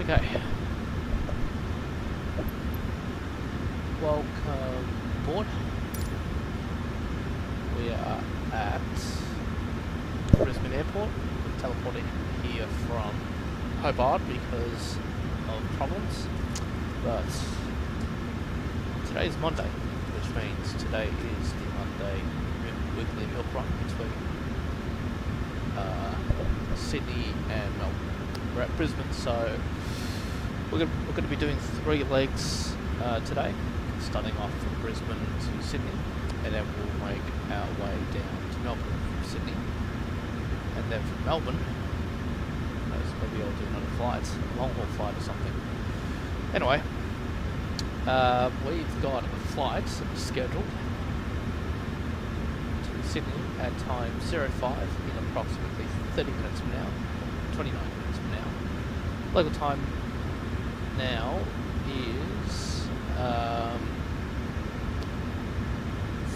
Okay. Welcome aboard. We are at Brisbane Airport. We're teleporting here from Hobart because of problems, but today is Monday, which means today is the Monday weekly milk run between Sydney and Melbourne. We're at Brisbane, so we're going to be doing 3 legs today, starting off from Brisbane to Sydney, and then we'll make our way down to Melbourne from Sydney, and then from Melbourne, maybe I'll do another flight, a long haul flight or something. Anyway, we've got a flight scheduled to Sydney at time 05 in approximately 30 minutes from now, 29 minutes from now. Local time now is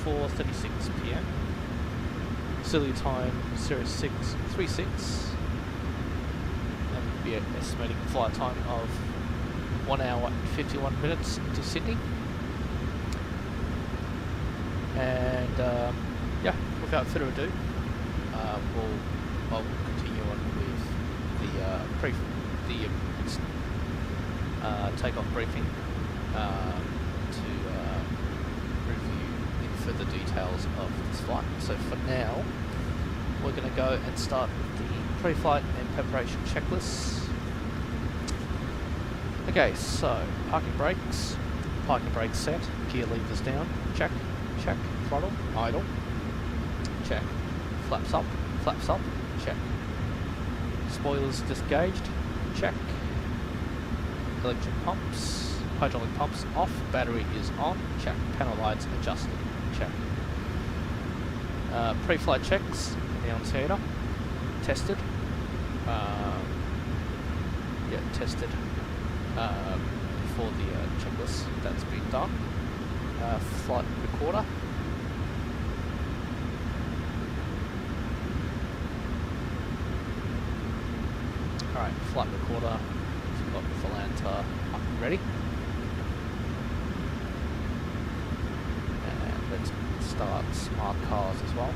4:36 PM. Auxiliary time 0636, and we'll be estimating a flight time of 1 hour and 51 minutes to Sydney. And yeah, without further ado, I'll continue on with the takeoff briefing to review in further details of this flight. So for now, we're going to go and start with the pre-flight and preparation checklists. Okay, so parking brakes set, gear levers down, check, check, throttle, idle, check, flaps up, check, spoilers disengaged, check, electric pumps, hydraulic pumps off, battery is on, check, panel lights adjusted, check. Pre-flight checks, annunciator, tested, tested before the checklist, that's been done. Flight recorder, alright, flight recorder, we've got the Volanta up and ready. And let's start smart cars as well.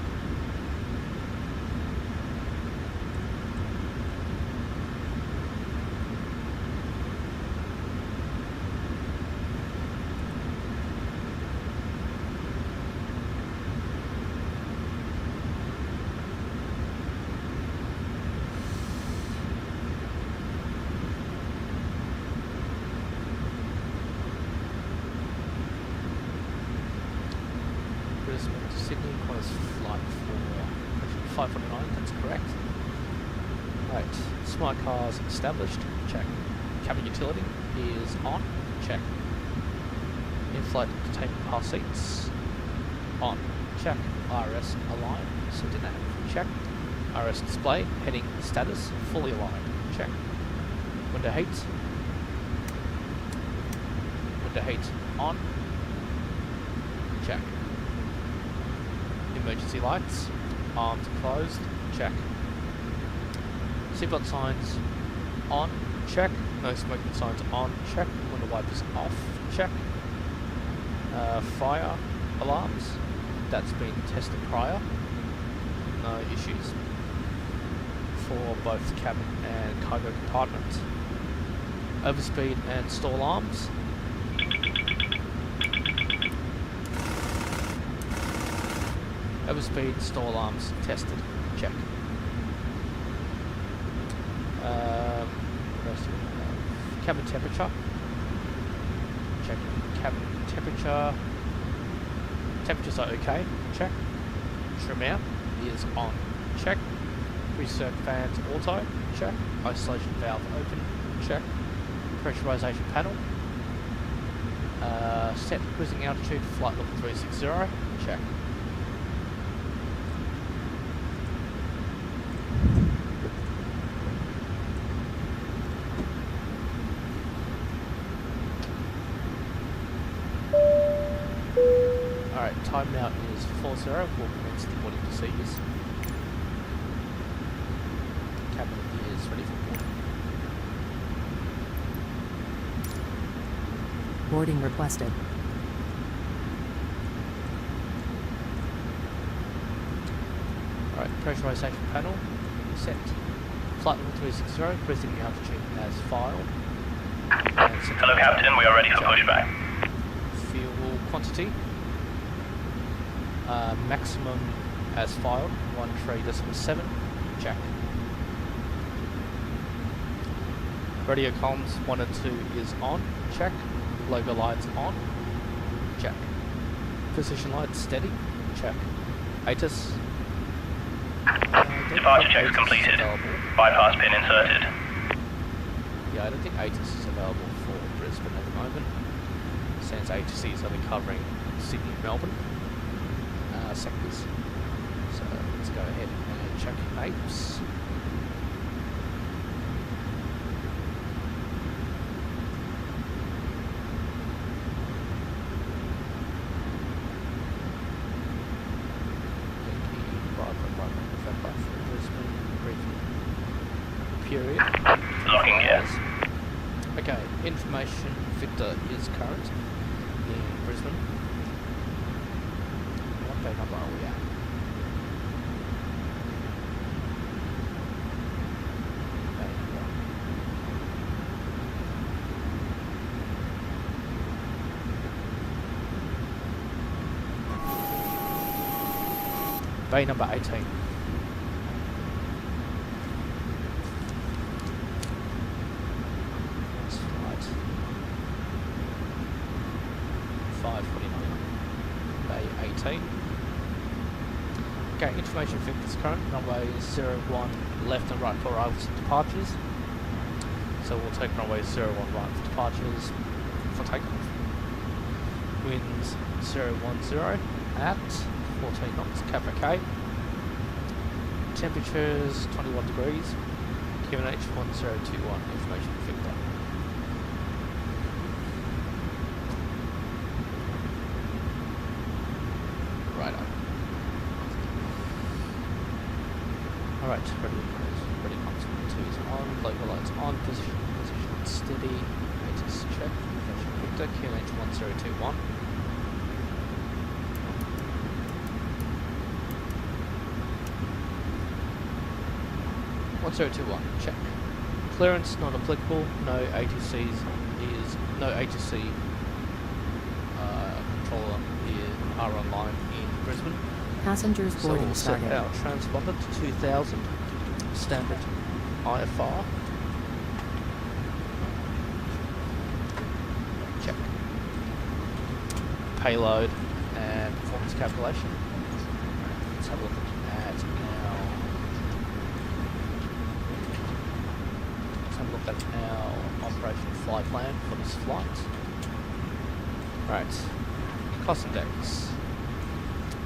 Brisbane to Sydney, Qantas flight for 549, that's correct. Right, smart cars established, check. Cabin utility is on, check. In-flight entertainment car seats, on, check. RS aligned, so dynamic, check. RS display, heading status, fully aligned, check. Window heat on, check. Emergency lights, arms closed, check. Seatbelt signs on, check. No smoking signs on, check. Window wipers off, check. Fire alarms, that's been tested prior, no issues for both cabin and cargo compartment. Overspeed and stall arms, overspeed, stall alarms tested, check. Cabin temperature, check. Cabin temperature, temperatures are okay, check. Trim out is on, check. Recirc fans auto, check. Isolation valve open, check. Pressurization panel, set cruising altitude, flight level 360, check. Alright, time now is 40, we'll commence the boarding procedures. Cabin is ready for boarding. Boarding requested. Alright, pressurization panel set. Flight level 360, pressing the altitude as filed. Hello Captain, we are ready for pushback. Fuel quantity. Maximum as filed, 13.7, check. Radio comms 1 and 2 is on, check. Logo lights on, check. Position lights steady, check. ATIS. Departure checks completed. Bypass pin inserted. Yeah, I don't think ATIS is available for Brisbane at the moment, since ATC is only covering Sydney and Melbourne sectors. So let's go ahead and check APES. Period. Locking gear. Okay, information Victor is current in Brisbane. What day number are we at? Bay number 18. That's flight 549. Bay 18. Okay, information Victor's current. Runway 01 left and right for arrivals and departures. So we'll take runway 01 right for departures for takeoff. Winds 010 at 14 knots, Kappa K. Temperatures 21 degrees. QNH 1021, information Victor. Righto. Alright, ready constant 2 is on, local lights on, position steady, ATIS check, information Victor, QNH 1021. 1021, check. Clearance not applicable, no ATCs no ATC controller are online in Brisbane. Passengers boarding so we'll set started. our transponder to 2000, standard IFR. Check. Payload and performance calculation. Let's have a look at That's our operation flight plan for this flight. Right, cost index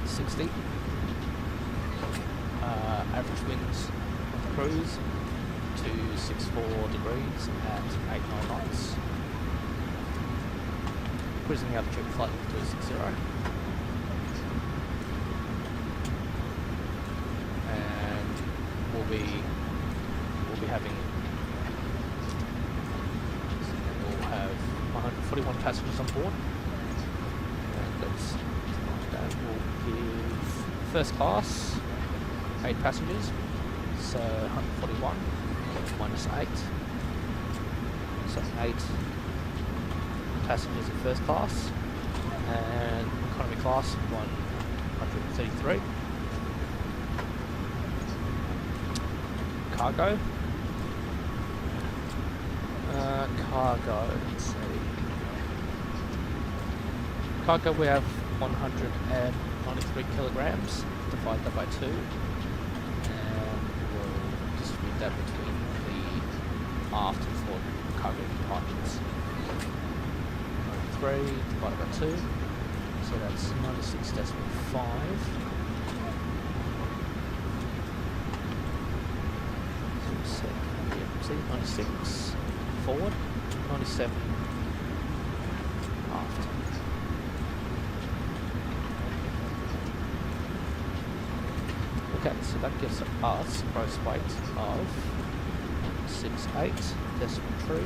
60. Average winds of the cruise 264 degrees at 89 knots. Cruising altitude flight 260. And we'll be having 141 passengers on board, and that will give first class 8 passengers, so 141 minus 8, so 8 passengers in first class, and economy class 133. Cargo. Let's see. Cargo, we have 193 kilograms, divide that by 2, and we'll distribute that between the aft and forward cargo compartments. 93 divided by 2, so that's 96.5. See, 96 forward, 97 aft. Okay, so that gives us gross weight of 68.3.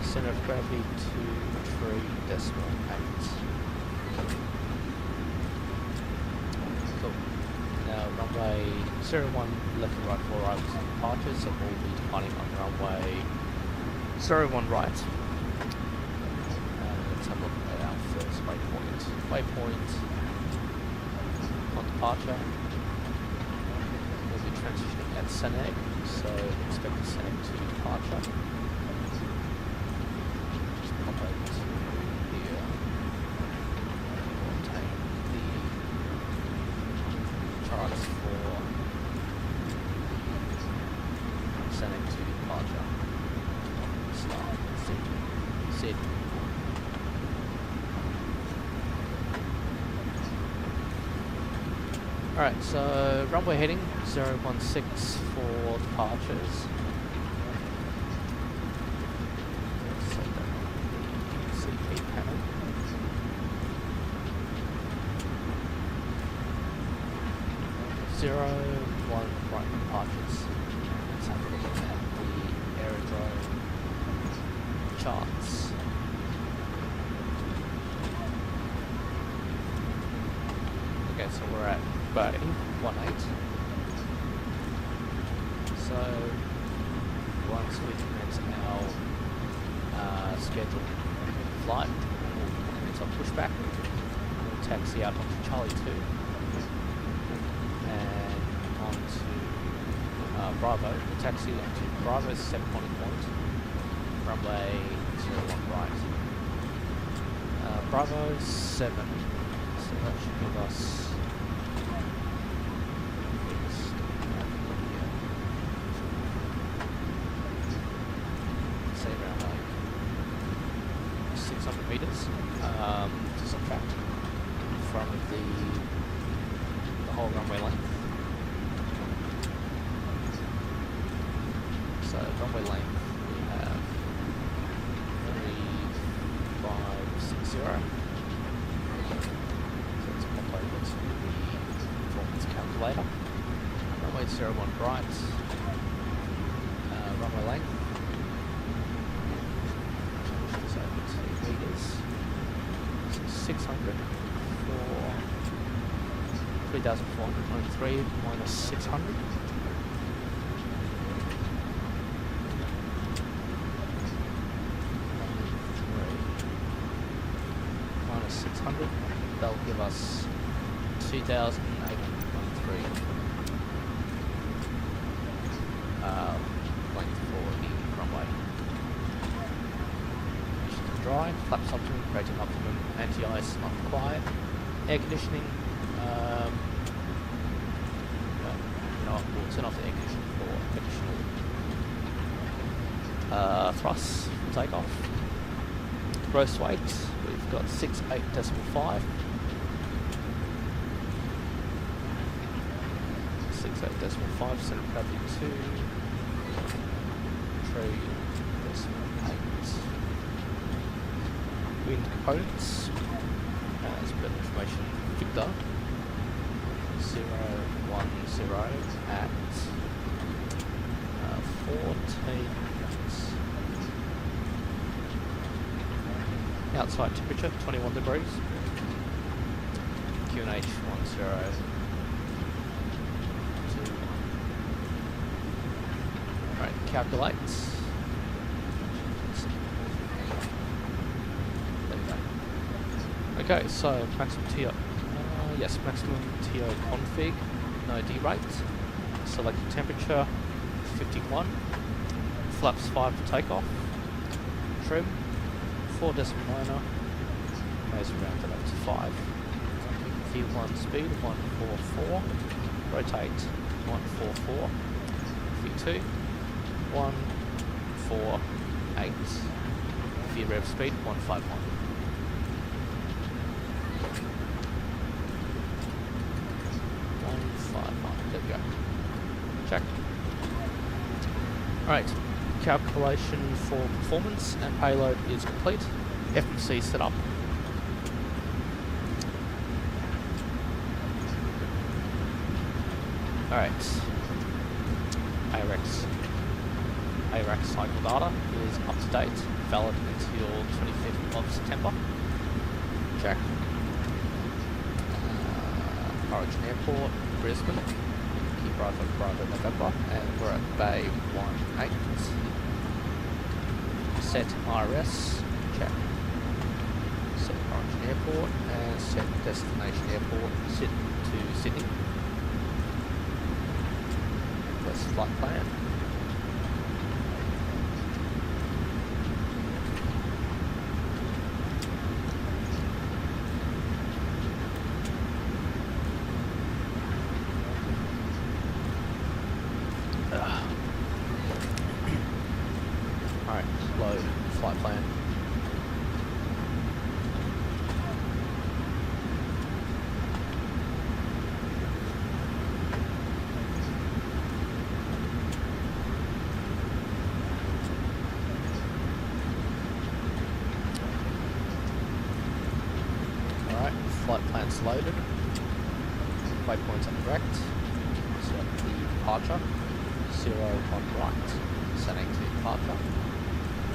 Center of gravity 2 Cool. Now runway 01 left and right 4 right departures, so we'll be departing on runway 01 right. Let's have a look at our first waypoint. Waypoint on departure. We'll be transitioning at Seneg, so expect the Seneg to departure. Just pop over to here. We'll take the charts for Seneg to departure. Start. Sid. Alright, so runway heading 016 for departures. Let's set that on the CP panel. 01 right departures. Let's have a look at the aerodrome charts. Okay, so we're at Bay 18. So once we commence our scheduled flight, we'll commence our pushback. We'll taxi out onto Charlie 2 and onto Bravo. We'll taxi onto Bravo's 7 point, runway 01 right. Bravo 7, so that should give us say around like 600 meters to subtract from the whole runway length. So runway length we have 3560. So let's pop over to the performance calculator. Runway 01 right, runway length. Change this over to meters. So 600 for 3,493 minus 600. Minus 600. That'll give us 2,893 length for the runway. Engine dry, flaps optimum, braking optimum, anti-ice not required. Air conditioning, we'll turn off the air conditioning for additional thrusts for takeoff. Gross weight, we've got 68.5. 68.5, center of gravity 2. 3.8. Wind components, as per the information Victor, 010 at 14 knots. Outside temperature 21 degrees. QNH 10. Alright, calculate. There we go. Okay, so maximum TO. Yes, maximum TO config. No derate. Select temperature 51. Flaps 5 for takeoff. Trim 4 decimal minor. May as well round it up to 5. V1 speed 144. Rotate 144. V2 148. V rev speed 151. There we go. Check. Alright, calculation for performance and payload is complete. FMC set up. Alright. ARX. ARAC cycle data is up to date, valid until 25th of September. Check. Origin Airport, Brisbane, Key Bravo November, and we're at Bay 18. Set IRS, check. Set Origin Airport, and set Destination Airport, sit to Sydney. West flight plan. Alright, load flight plan. Alright, flight plan's loaded. Waypoints are correct. Set the departure. 0 on right. Setting to departure.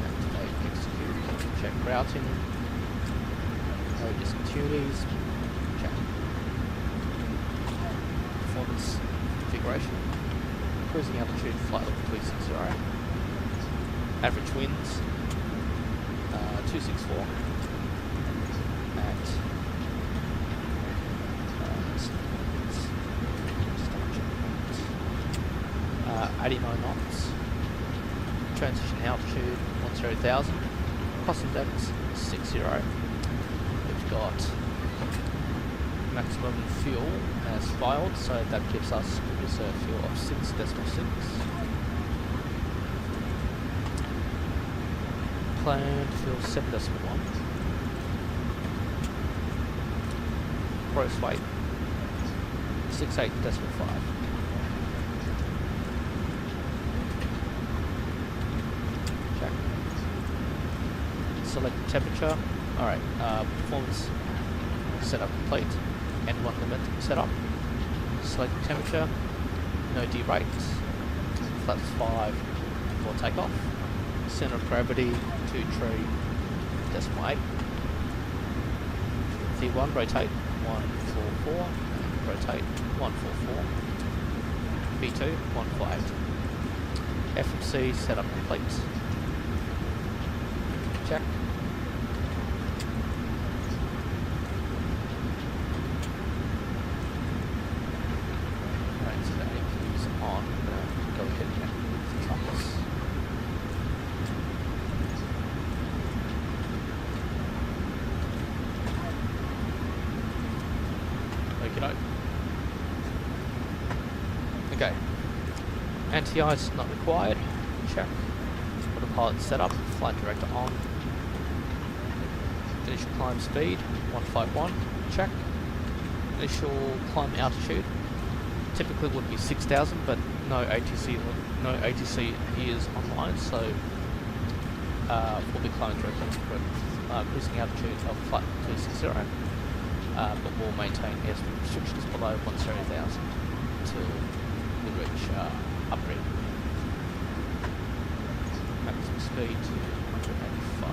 Activate execute. Check routing. No discontinuities. Check. Performance configuration. Cruising altitude flight level 360. Average winds 264 at 89 knots. Transition altitude 10,000. Cost index 60. We've got maximum fuel as filed, so that gives us reserve fuel of 6.6. Planned fuel 7.1. Gross weight 68.5. Check. Select temperature. Alright, performance setup complete. N1 limit setup. Select temperature. No derate. Flaps 5 for takeoff. Center of gravity 23.8. V1 rotate 144. Rotate 144. V2 148. FMC setup complete. Check. Right, so the AQ's on. I'm gonna go ahead and move the trucks. Okey-doke. Okay. Anti-ice not required. Check. Autopilot setup. Flight director on. Initial climb speed 151. Check. Initial climb altitude typically would be 6,000, but no ATC is online, so we'll be climbing directly for cruising altitude of flight 260. But we'll maintain airspeed restrictions below 10,000 until we reach upgrade. Maximum speed to 185.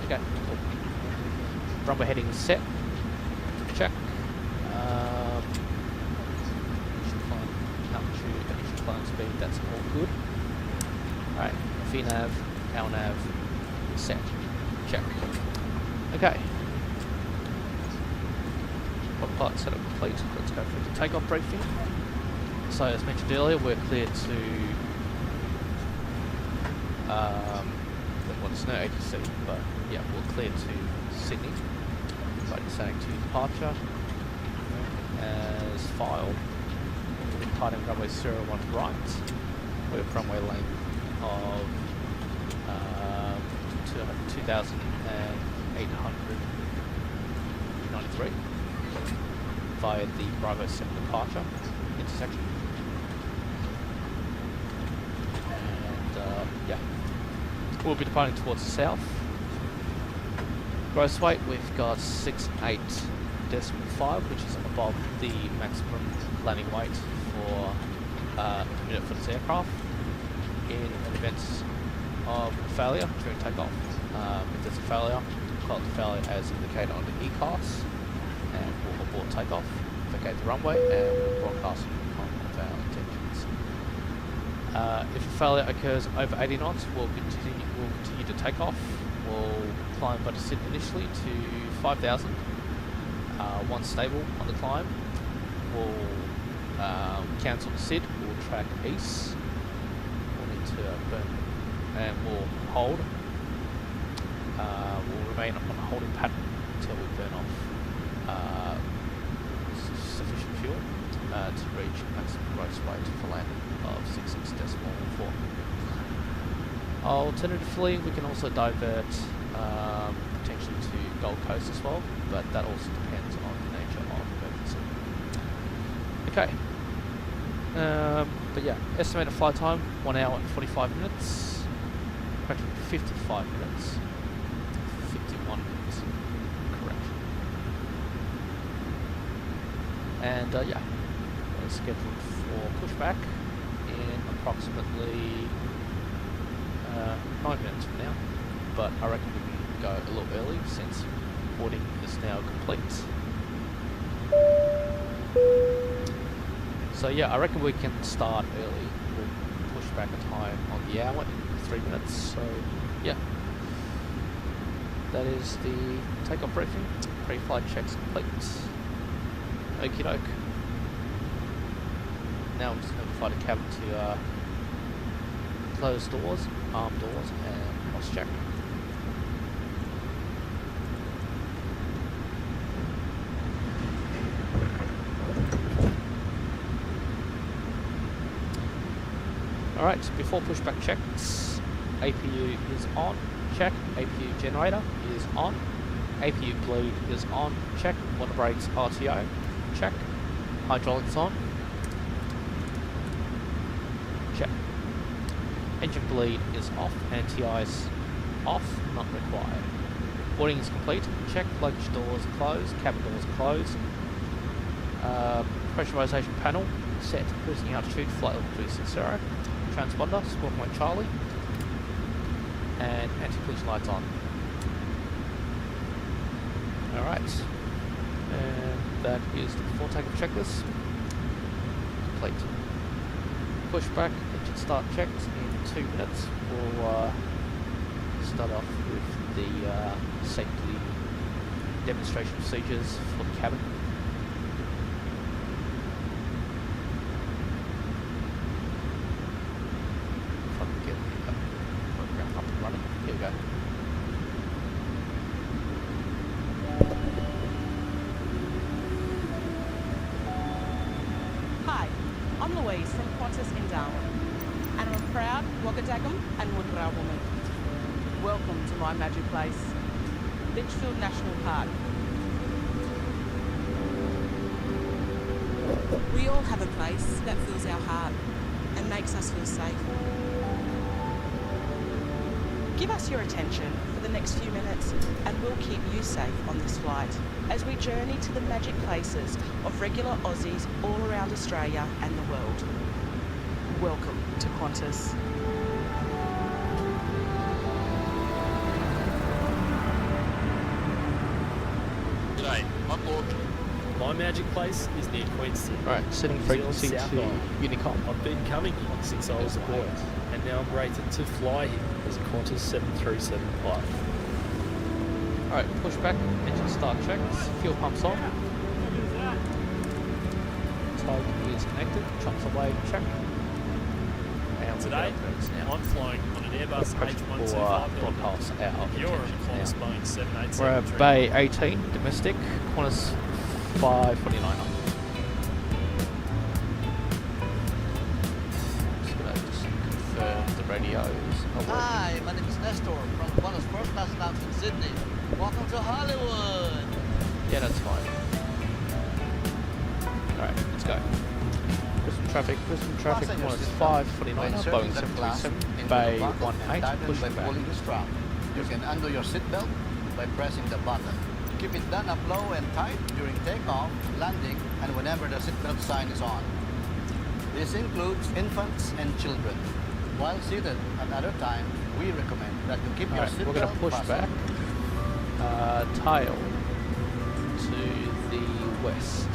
Okay, cool. Runway heading is set. Check. Initial climb altitude, initial climb speed, that's all good. Alright, VNAV, LNAV, set. Check. Okay. Autopilot setup complete. Let's go through the takeoff briefing. So as mentioned earlier, we're clear to well, there's no ATC, but yeah, we're clear to Sydney. Right, setting to departure as filed. Departing runway 01 right. With runway length of 2,893 via the Bravo 7 departure intersection. And yeah, we'll be departing towards the south. Gross weight, we've got 68.5, which is above the maximum landing weight for permitted for this aircraft. In an event of failure during takeoff, if there's a failure, we'll call it the failure as indicated on the E-class, and we'll abort takeoff, vacate the runway, and we'll broadcast of our intentions. If a failure occurs over 80 knots, we'll continue to take off. We'll climb by descent initially to 5,000. Once stable on the climb, we'll cancel the SID. We'll track east. We'll need to burn, and we'll hold. We'll remain on a holding pattern until we burn off sufficient fuel to reach maximum gross weight for landing of 66.4. Alternatively, we can also divert potentially to Gold Coast as well, but that also depends on the nature of emergency. Okay. But yeah, estimated flight time 1 hour and 45 minutes. Practically 55 minutes. 51 minutes. Correct. And yeah, we're scheduled for pushback in approximately 9 minutes from now. But I reckon we can go a little early since boarding is now complete. So yeah, I reckon we can start early. We'll push back a time on the hour in 3 minutes. So yeah, that is the takeoff briefing. Pre-flight checks complete. Okie doke. Now I'm just notify the cabin to close doors, arm doors, and cross check. Alright, before pushback checks, APU is on, check. APU generator is on. APU bleed is on, check. Water brakes RTO, check. Hydraulics on, check. Engine bleed is off, anti-ice off, not required. Boarding is complete, check. Luggage doors closed, cabin doors closed. Pressurization panel set, cruising altitude, flight level 360. Transponder, squawk point Charlie, and anti-collision lights on. Alright, and that is the before takeoff checklist complete. Pushback, engine start checks in 2 minutes. We'll start off with the safety demonstration procedures for the cabin. Here we go. Hi, I'm Louise from Qantas in Darwin, and I'm a proud Wagadagam and Woodbrow woman. Welcome to my magic place, Litchfield National Park. We all have a place that fills our heart and makes us feel safe. Give us your attention for the next few minutes and we'll keep you safe on this flight as we journey to the magic places of regular Aussies all around Australia and the world. Welcome to Qantas. G'day, I'm Lord. My magic place is near Queenstown. Alright, setting frequency to Unicom. I've been coming here since I was a boy, and now I'm rated to fly here as a Qantas 737 pilot. Alright, pushback, engine start checks, fuel pumps on. Tug is connected, chomps away, check. And Today, I'm flying on an Airbus H125 broadcast out. You're on a Qantas Boeing 787. We're at Bay 18, domestic, Qantas 529. Just gonna confirm the radios are working. Hi, my name is Nestor from Qantas First Class Lounge in Sydney. Welcome to Hollywood. Yeah, that's fine. Alright, let's go. Brisbane traffic, Qantas 529, Boeing 737, Bay 18, pushing back. You can undo your seatbelt by pressing the button. Keep it done up low and tight during takeoff, landing, and whenever the seatbelt sign is on. This includes infants and children. While seated at other times, we recommend that you keep your Alright, we're going to seatbelt push fastened. back. Tail to the west.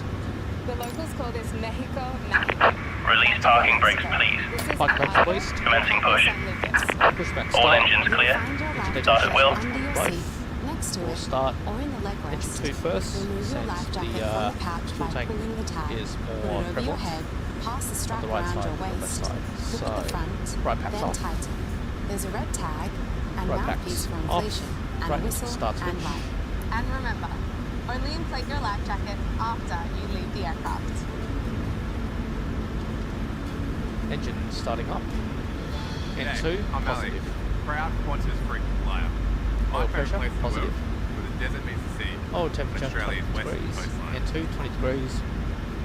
The locals call this Mexico, Mexico. Release parking brakes, please. This is Park brakes, Iowa, please. Commencing push. San Lucas. Push back, All start. engines clear. Find your life Start at will. jacket under your Right. seat, next to We'll it, start or in the leg engine rest. 2 first, Remove your since life jacket the from the pouch fuel by tank pulling the tab. is Put more it over your prevalent head, pass the strap on the right around side your than the left waist. side. Hook So, at the front, right pack's then off. tighten. There's a red tag and Right mouthpiece pack's for off. inflation, and Right a whistle start and switch. light. And remember, only inflate your life jacket after you leave the aircraft. Engine starting up. N2 I'm Alex, positive. proud Qantas frequent flyer. Oil My favourite pressure place in the positive. world, where the desert meets the sea. Oh, temperature 20 Australia's western degrees. coastline. N2 20 degrees.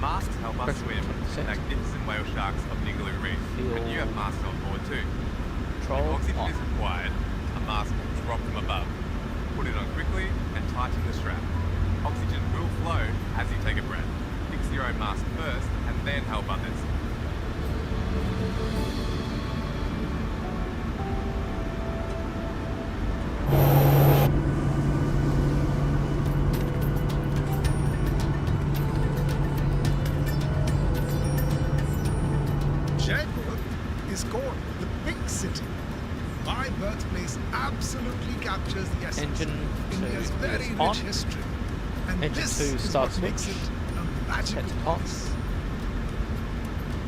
Masks help us Pressure swim 20%. with magnificent whale sharks of Ningaloo Reef, but you have masks on board too. Control If oxygen on. is required, a mask will drop from above. Put it on quickly and tighten the strap. Oxygen will flow as you take a breath. Fix your own mask first and then help others. Jaipur is called the Pink City. My birthplace absolutely captures the essence Engine of India's 2 very is rich on. history. And Engine this 2 is start what makes switch. it a magical Set to on. place.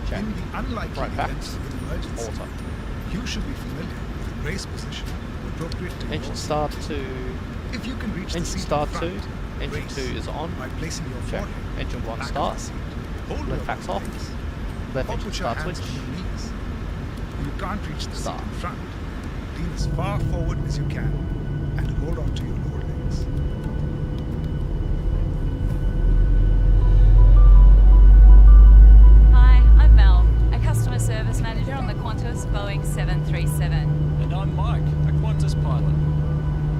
Check. In the unlikely Right back. events of an emergency, Auto. you should be familiar with the brace position appropriate to Engine your start to. If you can reach the Engine seat start in to. front, Engine brace 2 is on. by placing your Check. forehead Engine 1 back start. of the seat. Hold Left your back's off. brakes. Left Or engine put your start hands switch. on your knees. When you can't reach the Start. seat in front, lean as far forward as you can and hold on to your lower legs. Hi, I'm Mel, a customer service manager on the Qantas Boeing 737. And I'm Mike, a Qantas pilot.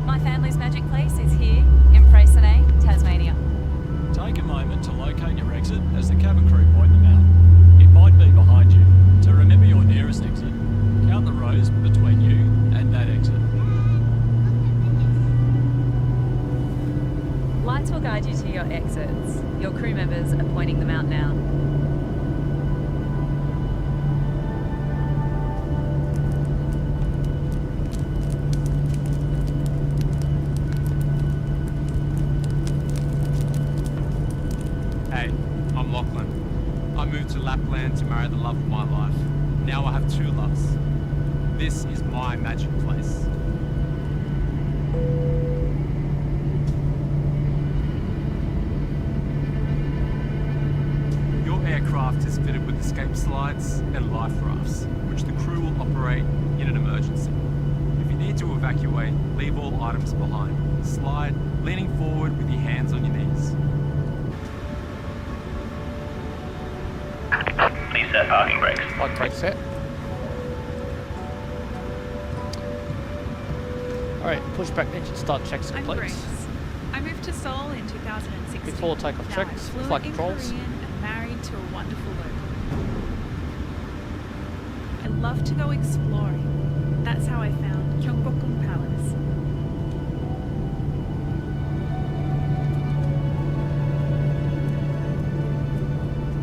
My family's magic place is here in Freycinet, Tasmania. Take a moment to locate your exit as the cabin crew point them out. It might be behind you. To remember your nearest exit, count the rows between you and that exit. Lights will guide you to your exits. Your crew members are pointing them out now. Hey, I'm Lachlan. I moved to Lapland to marry the love of my life. Now I have two loves. This is my magic place. Your aircraft is fitted with escape slides and life rafts, which the crew will operate in an emergency. If you need to evacuate, leave all items behind. Slide, leaning forward with your hands on your knees. Please set parking brakes. Park brake set. Alright, push back engine start checks I'm complete. Grace. I moved to Seoul in 2016. Before takeoff Now checks, I'm fluent flight in controls. Korean and married to a wonderful local. I love to go exploring. That's how I found Gyeongbokgung Palace.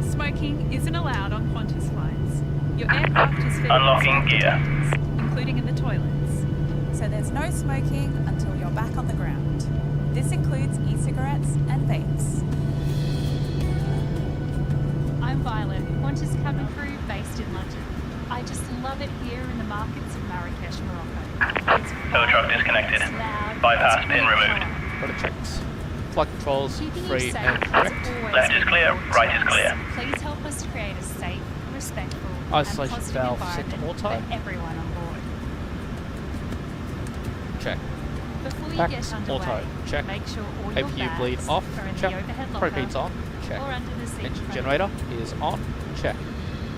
Smoking isn't allowed on Qantas flights. Your aircraft is fitted with Unlocking smoke gear. detectors, including in the toilets. So there's no smoking until you're back on the ground. This includes e-cigarettes and vapes. I'm Violet, Qantas cabin crew based in London. I just love it here in the markets of Marrakesh, Morocco. It's Tow truck bright, disconnected. it's loud, Bypass it's pin really removed. fun. Got it checked. Flight controls Keeping you free safe and has correct. always Left is been clear, important right to is us. clear. Please help us to create a safe, respectful, Isolation and positive valve set to environment auto. for everyone on board. Check. Before you Packed, get underway, auto. Check. make sure all your APU bleed bags off. are in Check. the overhead locker Propede's on. Check. or under the seat in Engine front of generator you. is on. Check.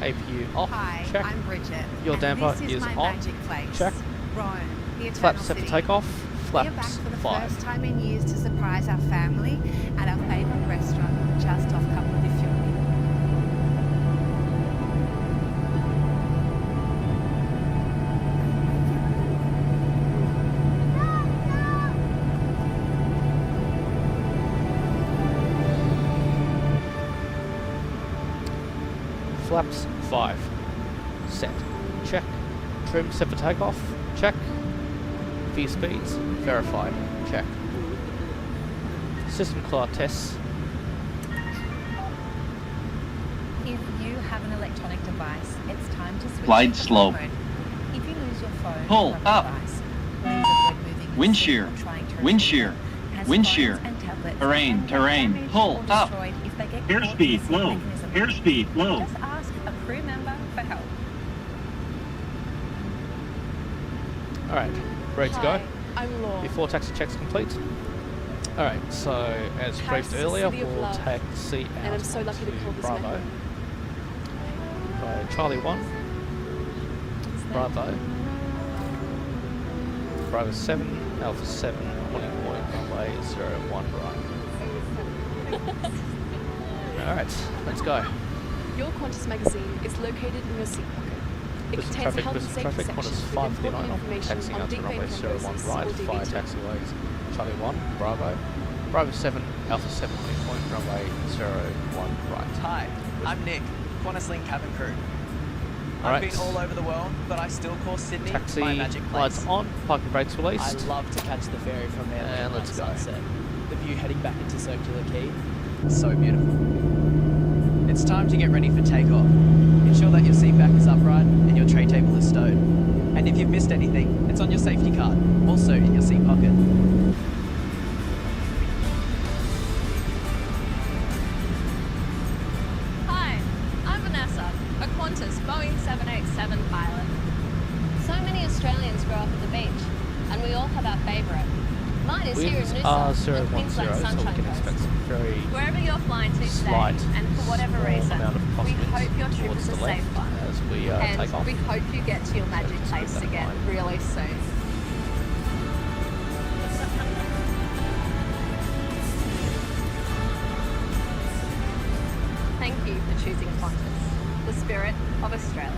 APU off. Hi, Check. I'm Bridget. Your and damper this is my on. magic place. Check. Rome, the eternal Flaps set for city. takeoff. We are back Flaps for the fly. first time in years to surprise our family at our favourite restaurant just off Capo di Fiori. Flaps 5. Set. Check. Trim set for takeoff. Check. V speeds verified. Check. System cloud tests. If you have an electronic device, it's time to switch Glide to slope. mode. If you lose your phone Pull from up. the device, please avoid moving Wind the seat shear. or trying to Wind retrieve shear. them, as Wind phones shear. and tablets Terrain, can get terrain. damaged Pull or up. destroyed if they get caught in the Airspeed seat low. mechanism. Airspeed low. Just ask a crew member for help. Alright, ready to go? I'm Law. Before taxi checks complete. Alright, so as Paris briefed is the earlier, city of we'll love, taxi and out I'm so lucky to to call this Bravo. my home. By Charlie 1, Bravo, Bravo 7, Alpha 7, holding point runway 01 right. Alright, let's go. Your Qantas magazine is located in your seat pocket. It Business contains a traffic, health and business safety traffic, section Qantas with important 539 information taxiing on out to deep runway vein 01 thrombosis right, or fire DVT. taxiways, Charlie 1, Bravo, Bravo 7, Alpha 7, holding point runway 01 right. Hi, I'm Nick, Qantas Link cabin crew. Alright. I've been all over the world, but I still call Sydney Taxi my magic place. lights on, parking brakes I released. love to catch the ferry from there And let's go. sunset. The view heading back into Circular Quay, so beautiful. It's time to get ready for takeoff. Ensure that your seat back is upright and your tray table is stowed. And if you've missed anything, it's on your safety card, also in your seat pocket. Hi, I'm Vanessa, a Qantas Boeing 787 pilot. So many Australians grow up at the beach, and we all have our favourite. Mine is here in Winds Noosa, are on 010, Queensland so we Sunshine can Coast. expect some very Wherever you're flying to today, slight, and for whatever small reason, amount of we crosswinds hope your trip towards is a the safe left one. as we And take off. we hope you get to your magic just keep place that in again mind. really soon. Thank you for choosing Qantas, the spirit of Australia.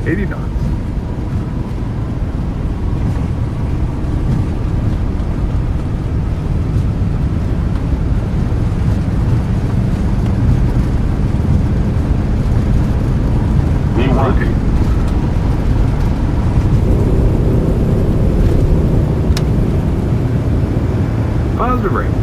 80 knots. Rotate. Positive rate.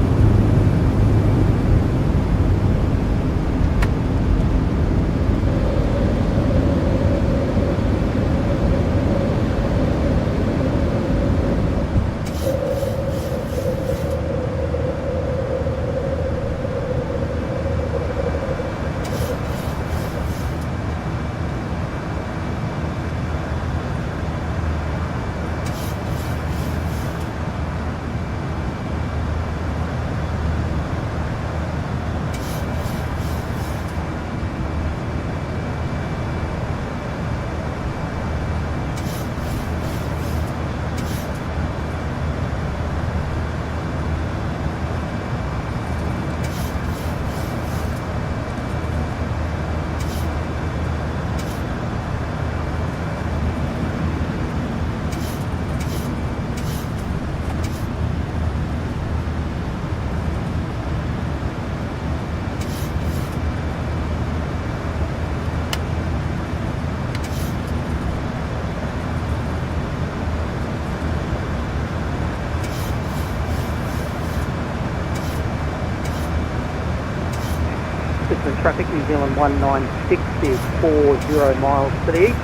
Traffic New Zealand 196 is 40 miles to the east.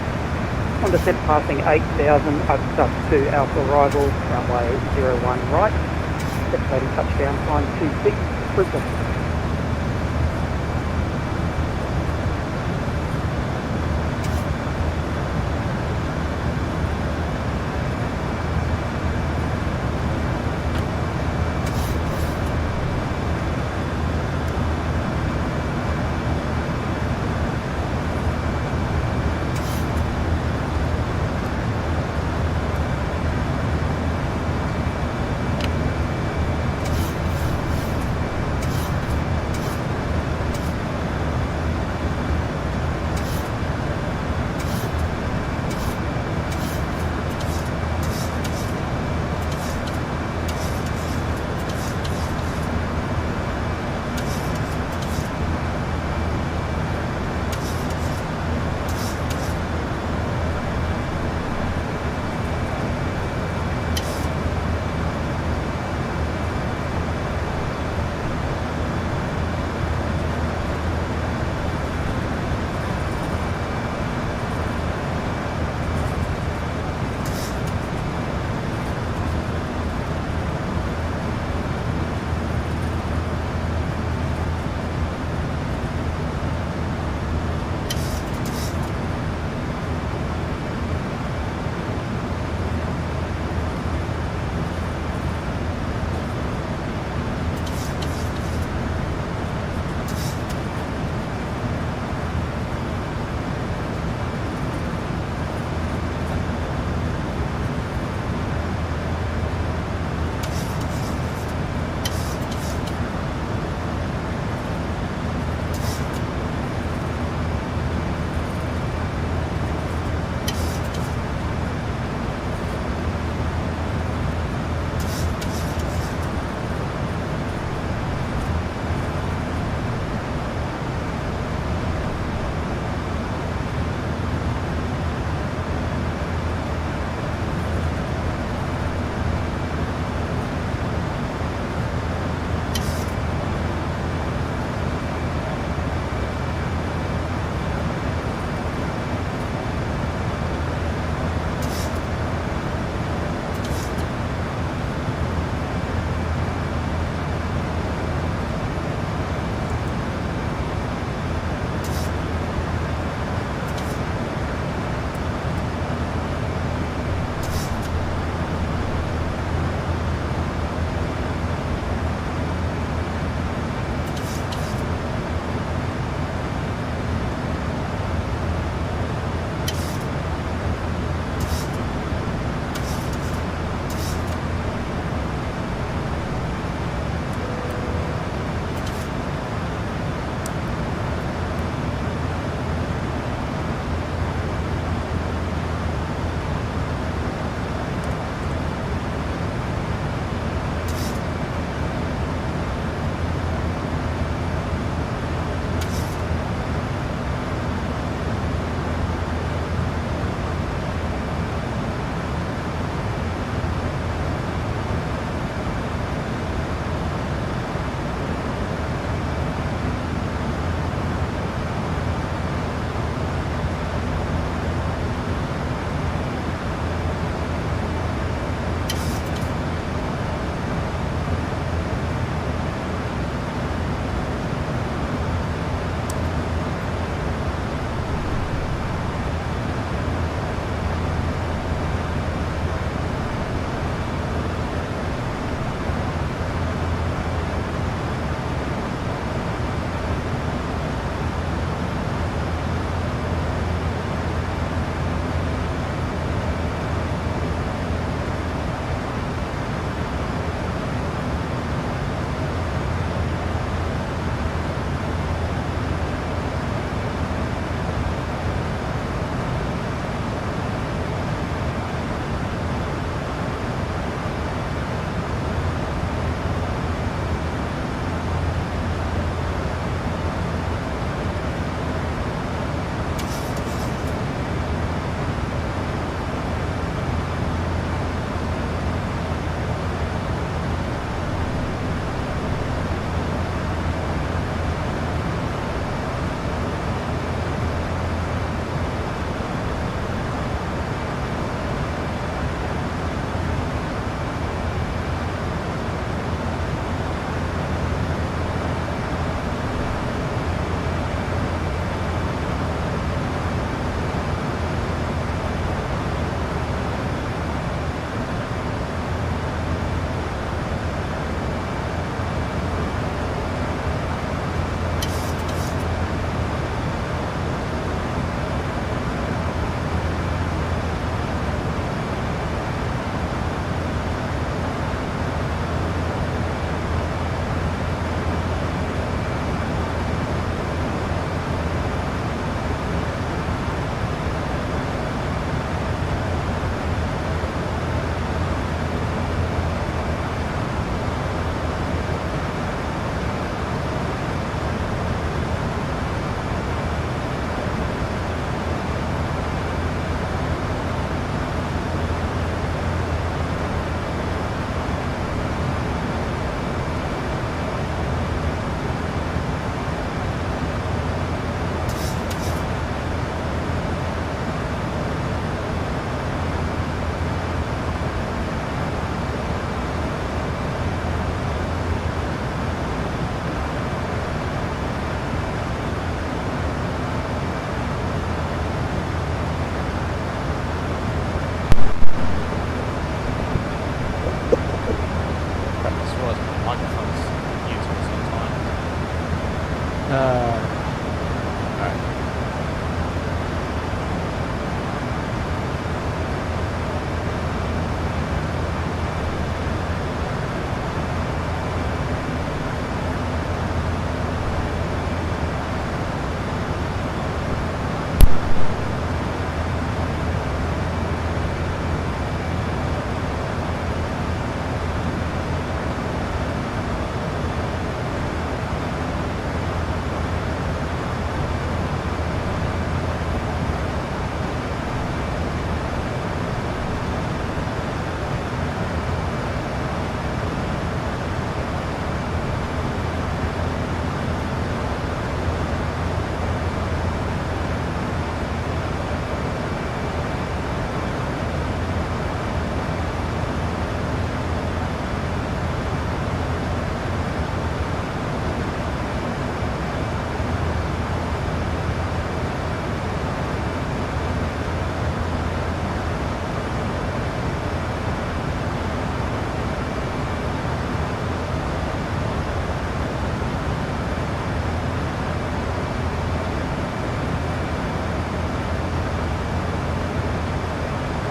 On descent passing 8,000 up to Alpha arrival, runway 01 right. Estimating touchdown time 26, Brisbane.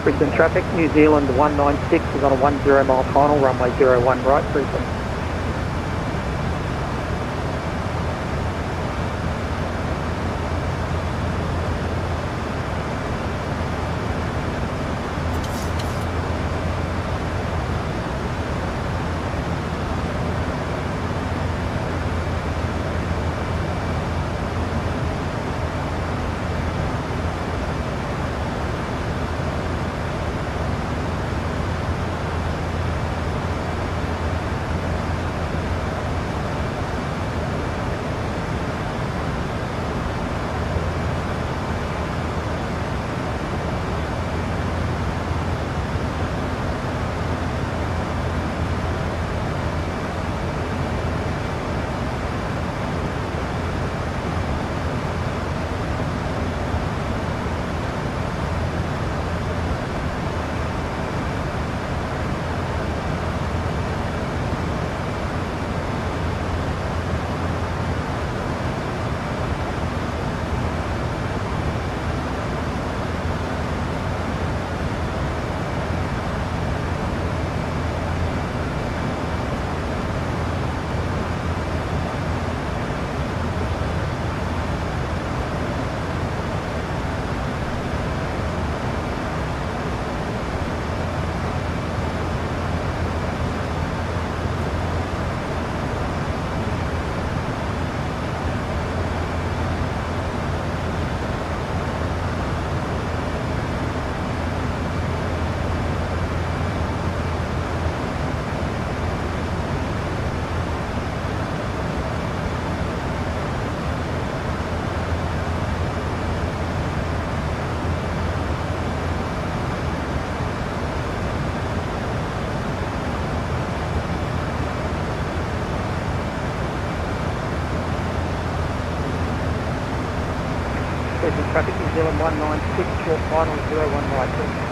Brisbane traffic, New Zealand 196 is on a 10 mile final, runway 01 right, Brisbane. Brisbane traffic, New Zealand 196, short final 01 right, Brisbane.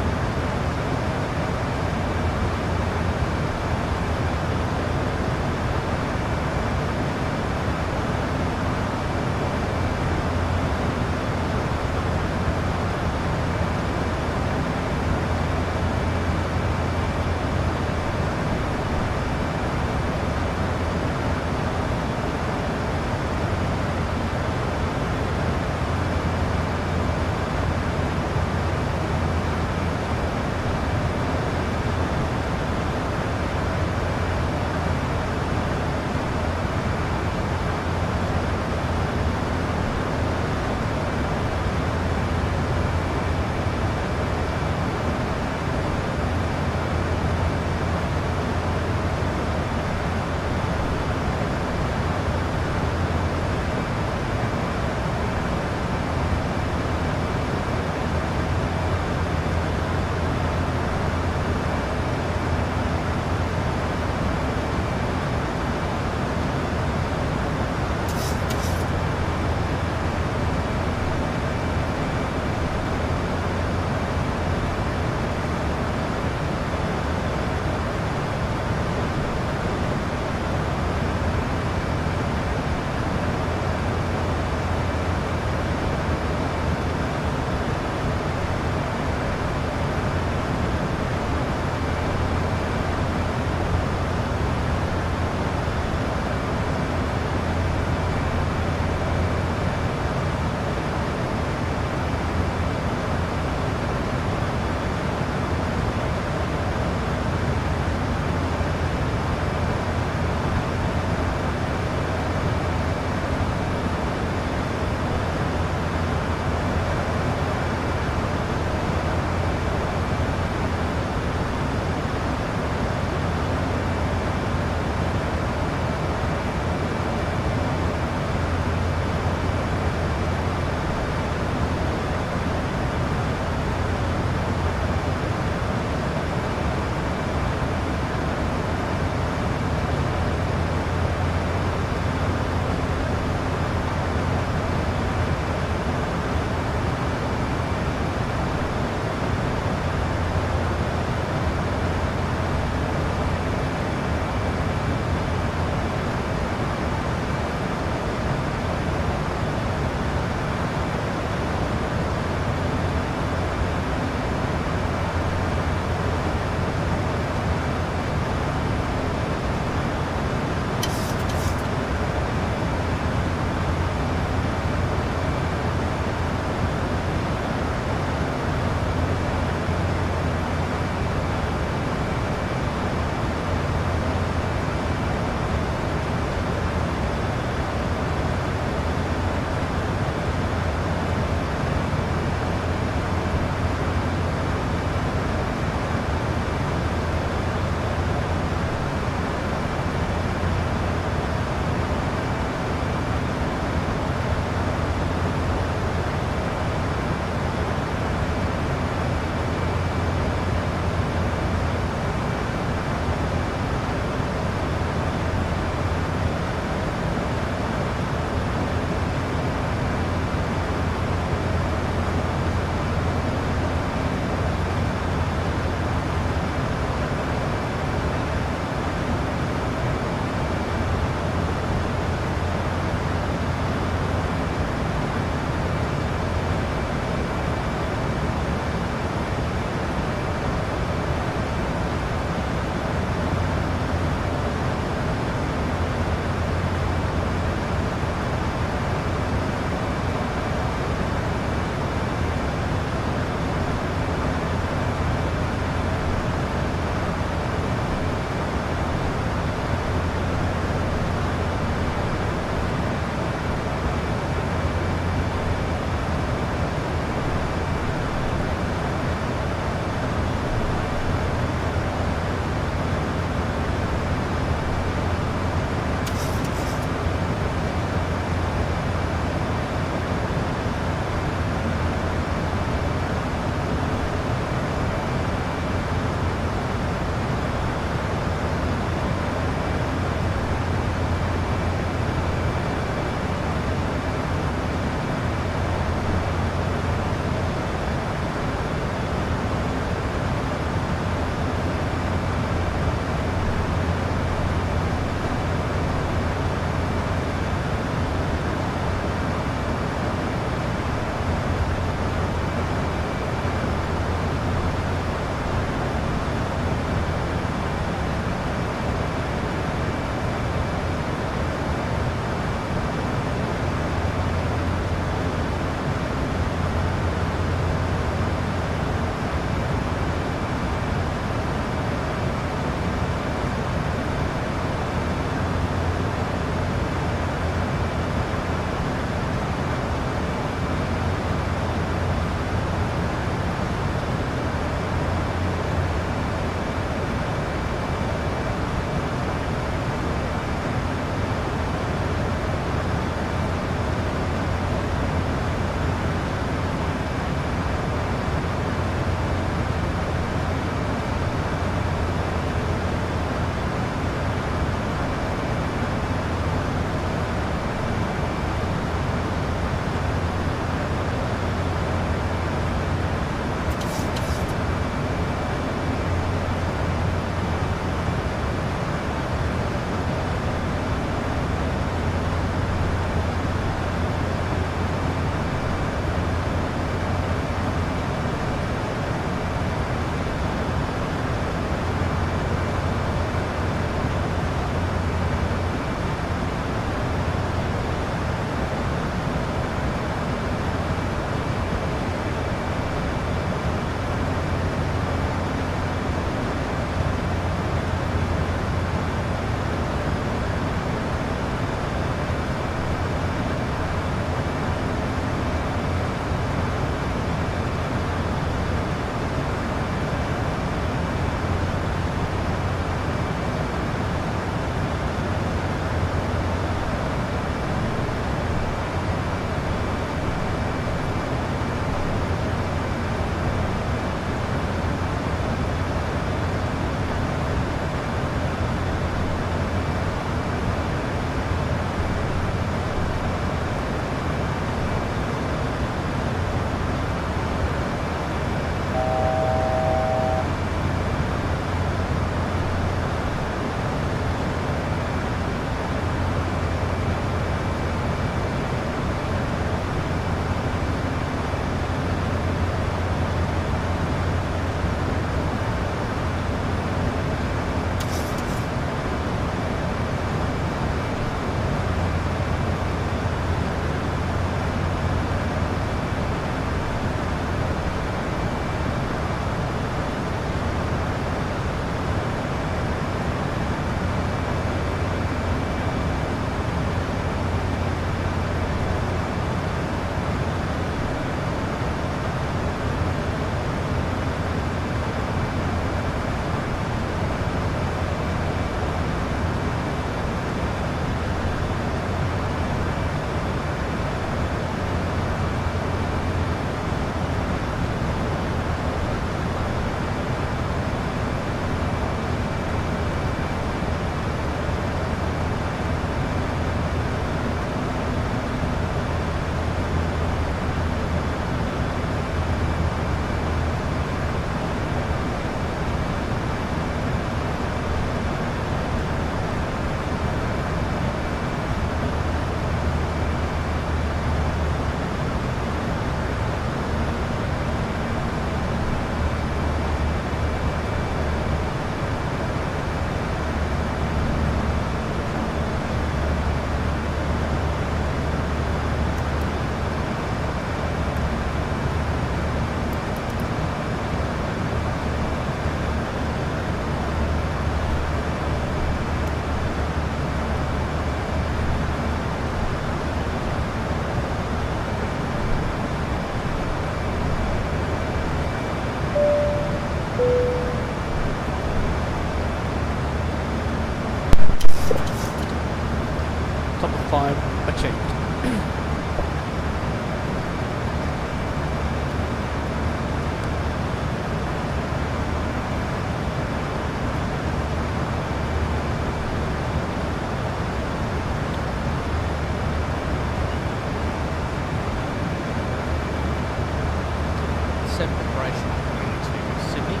set preparation into Sydney.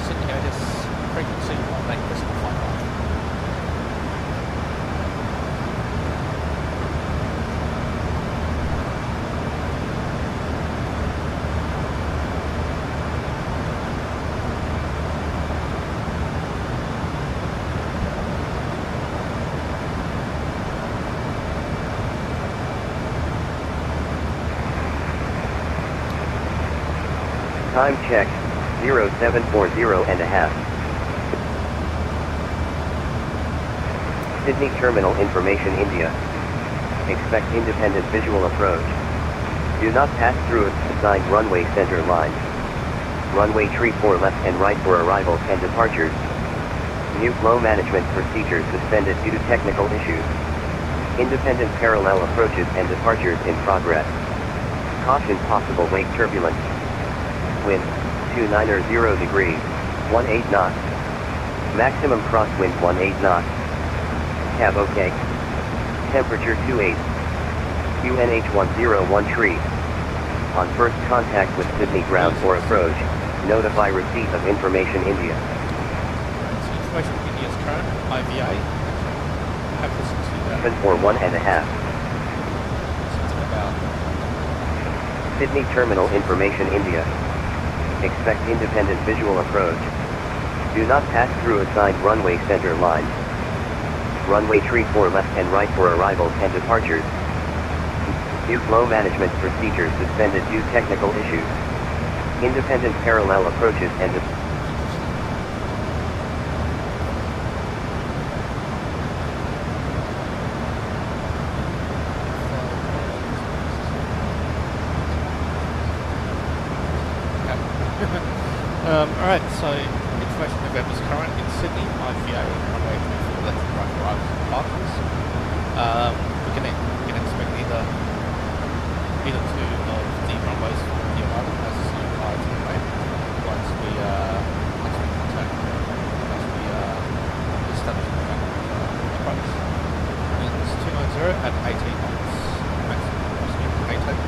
Sydney Otis frequency 18.55. Time check, 0740 and a half. Sydney Terminal Information India. Expect independent visual approach. Do not pass through assigned runway center line. Runway tree for left and right for arrivals and departures. New flow management procedures suspended due to technical issues. Independent parallel approaches and departures in progress. Caution possible wake turbulence. Wind, 290 degrees, 18 knots. Maximum crosswind 18 knots. Cab OK. Temperature 28. QNH 101 tree. On first contact with Sydney ground or approach, notify receipt of Information India. Information India's current IVA. Have listened to that. 741 and a half. Sydney Terminal Information India. Expect independent visual approach. Do not pass through assigned runway center line. Runway tree for left and right for arrivals and departures. New flow management procedures suspended due to technical issues. Independent parallel approaches and Alright, so information November's current in Sydney, IVA, runway 24 left and right arrivals and departures. We can expect either two of the runways for the arrival as assigned prior to the plane once we contact, once we establish the approach. Winds 290 at 18 knots, maximum crosswind 18,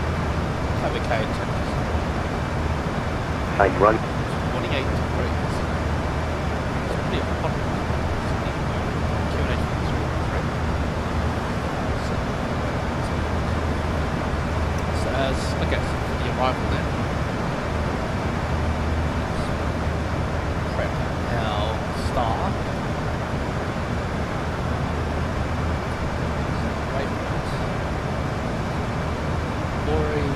KVK 10%. I'd run 28 degrees. It's pretty hot. QNH 103. So as, okay, so for the arrival then. Prep our star. Lori.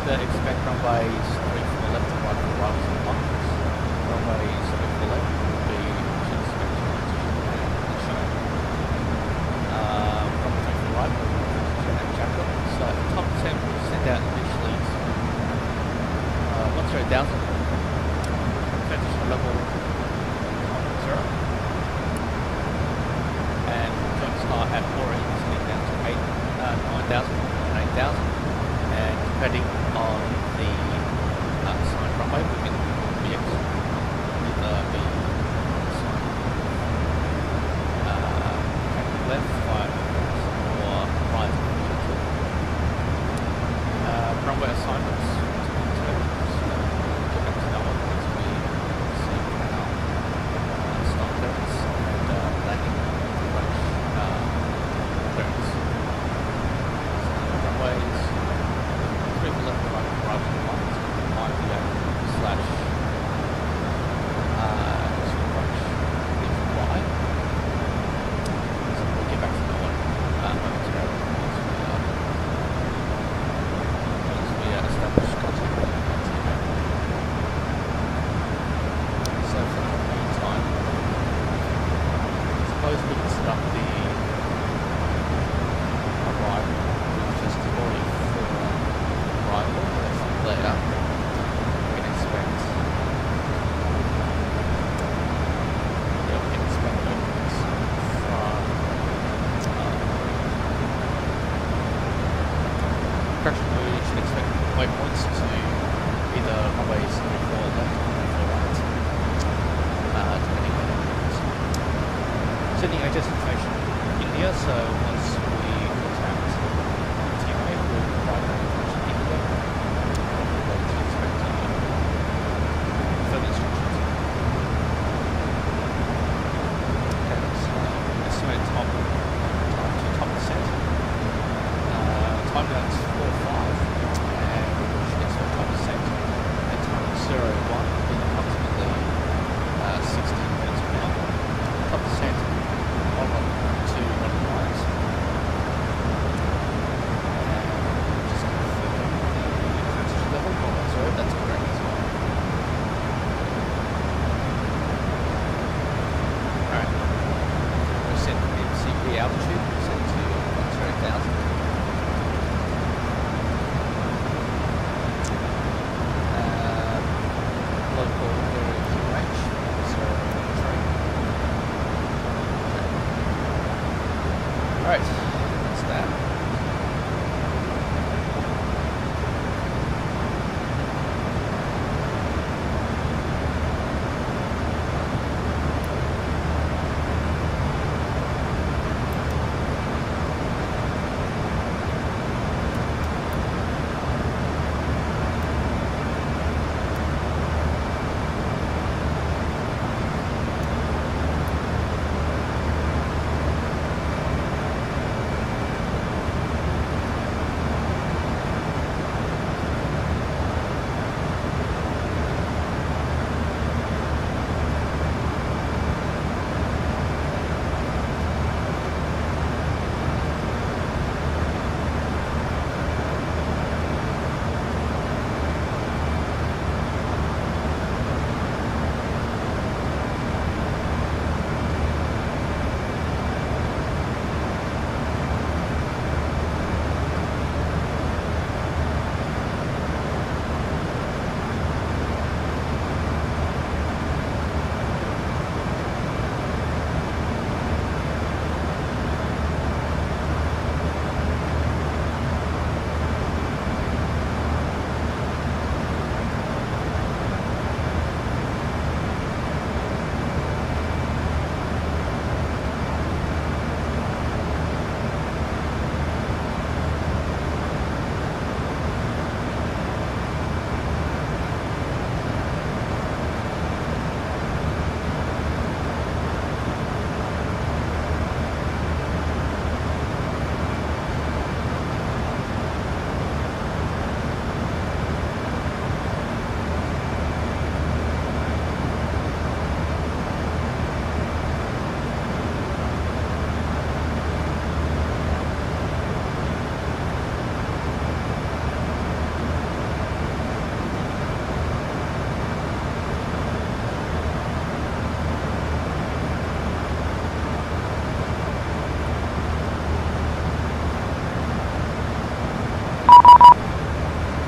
Expect runways 3 for left and right for arrivals and departures. Runway 7 for left will be expected to show. Runway 3 for right will be chapter. So top 10 will send out initially 10,000. Transition level 0. And jump start at 4 sending down to 9,000 and 8,000. And depending on the assigned runway, we can be either be assigned left, 5 or right. Runway assignments, so get back to that one once we see so once we contact teammate, we'll provide that information into them. What to expect further instructions. Okay, so estimate time to top descent. Time down's 4:05, and we should expect top descent at time 0:1 in approximately 60 minutes per hour. Top descent 112 miles. And just confirm the transition level. Sorry, that's correct as well. Alright. We'll set MCP altitude, set to 0,000. Local area QH, 0.3. Alright, that's that.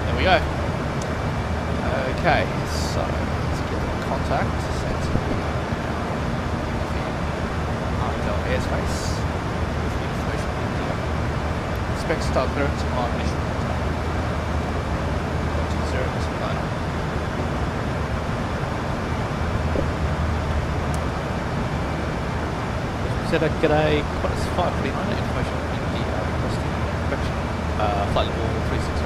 There we go. Okay, so let's get in contact. Set to Armadale airspace with information in India. Expect to start clearance on mission contact. 029. Said I'd get a Qantas 549 information in India requesting correction. Flight level 360.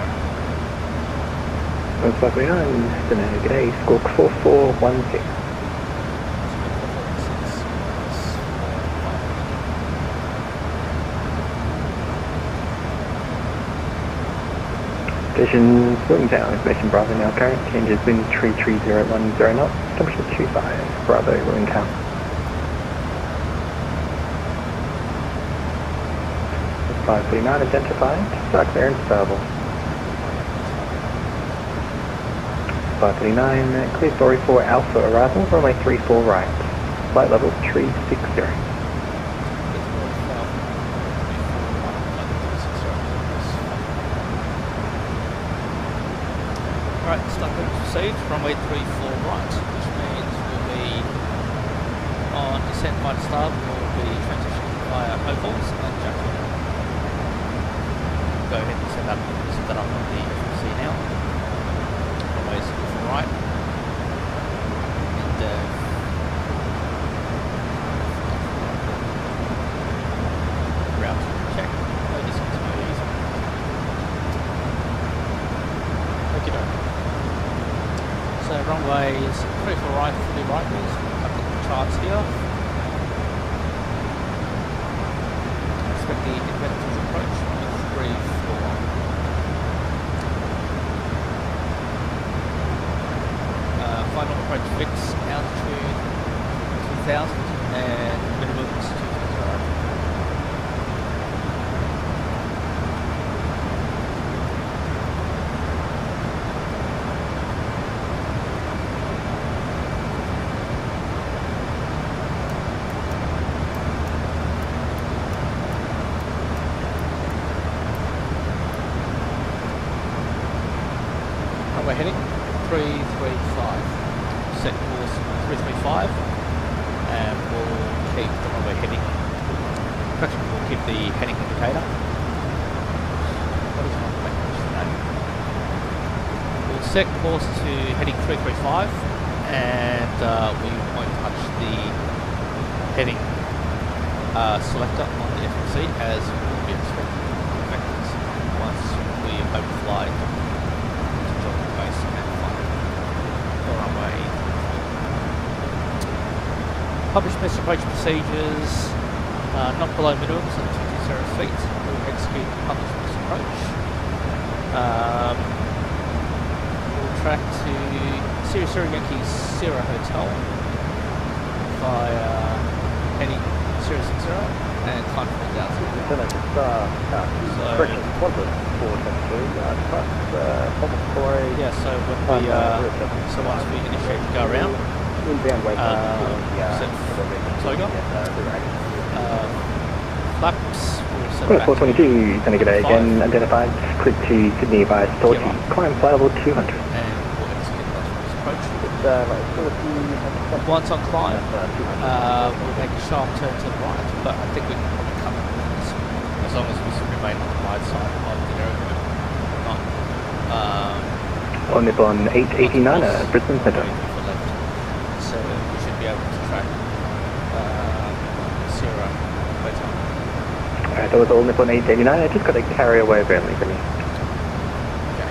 That's 539, g'day, squawk 4416. Station William Town, information Bravo now current, changes wind 3301 knots, temperature 25, Bravo William Town. 549 identified, start clearance available. 539, clear story for Alpha arrival, runway 34 right, flight level 360. Alright, start clearance received, runway 34 right, which means we'll be on descent by the start, we'll be transitioning via ovals and junction. Go ahead and set that up on the FMC now. Runway 34 right. And runways 3 for right, 3 right wheels. I've got the charts here. Expect the independent approach on 3 4. Final approach fix, altitude 2000 and minimum is 220. We're heading 335. Set course 335, and we'll keep the runway heading. Actually, we'll keep the heading indicator. What is my language today? We'll set course to heading 335, and we won't touch the heading selector on the FMC as it will be instructed vectors once we overfly to join the base and find the runway. Published best approach procedures, not below minimums at 220 feet. We'll execute the published best approach. We'll track to Sierra Yankee Sierra Hotel via heading 060 and climb 4,000. Lieutenant, it's correction, Qantas 472, yeah, so when we, so once we initiate the go around, inbound wake set slogan, flaps, we'll set Qantas back 422, going to get again identified, cleared to Sydney by Storty, climb flight level 200. and we'll execute that approach. Once on climb, we'll make a sharp turn to the right, but I think we can probably cover this as long as we remain on the right side of the aerodrome. On Nippon 889, Brisbane Centre. So we should be able to track Sierra Hotel. Alright, that was all Nippon 889. I just got a carrier wave only for me. Okay.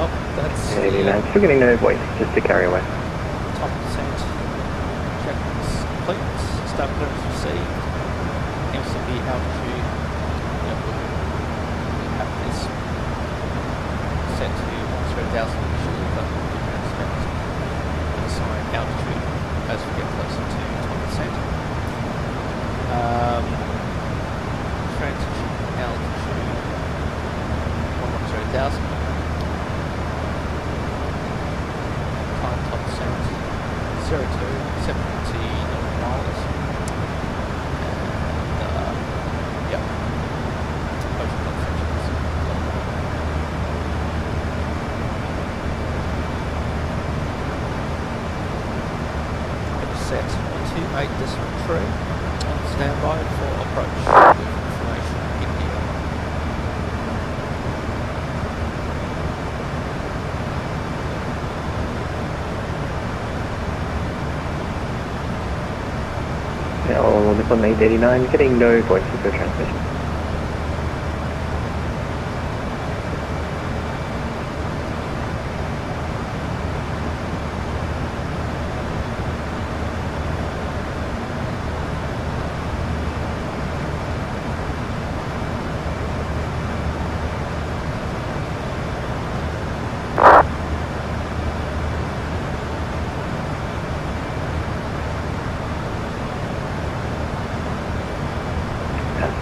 Oh, that's 89. Still getting no voice, just a carrier wave. top percent. Check this complete. Start clearance received. MCB altitude. Yep. We have this set to 1,000 initially, but we can expect to assign altitude as we get closer to 20%. Transition altitude 1,000. Climb top percent 0 to 70 miles. And yeah, ocean top sections. Set 28.3 on standby for approach. Information in here. Yeah, all Nippon 889, getting no voice with the transmission.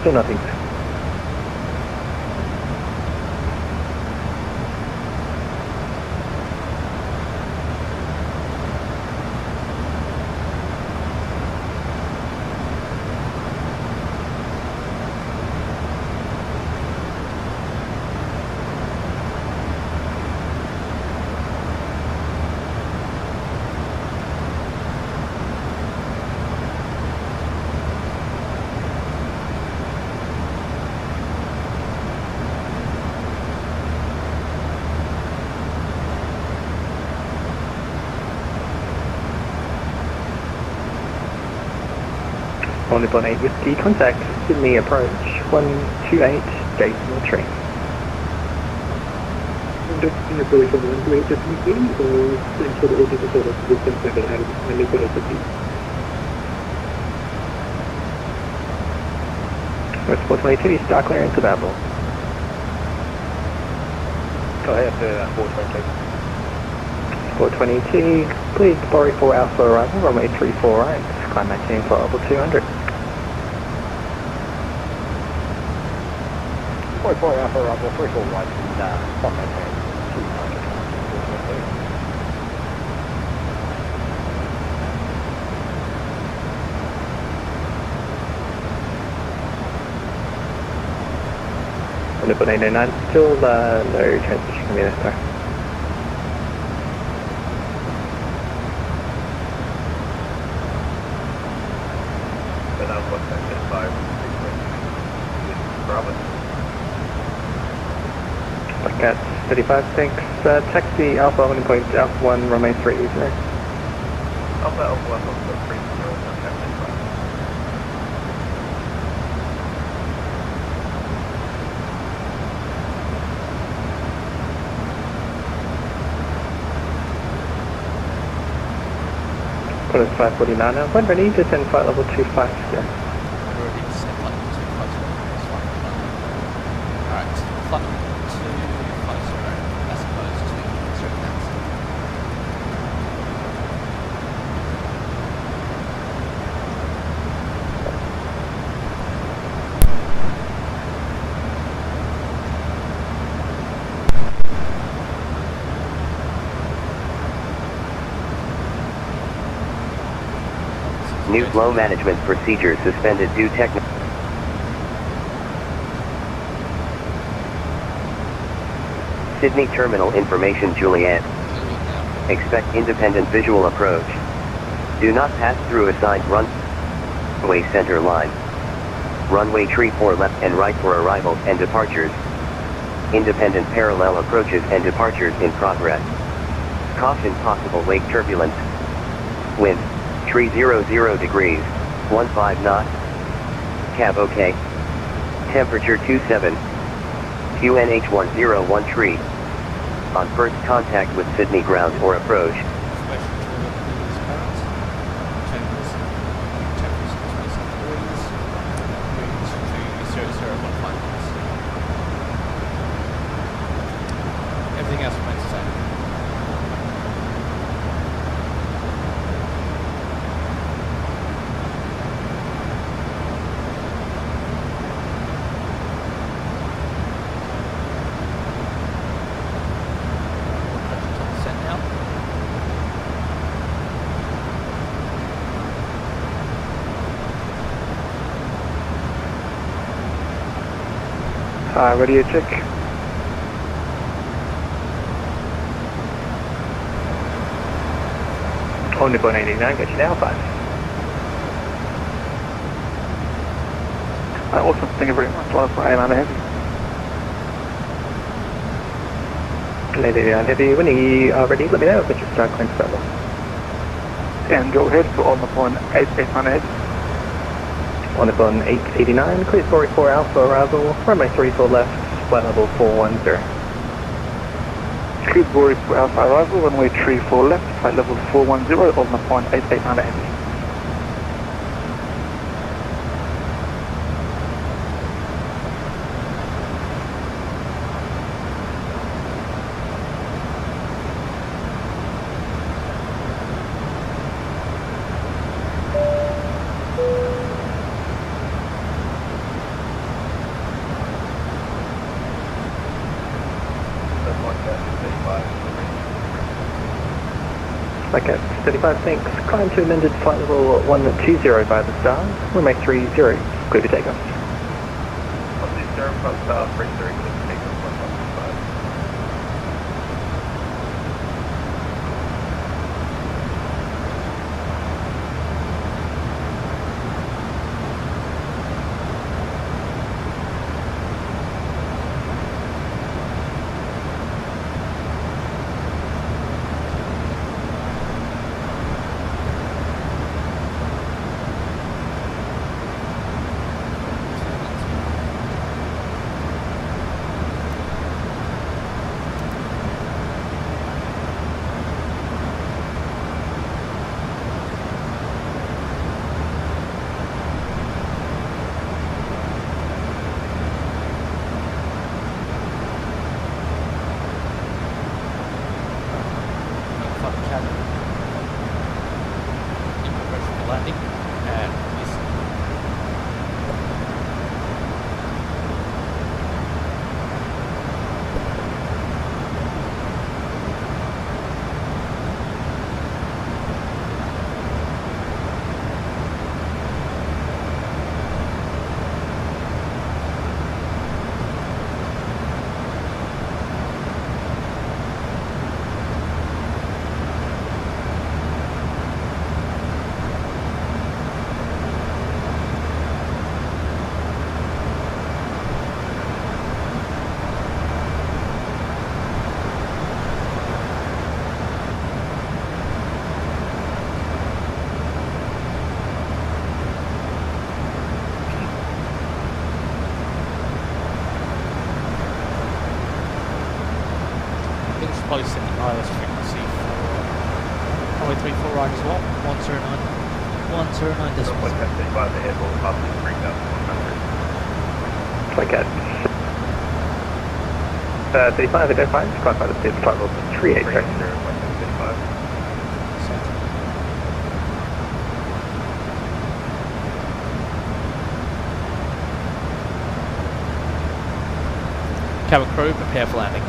Still nothing. On Nippon 8 Whiskey, contact Sydney approach 128 Gate 3. checking your ability from the runway just in case, or to ensure that all people sort of distance that they have when they put up the seat. West 422, star clearance available. Go ahead to 422. 422, please borrow 4 Alpha arrival, runway 34 right, climb maintain for level 200. 44 Alpha arrival, first hold right, and climb maintain 200. 422. Nippon 899, still no transmission coming in, sir. Cat 35, thanks. Taxi Alpha 1 points, Alpha 1, runway 30. Alpha 1, Alpha 30, contact 35. Put us 549 now. When ready, descend flight level 25. Yeah. Already set flight level 250. That's fine. Alright, flight level 250 as opposed to 0,000. New flow management procedure suspended due technical. Sydney Terminal Information Juliet. Expect independent visual approach. Do not pass through assigned runway center line. Runway 34 left and right for arrivals and departures. Independent parallel approaches and departures in progress. Caution possible lake turbulence. Wind. 300 degrees, 15 knots. Cab OK. Temperature 27. QNH 101 on first contact with Sydney ground or approach. Everything else remains the same. Ready to check. On Nippon 89, get you now, 5. Awesome, thank you very much. Last for AMR Heavy. Lady on Heavy, when you are ready, let me know if it's your start clean level. And go ahead for on the point 8800. On Nippon 889, clear 44 Alpha arrival, runway 34 left, flight level 410. Clear 44 Alpha arrival, runway 34 left, flight level 410 on the point 8800. Okay, 35 thanks. Climb to amended flight level 120 by the stars. Runway 30, clear for takeoff. 120 from star, 33, clear for takeoff, 115. cabin in preparation for landing, and probably set the ILS frequency for runway 34 right as well. 109 decimal. By the airport, public bring up 100. Like at 35 at 05, quite by the tip, flight level 38, sorry. Cabin crew, prepare for landing.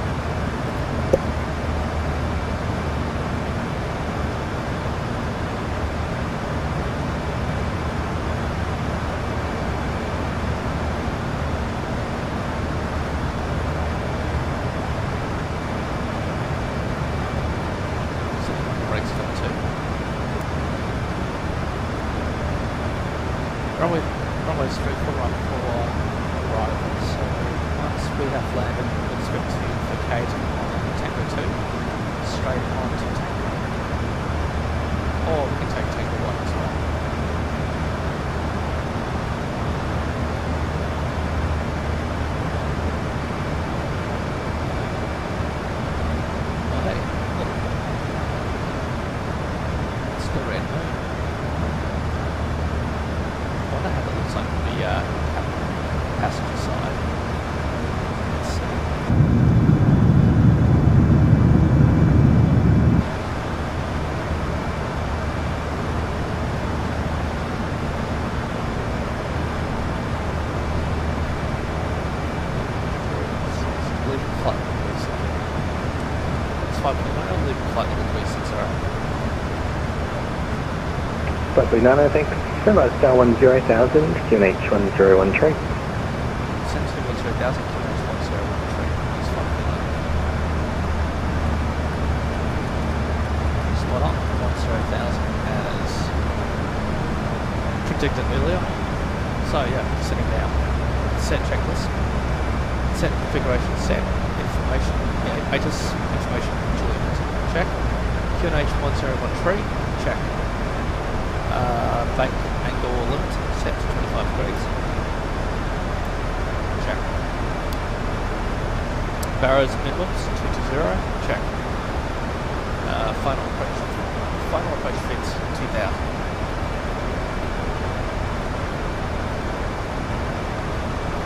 Runway straight for arrival, so once we have landed, we expect to vacate on Tango 2, straight on to Tango 1. Or we can take Tango 1 as well. Oh hey, look. It's the red moon. I wonder how that looks like on the passenger side. Let's see. Leaving flight level 36. It's 5.9, leaving flight level 36, alright. Flight 39, I think. Stand by star 10,000, QNH 1013. Send to 10,000, QNH 1013. It's 5.9. Spot on, 10,000 as predicted earlier. So yeah, setting down. Set checklist. Set configuration set. Information. Yeah, ATIS information. Juliet. Check. QNH 1013. Check. Bank angle limit set to 25 degrees. Check. Barrows minimums 220. Check. Final approach fits 2000.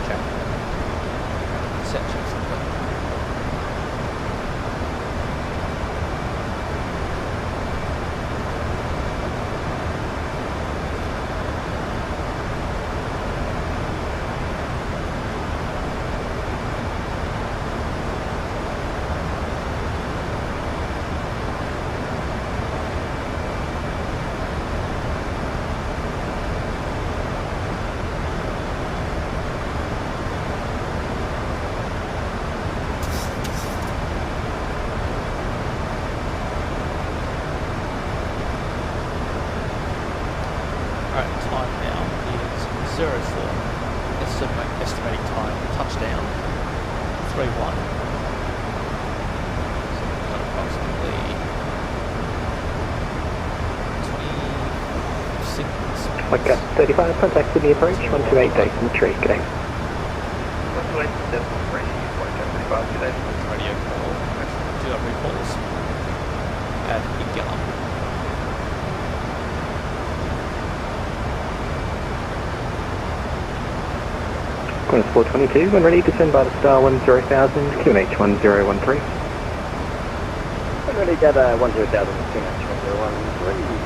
Check. Set checks complete. Alright, time now is 04. Estimating time touchdown 3-1. So we've got approximately 26 Like at 35, contact Sydney approach, 128 days in the tree, good day. 128 35 today. radio call, do our recalls, and keep going. Qantas 422, when ready, descend by the star 10,000, QNH 1013. ready to get 10,000 with 29113.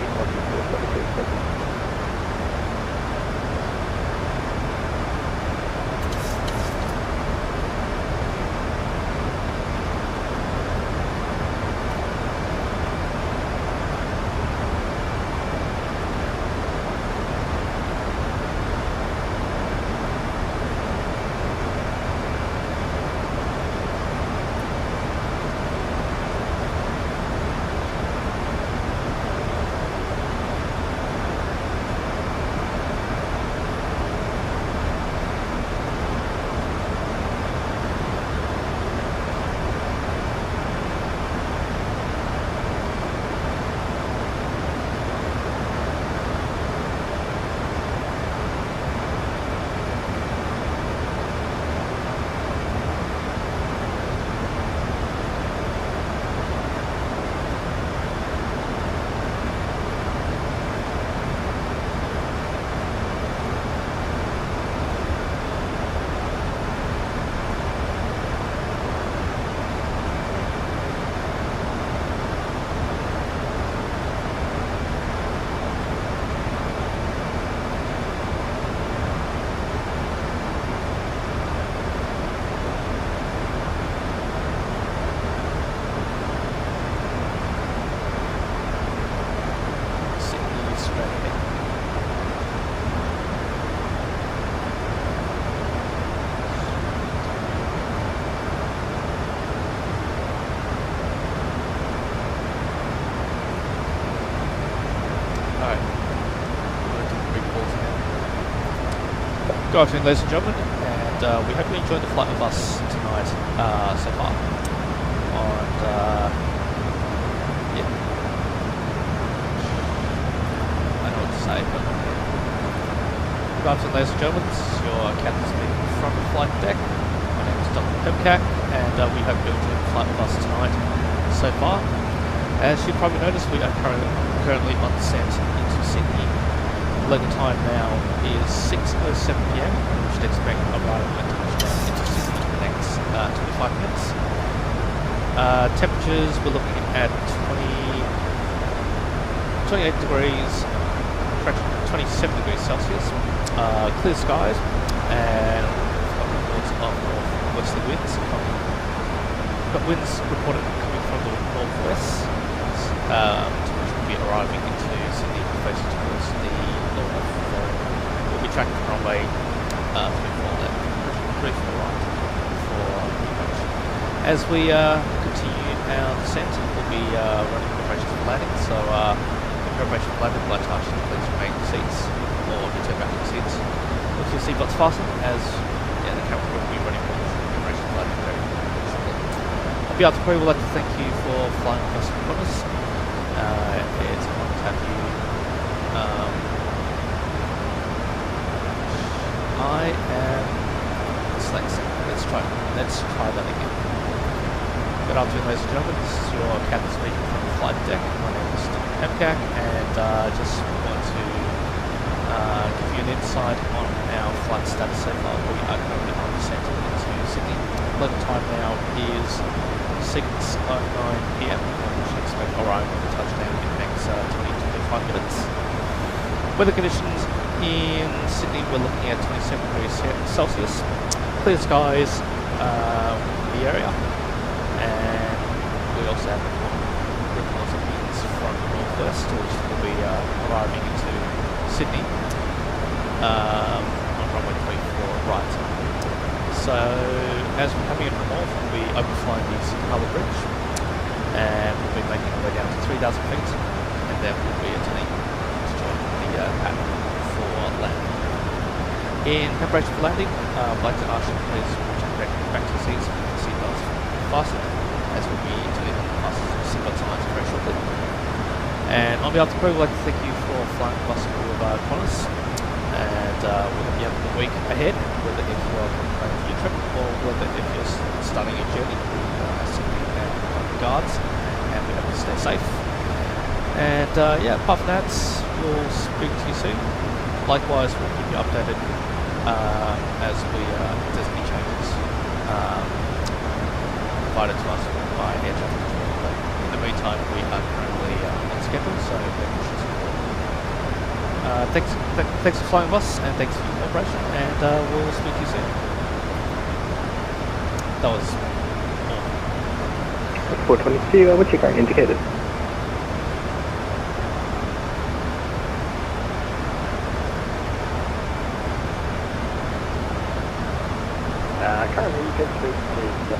Good afternoon, ladies and gentlemen, and we hope you enjoyed the flight with us tonight so far. And yeah, I don't know what to say, but good afternoon, ladies and gentlemen. This is your captain speaking from the flight deck. My name is Dr. Pemcat, and we hope you enjoyed the flight with us tonight so far. As you probably noticed, we are currently on descent into Sydney. Local time now is 6:07 PM. We should expect a arrival and touchdown into Sydney in the next 25 minutes. Temperatures, we're looking at 28 degrees, 27 degrees Celsius, clear skies, and reports of northwesterly winds. Got winds reported coming from the northwest, which will be arriving into Sydney, facing towards the north. We'll be tracking from runway 3 for right for approach. As we continue our descent, we'll be running preparations for landing. So, in preparation for landing, we'd like to ask you to please remain in seats or return back to the seats with your seatbelts fastened, as the camera crew will be running preparation for landing very shortly. On behalf of the crew, we'd like to thank you for flying with us from us. It's an honor to have you. I am dyslexic. Let's try that again. Good afternoon, ladies and gentlemen. This is your captain speaking from the flight deck. My name is Dr. Pemcat, and just want to give you an insight on our flight status so far. We are currently on descent into Sydney. Local time now is 6:09 PM. We should expect arrival and touchdown in the next 20-25 minutes. Weather conditions in Sydney, we're looking at 27 degrees Celsius, clear skies in the area, and we also have reports of winds from the northwest, which will be arriving into Sydney on runway 34 right. So, as we're coming in from the north, we'll be overflying the Sydney Harbour Bridge, and we'll be making our way down to 3,000 feet, and then we'll be attending to join the pattern for landing. In preparation for landing, I'd like to ask you to please return back to the seats with the seatbelts fastened, as we'll be turning on the seatbelt signs very shortly. And on behalf of the crew, we'd like to thank you for flying with us with Qantas, and we'll be having a week ahead, whether if you're planning for your trip or whether if you're starting your journey. Simply regards, and we hope you stay safe. And apart from that, we'll speak to you soon. Likewise, we'll keep you updated as we there's any changes provided to us by air traffic control in the meantime, we are currently on schedule, so thanks for flying with us, and thanks for your cooperation, and we'll speak to you soon. That was 422, what's your current indicators? Currently, you can speak is 320.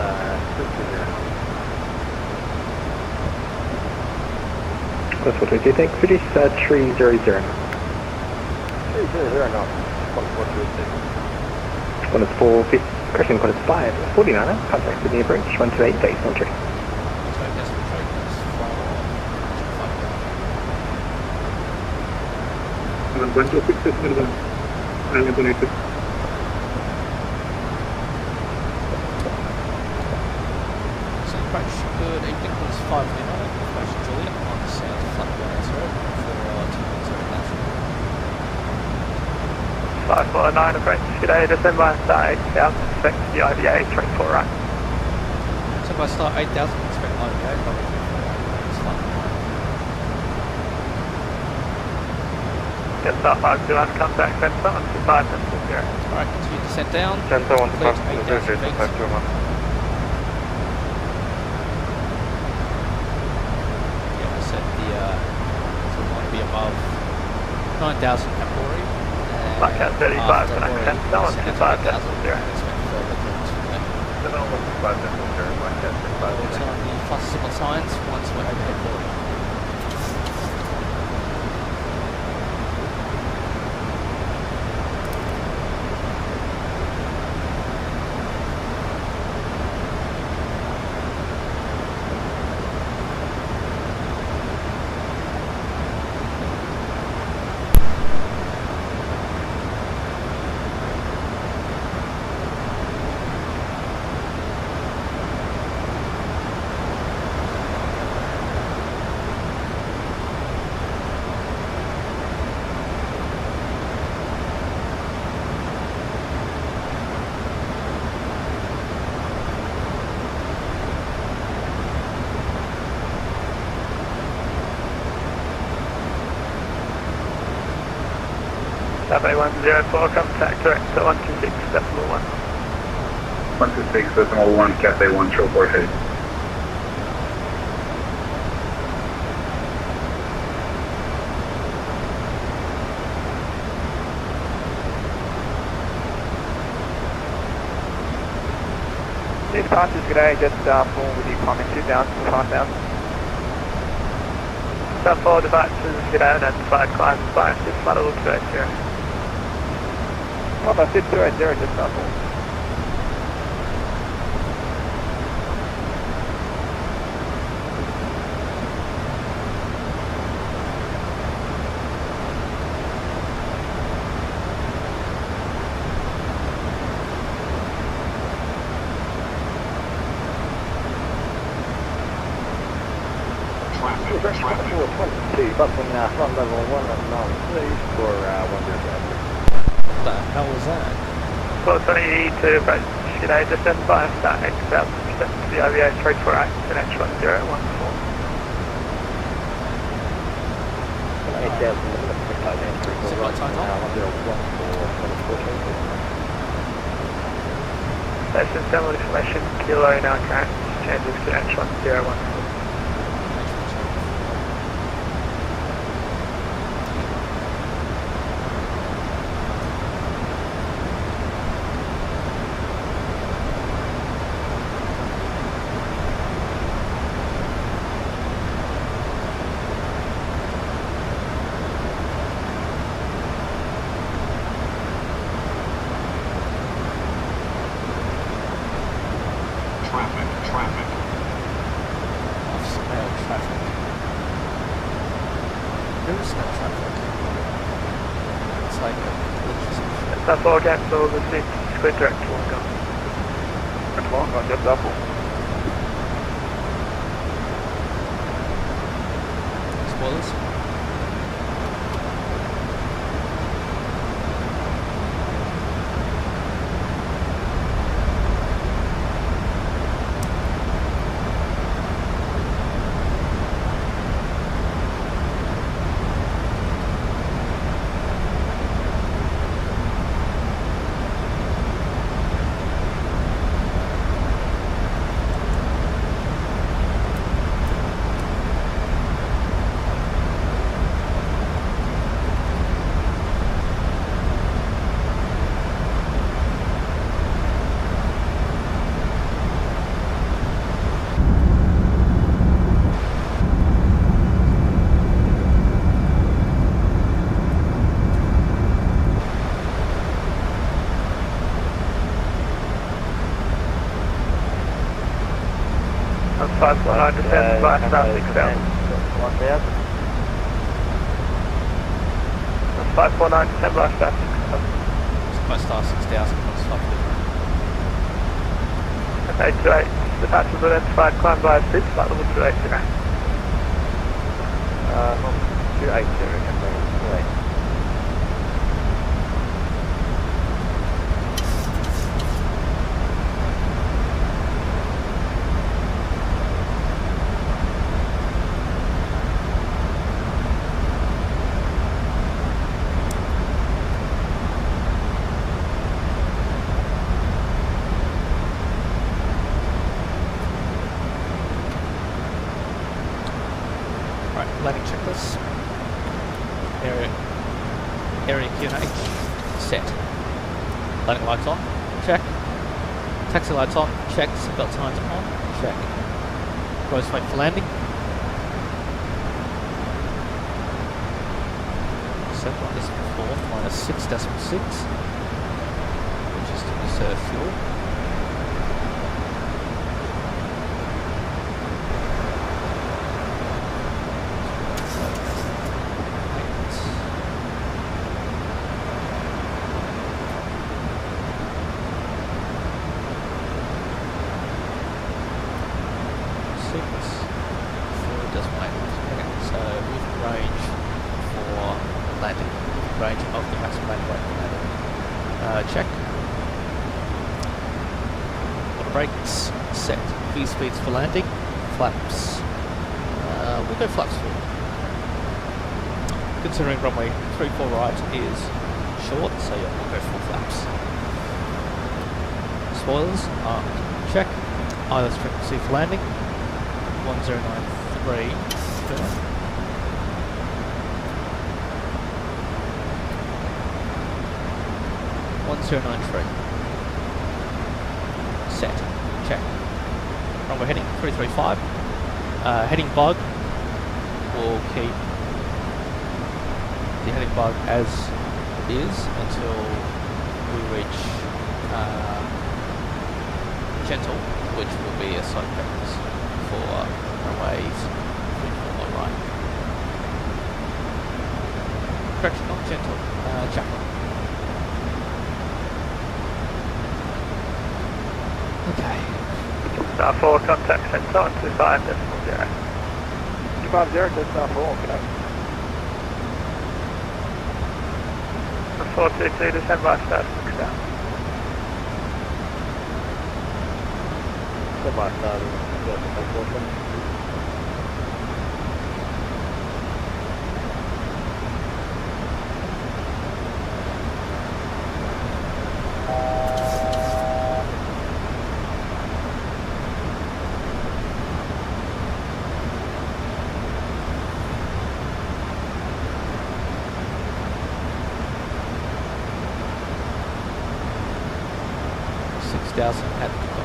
That's 422, thanks. British 300. 300 knots, 1422. One is 450, correction, one is 549, contact Sydney approach, 128, base on tree. So approach, good evening, was 5 United, approach Juliet on the south flat 180 for 549 approach, g'day, descend by star 8000, expect the IBA 24 right. So by star 8000, expect IBA, probably 24 right, it's flat. Get star 521, contact sensor on to 5 and 0. Alright, continue descent down, Sensor 1 to 5 complete 8,000 feet. Yeah, we set the, so we want to be above 9,000 Kapori. Black Cat 35, connect sensor 1 to 5 and 0. Development 5 and 0, Black Cat 35. We'll turn on the fast signal signs once we're overhead boarding. Survey 104, contact director 126, decimal 1. 126, decimal 1, Cathay 1, show 4 heading. These passes, g'day, just form with you climbing 2,000 to 5,000. Sub 4 devices, g'day, identified climbs by just model 280. Well, I said 280, just sub 4. Traffic 422, Vatsim front level 193 for 100. What the hell was that? 422, approach, g'day, descend by star 8000, step to the IBA 348, NH 1014. 8,000, Station thermal information, kilo now current, changes to NH 1014. That's all cancel, the 6 square direct to one go. Direct one, go, just double. Spoilers. 549, descend by star 6000. 549, descend by star 6000. By star 6000, Okay, 28. The passengers identified, climb by speed, flight level 280. 280, okay, 280. landing checklist. Area QNH set. Landing lights on, check. Taxi lights on, check. Seatbelt signs on, check. Rose wait for landing. Set one is 4 minus 6.6, which is to reserve fuel. Check. Auto brakes set. V speeds for landing. Flaps. We'll go flaps full. Considering runway 34 right is short, so yeah, we'll go full flaps. Spoilers armed. Check. ILS frequency for landing. 1093. Firm. 1093. Set. Check. Runway heading 335. Heading bug. We'll keep the heading bug as is until we reach gentle, which will be a side preference for runways 34 right. Correction, not gentle. Chapel. Okay. Star 4, contact sensor on 25.0. 250 to Star 4, okay. 422, descend by star 6 down. Descend by star 6. 6,000 at the top.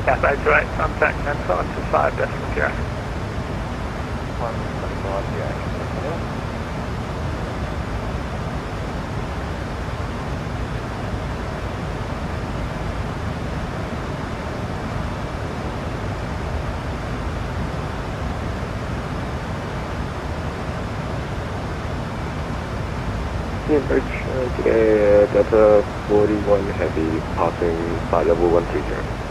Cafe 28, contact Mentor to 5 decimal 0. 125, yeah. Approach today, Delta 41 Heavy, passing flight level 130.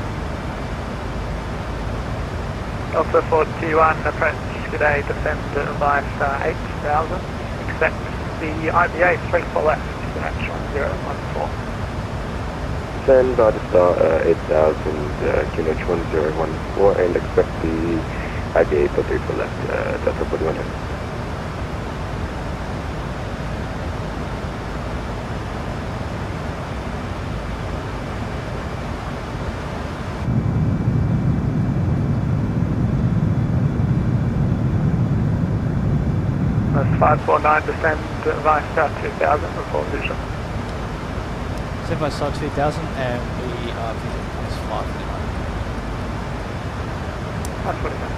Delta 41, approach today, descend by 8000. Expect the IBA straight for left, Connect 1014. Send by the star 8000, QNH 1014, and expect the IBA for 3 for left, Delta 41 Heavy. That's 549, descend by star 2000, report visual. Send by star 2000 and we are vision plus 549. 549.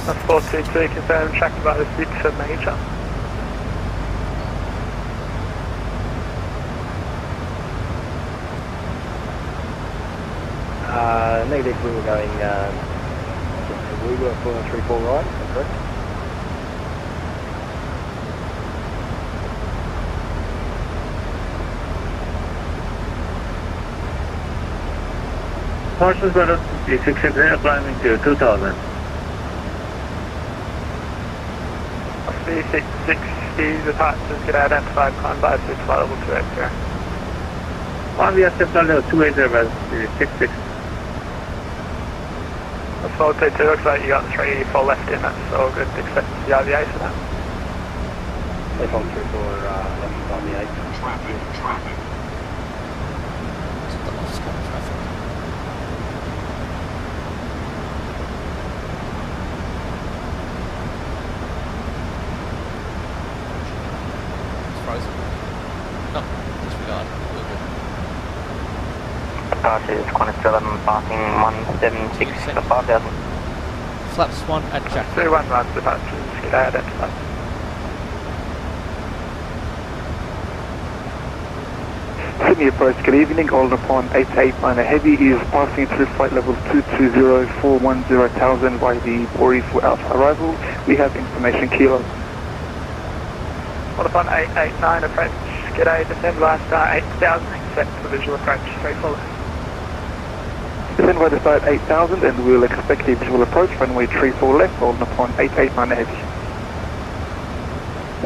That's 422, confirmed, tracked by the 6 for major. Negative, we were going, we were 434 right, is that correct? Horses got up 660, climbing to 2000. C660 departures get identified, climb by 6 flight level 280. One via step level 280 by 66. That's 422, looks like you got 3 for left in, that's all good, expect the IVA for that. If on 3 for left on the 8. Traffic. Frozen. No, disregard. We're good. Departure is Qantas 11, passing 176 for 5000. Flaps 1 at Jack. 211 departures get identified. Sydney approach, good evening, Golden upon 889 Heavy is passing through flight level 220-410,000 by the Bori for Alpha arrival. We have information kilo. Golden upon 889 approach, g'day, descend by star 8000, expect the visual approach, straight forward. Descend by the star 8000 and we'll expect the visual approach, runway 34 left, Golden upon 889 Heavy.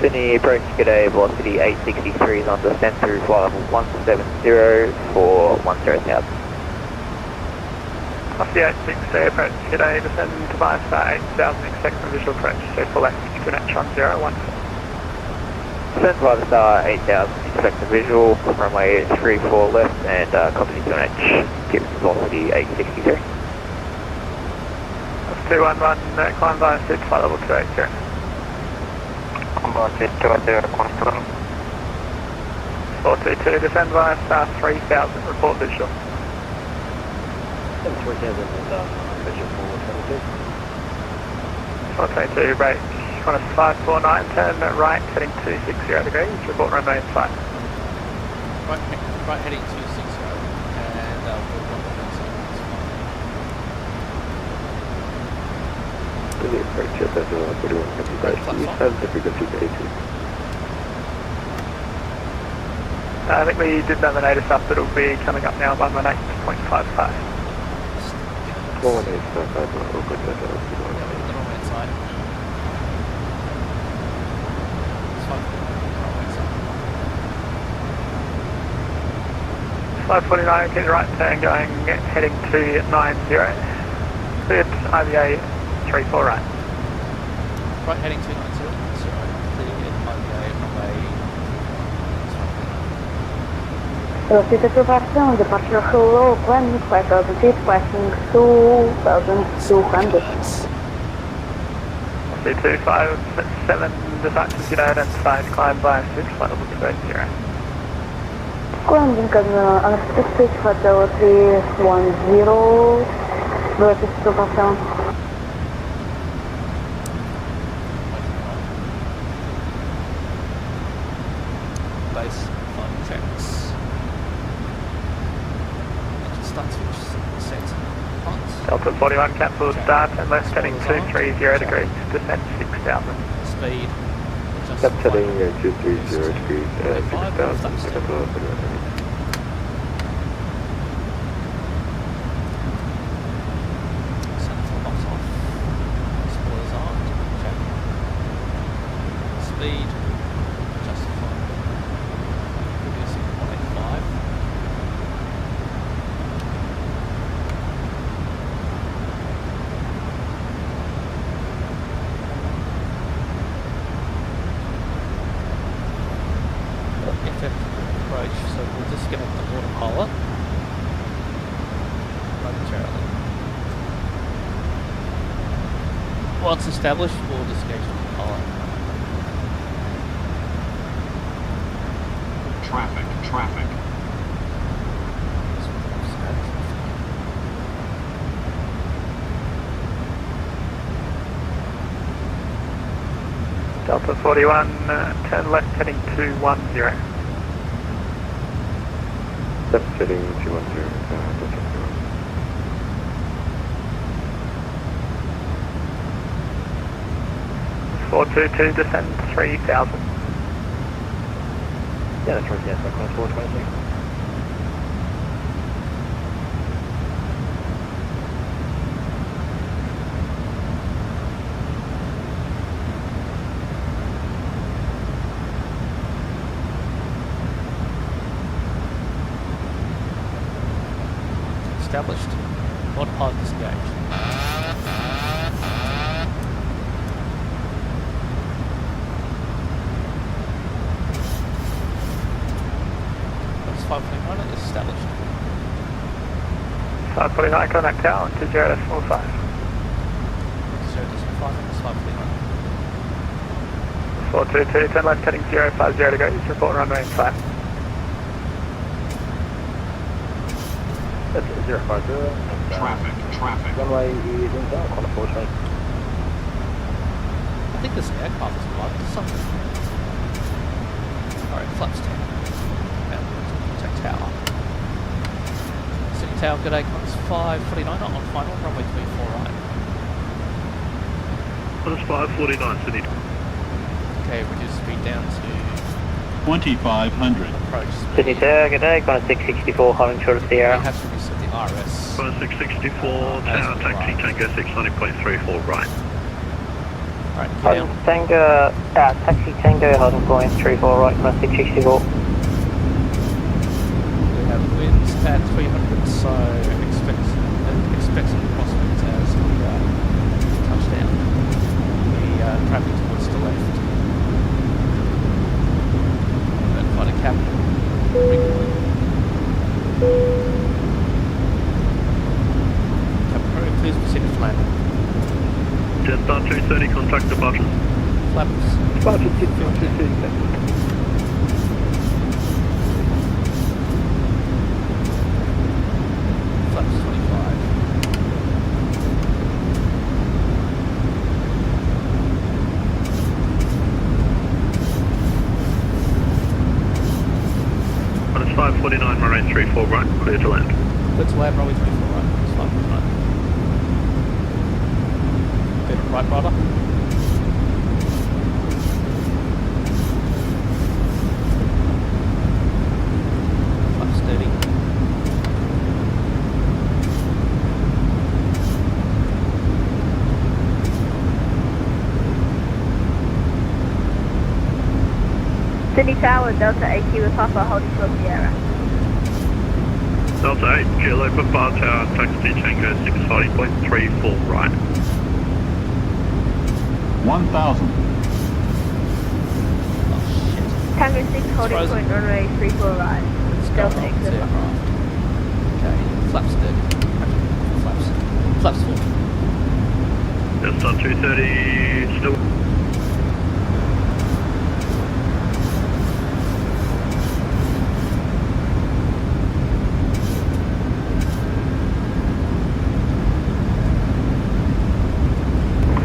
Sydney approach, g'day, velocity 863 is on descent through flight level 170 for 10,000. Off the 860 approach, g'day, descend by star 8000, expect the visual approach, straight for left, Connect 1014. Descent by the star 8000, expect the visual, runway 34 left and copy QNH, keep velocity 863. That's 211, climb by 6 flight level 280. Combo 220, Qantas 11. 422, descend by star 3000, report visual. 3000 and visual for 22. 422, brake, Qantas 549, turn right, heading 260 degrees, report runway in sight. Right heading 260 and we'll The approach at Delta 41 Heavy by east has the frequency to 80. I think we did nominate us up, it'll be coming up now by 18.55. 41855, all good, Delta 41. the wrong hand side. It's fine. Wrong hand side. 549, get the right turn going, heading to 90. Cleared IVA 34 right. Right heading 290. Cleared IVA runway. Velocity departure, departure hello, Oakland, 5000 feet, passing 2200. 257 departures get identified, climb by 6 level 20. Grounding unexpected speech fatality 10, versus 257. Base final checks. Engine start switch set. Hot. Delta 41 cancel start and left heading 230 degrees, descent 6,000. Speed. Step setting 230 degrees, 6,000. Central box off. Spoilers on. Check. Speed. Justify. Previous 185. Approach, so we'll disconnect the autopilot momentarily. Once established, we'll disconnect the autopilot. Traffic. Delta 41, turn left heading 210. Step setting 210. 422, descend 3,000. Yeah, that's right, yes, class 426. Established. Autopilot disengaged. That's 5.1 is established. 549 contact tower to 0.5. 0.5 is 5.1. 422, turn left heading 050 degrees, report runway in flat. That's 050. Traffic. Runway is inbound, on a 4 train. I think this aircraft is plugged to something. Alright, flaps 10. Contact tower. City tower, good day, comes 549 on final, runway 24 right. What is 549, Sydney? Okay, reduce speed down to 2500. approach speed. Sydney Tower, good day, Connor 664, holding short of Sierra. We have to reset the RS. 664, tower taxi Tango 690.34 right. Alright, get Holding down. Tango, taxi Tango, holding point 34 right, Connor 664. We have winds at 300, so expect some crosswinds as we touch down. We traffic towards the left. And find a cabin. Cabin crew, please proceed to landing. Jetstar 230, contact departure. Flaps. Departure 222. Flaps 25. What is 549, Marine 34 right, clear to land. Let's land runway 24 right. It's 549. Bit of right rudder. Flaps 30. Sydney Tower, Delta 8 with Papa, holding short Sierra. Delta 8, Kilo Papa Tower, taxi Tango 640.34 right. 1000. Tango 6 holding Frozen. point runway 34 right. Let's go Delta off 8 the with Papa. aircraft. Okay, flaps 30. Flaps 40. Jetstar 230, into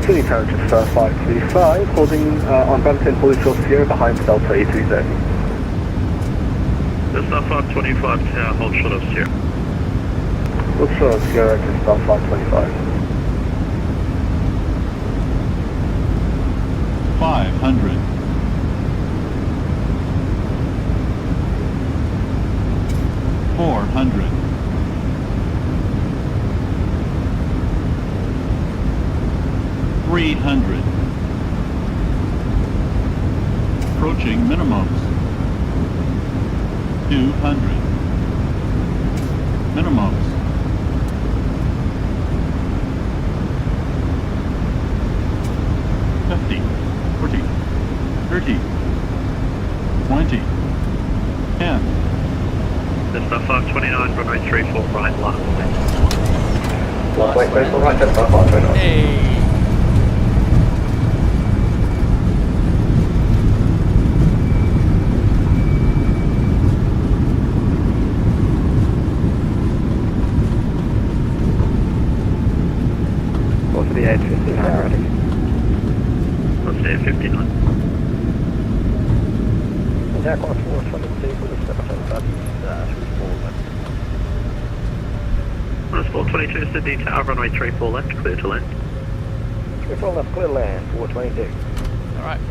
Sydney Tower just 535, holding on Bravo 10 fully short Sierra behind Delta E30. Just 525 Tower, hold short of Sierra. Hold short of Sierra, just 525. 500. 400. 300. Approaching minimums. 200. Minimums. 50. 40. 30. 20. 10. Just 529, runway 34 right, last Wait, right, just 529. Hey. What's the edge? 59 already. What's the 59? Jack 422 for the step up, Runway 422, Sydney Tower, runway 34 left, clear to land. 34 left, clear land, 422. Alright.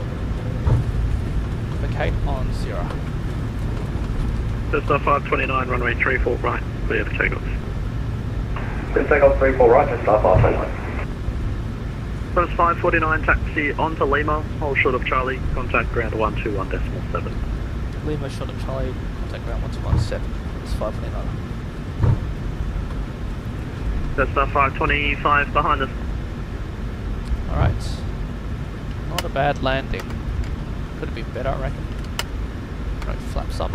Vacate on Sierra. Just 529, runway 34 right, clear for takeoff. Let's take off 34 right, just 529. First 549, taxi on to Lima, hold short of Charlie, contact ground 121.7. Lima short of Charlie, contact ground 1217. It's 529. That's 525 behind us. Alright. Not a bad landing. Could have been better, I reckon. Right, flaps up.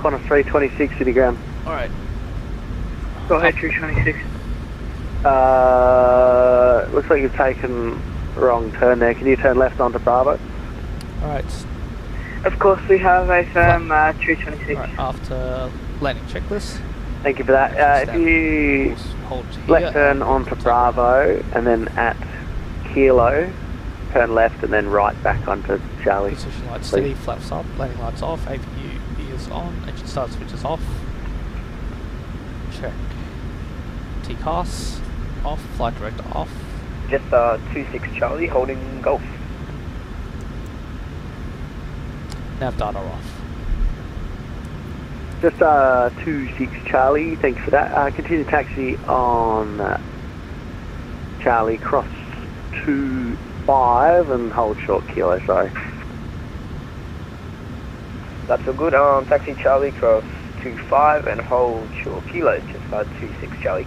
Connor 326 city ground. Alright. Go ahead, 326. Looks like you've taken the wrong turn there. Can you turn left onto Bravo? Alright. Of course, we have a firm 326. Alright, after landing checklist. Thank you for that. If you hold here, left turn onto Bravo and then at Kilo, turn left and then right back onto Charlie. Position lights steady, flaps up, landing lights off, APU is on, engine start switches off. Check. TCAS off, flight director off. Just 26 Charlie holding Golf. Nav data off. Just 26 Charlie, thank you for that. Continue taxi on Charlie, cross 25 and hold short Kilo, sorry. That's all good. Taxi Charlie, cross 25 and hold short Kilo, just 26 Charlie.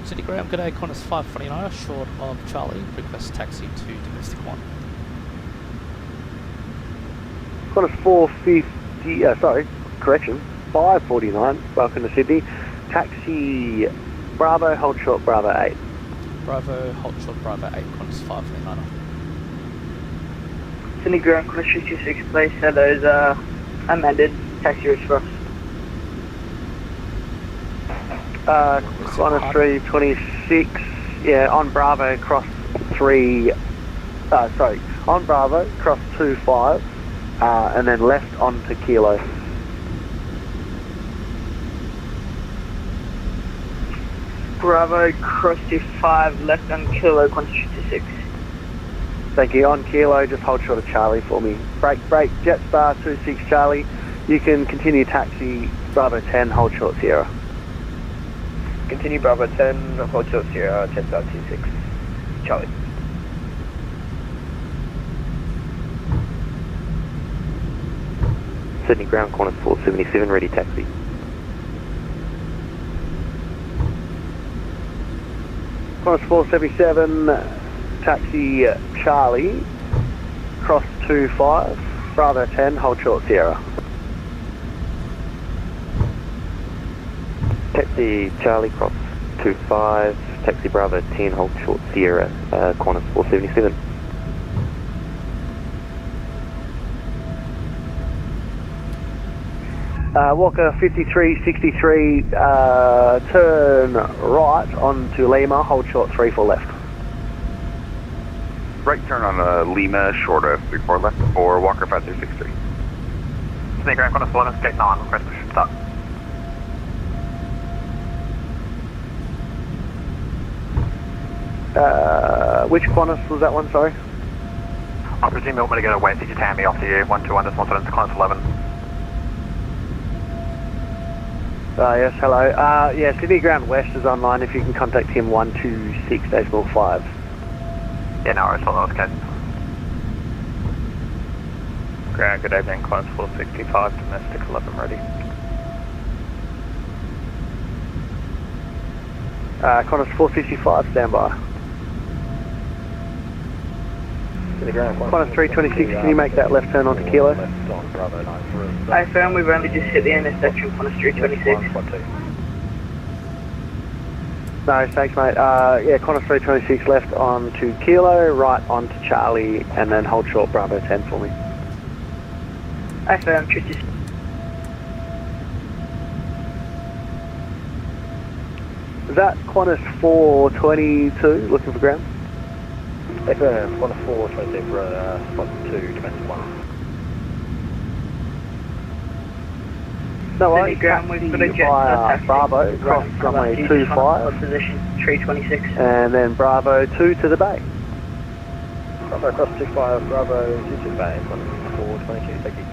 City ground, g'day, Qantas 549, short of Charlie, request taxi to domestic 1. Qantas 450, sorry, correction, 549, welcome to Sydney. Taxi Bravo, hold short Bravo 8. Bravo, hold short Bravo 8, Qantas 549. Sydney ground, Qantas 326, please have those amended taxi routes for us. Qantas 326, yeah, on Bravo, cross 3, on Bravo, cross 25, and then left onto Kilo. Bravo, cross 25, left on Kilo, Qantas 326. Thank you, on Kilo, just hold short of Charlie for me. Break, Jetstar 26 Charlie, you can continue taxi Bravo 10, hold short Sierra. Continue Bravo 10, hold short Sierra, Jetstar 26 Charlie. Sydney ground, Qantas 477, ready taxi. Qantas 477, taxi Charlie, cross 25, Bravo 10, hold short Sierra. Taxi Charlie, cross 25, taxi Bravo 10, hold short Sierra, Qantas 477. Walker 5363, turn right onto Lima, hold short 34 left. Right turn on Lima, short of 34 left, or Walker 5363. Sydney Ground, Qantas 11, gate 9, request push start. Which Qantas was that one, sorry? I presume you want me to go to West, you just hand me off to you, 121, just 1 Qantas 11. Yes, hello. Yeah, Sydney Ground West is online. If you can contact him, 126.5. Yeah, no worries, that was Ken. Ground, good evening, Qantas 465, domestic 11 ready. Qantas 465, standby. Qantas 326, can you make that left turn onto Kilo? Hi, firm, we've only just hit the intersection, Qantas 326. No, thanks, mate. Yeah, Qantas 326 left onto Kilo, right onto Charlie, and then hold short Bravo 10 for me. Hi, firm, 326. Is that Qantas 422 looking for ground? FM, Qantas 422 for spot 2, domestic 1. No Sydney worries, Ground, we've got a jet via Bravo, cross runway 25, position 326. and then Bravo 2 to the bay. Bravo cross 25, Bravo 2 to the bay, Qantas 422, thank you.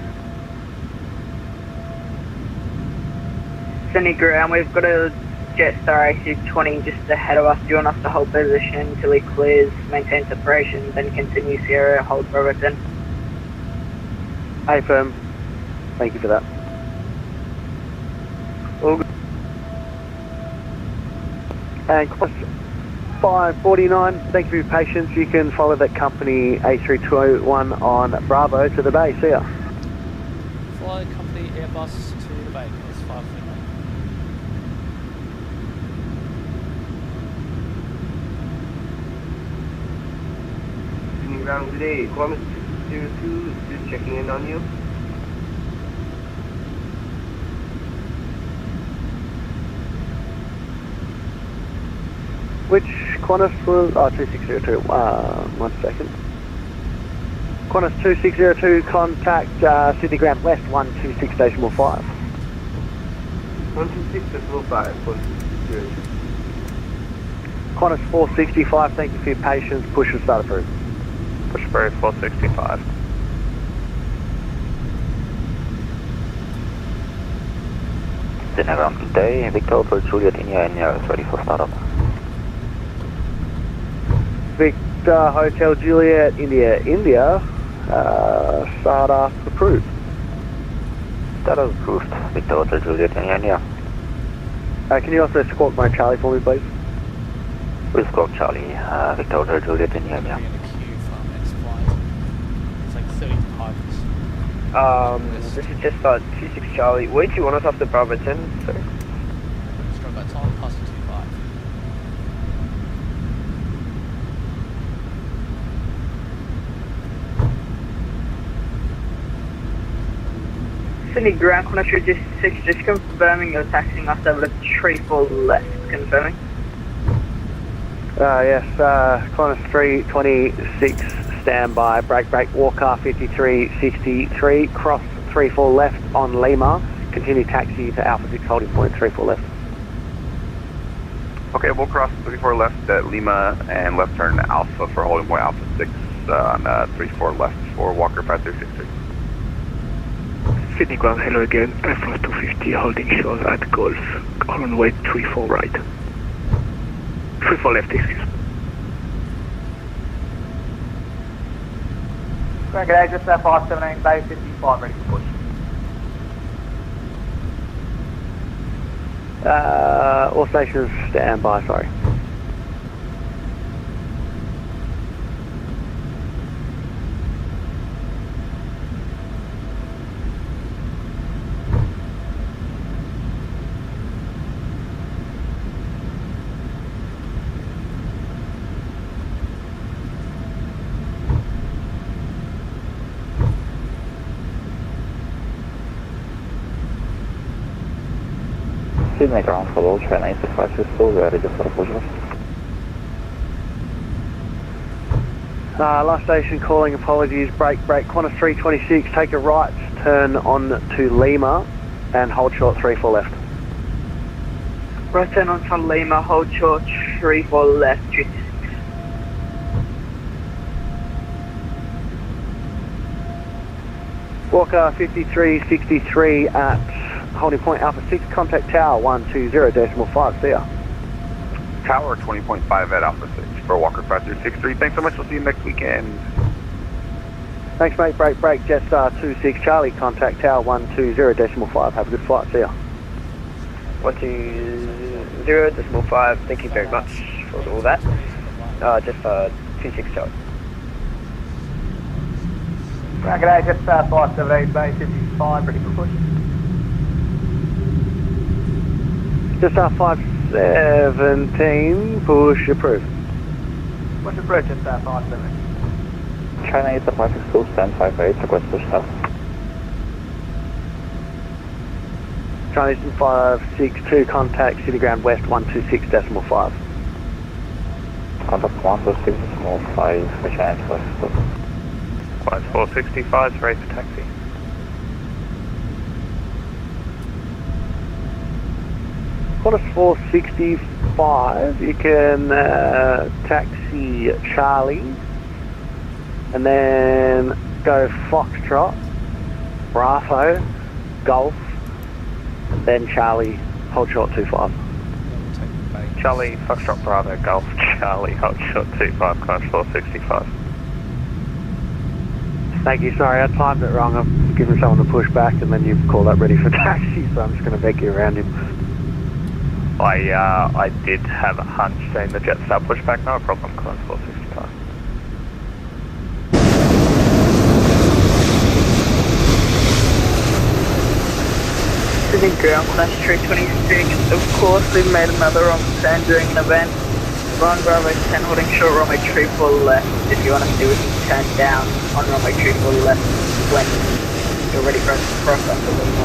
Sydney Ground, we've got a Jetstar A620 just ahead of us. Do you want us to hold position until he clears, maintain separation, then continue Sierra, hold Bravo 10? Hey, firm. Thank you for that. All good. And Qantas 549, thank you for your patience. You can follow that company A321 on Bravo to the bay. See ya. Fly company Airbus to the bay. That's 549. Ground today, Qantas 02, just checking in on you. Which Qantas was, 2602, 1 second. Qantas 2602, contact Sydney Ground West, 126.5. 126.5, Qantas 465, thank you for your patience, push and start approved. Push approved, 465. Sydney Ground today, Victor Hotel Juliet India is ready for startup. Victor Hotel Juliet India, startup approved. Startup approved, Victor Hotel Juliet India. Can you also squawk my Charlie for me, please? We'll squawk Charlie, Victor Hotel Juliet India. This is just 26 Charlie. Where do you want us after Bravo 10? Sorry. Stroke by time, plus 25. Sydney Ground, Qantas 326, just confirming you're taxiing us over to 34 left, confirming. Yes, Qantas 326, standby, break, Walker 5363, cross 34 left on Lima, continue taxi to Alpha 6 holding point 34 left. Okay, we'll cross 34 left at Lima and left turn Alpha for holding point Alpha 6 on 34 left for Walker 5363. Sydney Ground, hello again, Air France 250 holding short at Golf, on way 34 right. 34 left, excuse me. Good day, just 579, Bay 55, ready for push. All stations stand by, sorry. Sydney ground for all train 865 is still ready just for a push off. Last station calling, apologies, break, Qantas 326, take a right, turn on to Lima and hold short 34 left. Right turn on to Lima, hold short 34 left, 26. Walker 5363 at holding point Alpha 6, contact tower 120.5, see ya. Tower 20.5 at Alpha 6 for Walker 5363. Thanks so much, we'll see you next weekend. Thanks mate, break, Jetstar 26 Charlie, contact tower 120.5, have a good flight, see ya. 120.5, thank you very much for all that. Just 26 Charlie. G'day, Jetstar 578 Bay 55, ready for push. Jetstar 517, push approved. Push approved, Jetstar 517. China 865 stand 58, request push south. China 562, contact City Ground West 126.5. Contact 126.5, China 865. Flight 465 is ready for taxi. Qantas 465, you can taxi Charlie and then go Foxtrot, Bravo, Golf, then Charlie, hold short 25. Charlie, Foxtrot, Bravo, Golf, Charlie, hold short 25, Qantas 465. Thank you, sorry, I timed it wrong. I've given someone to push back and then you've called up ready for taxi, so I'm just going to beg you around him. I did have a hunch saying the Jetstar pushback, no problem, Qantas 465. Sydney ground slash 326. Of course, we've made another wrong turn during an event. Ron Bravo 10 holding short runway 34 left. If you want to see, we can turn down on runway 34 left when you're ready for us to cross up the Lima.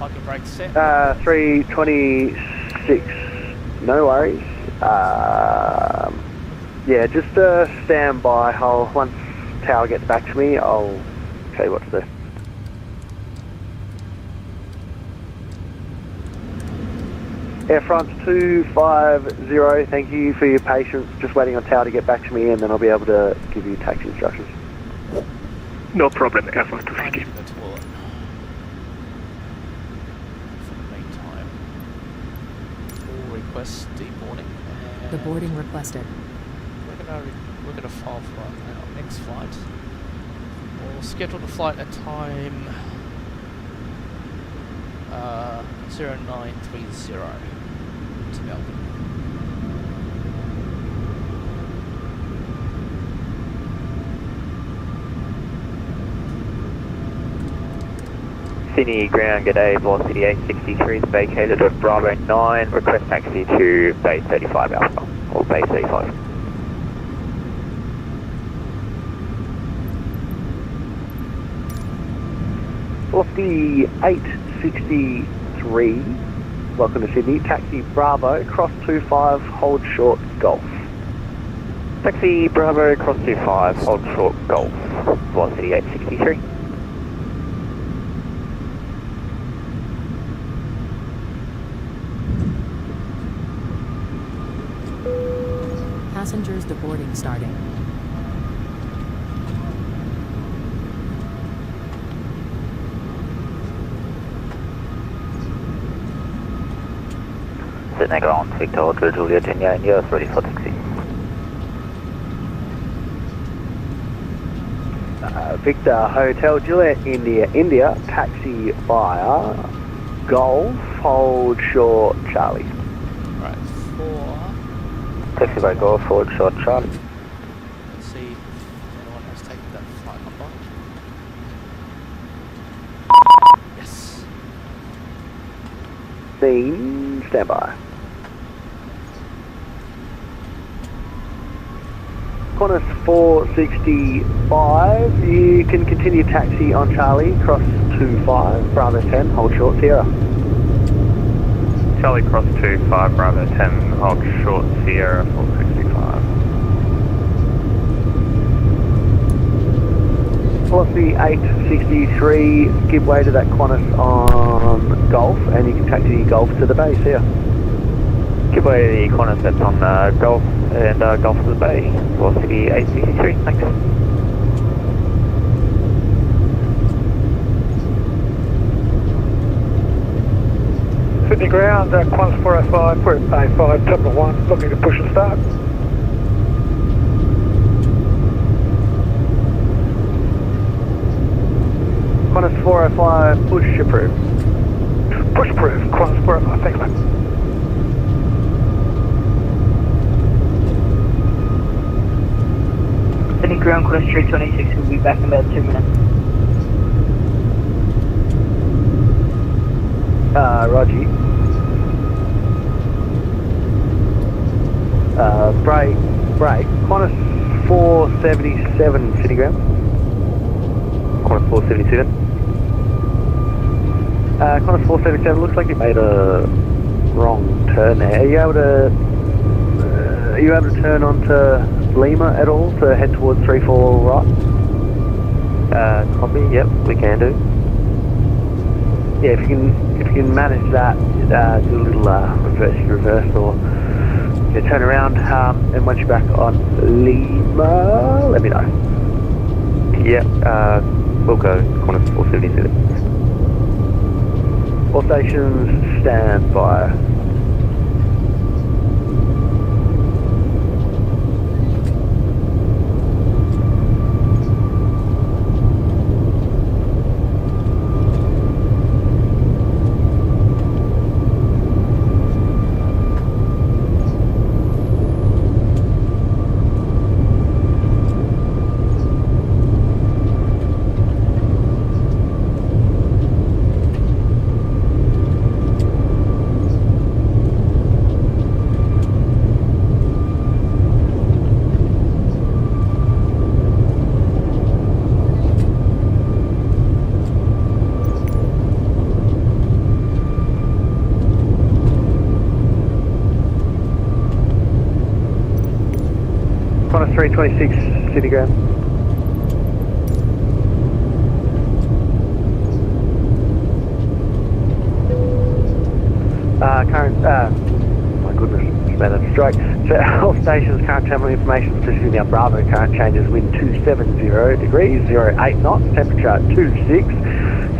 Parking brake set. 326, no worries. Yeah, just stand by. Once tower gets back to me, I'll tell you what to do. Air France 250, thank you for your patience. Just waiting on tower to get back to me and then I'll be able to give you taxi instructions. No problem, Air France 250. For the meantime, all requests deboarding. The boarding requested. We're gonna file for our next flight. We'll schedule the flight at time 0930 to Melbourne. Sydney ground, g'day, velocity 863 is vacated at Bravo 9, request taxi to Bay 35 Alpha, or Bay 35. Velocity 863, welcome to Sydney, taxi Bravo, cross 25, hold short, Golf. Taxi Bravo, cross 25, hold short, Golf, velocity 863. Passengers deboarding starting. Sydney ground, Victor Hotel Juliet India, India is ready for taxi. Victor Hotel Juliet India, taxi via Golf, hold short, Charlie. Right, 4. Taxi by Golf, hold short, Charlie. Let's see if anyone has taken that flight number. Yes. Scene, stand by. Qantas 465, you can continue taxi on Charlie, cross 25, Bravo 10, hold short, Sierra. Charlie cross 25, Bravo 10, hold short, Sierra 465. Velocity 863, give way to that Qantas on Golf, and you can taxi Golf to the bay, Sierra. Give way to the Qantas that's on Golf and Golf to the bay, velocity 863, thanks. Sydney ground, Qantas 405, we're at bay 5, Terminal 1, looking to push and start. Qantas 405, push approved. Push approved, Qantas 405, thanks mate. Sydney ground, Qantas 326, we'll be back in about 2 minutes. Roger. Break. Qantas 477, City ground. Qantas 477. Qantas 477, looks like you made a wrong turn there. Are you able to turn onto Lima at all to head towards 34 right? Copy, yep, we can do. Yeah, if you can manage that, do a little reverse or turn around, and once you're back on Lima, let me know. Yeah, we'll go Qantas 477. All stations stand by. Qantas 326, City ground. My goodness, it's about a stroke. So all stations, current terminal information, specifically now Bravo, current changes, wind 270 degrees, 08 knots, temperature 26,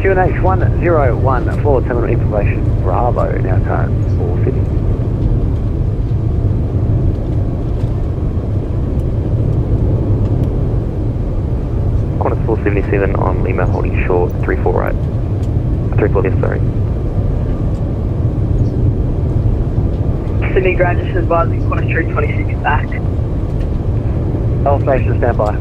QNH 1014, terminal information, Bravo, now current for City. Qantas 477 on Lima, holding short, 34 right. 34 left, sorry. Sydney ground, just advising Qantas 326 back. All stations stand by.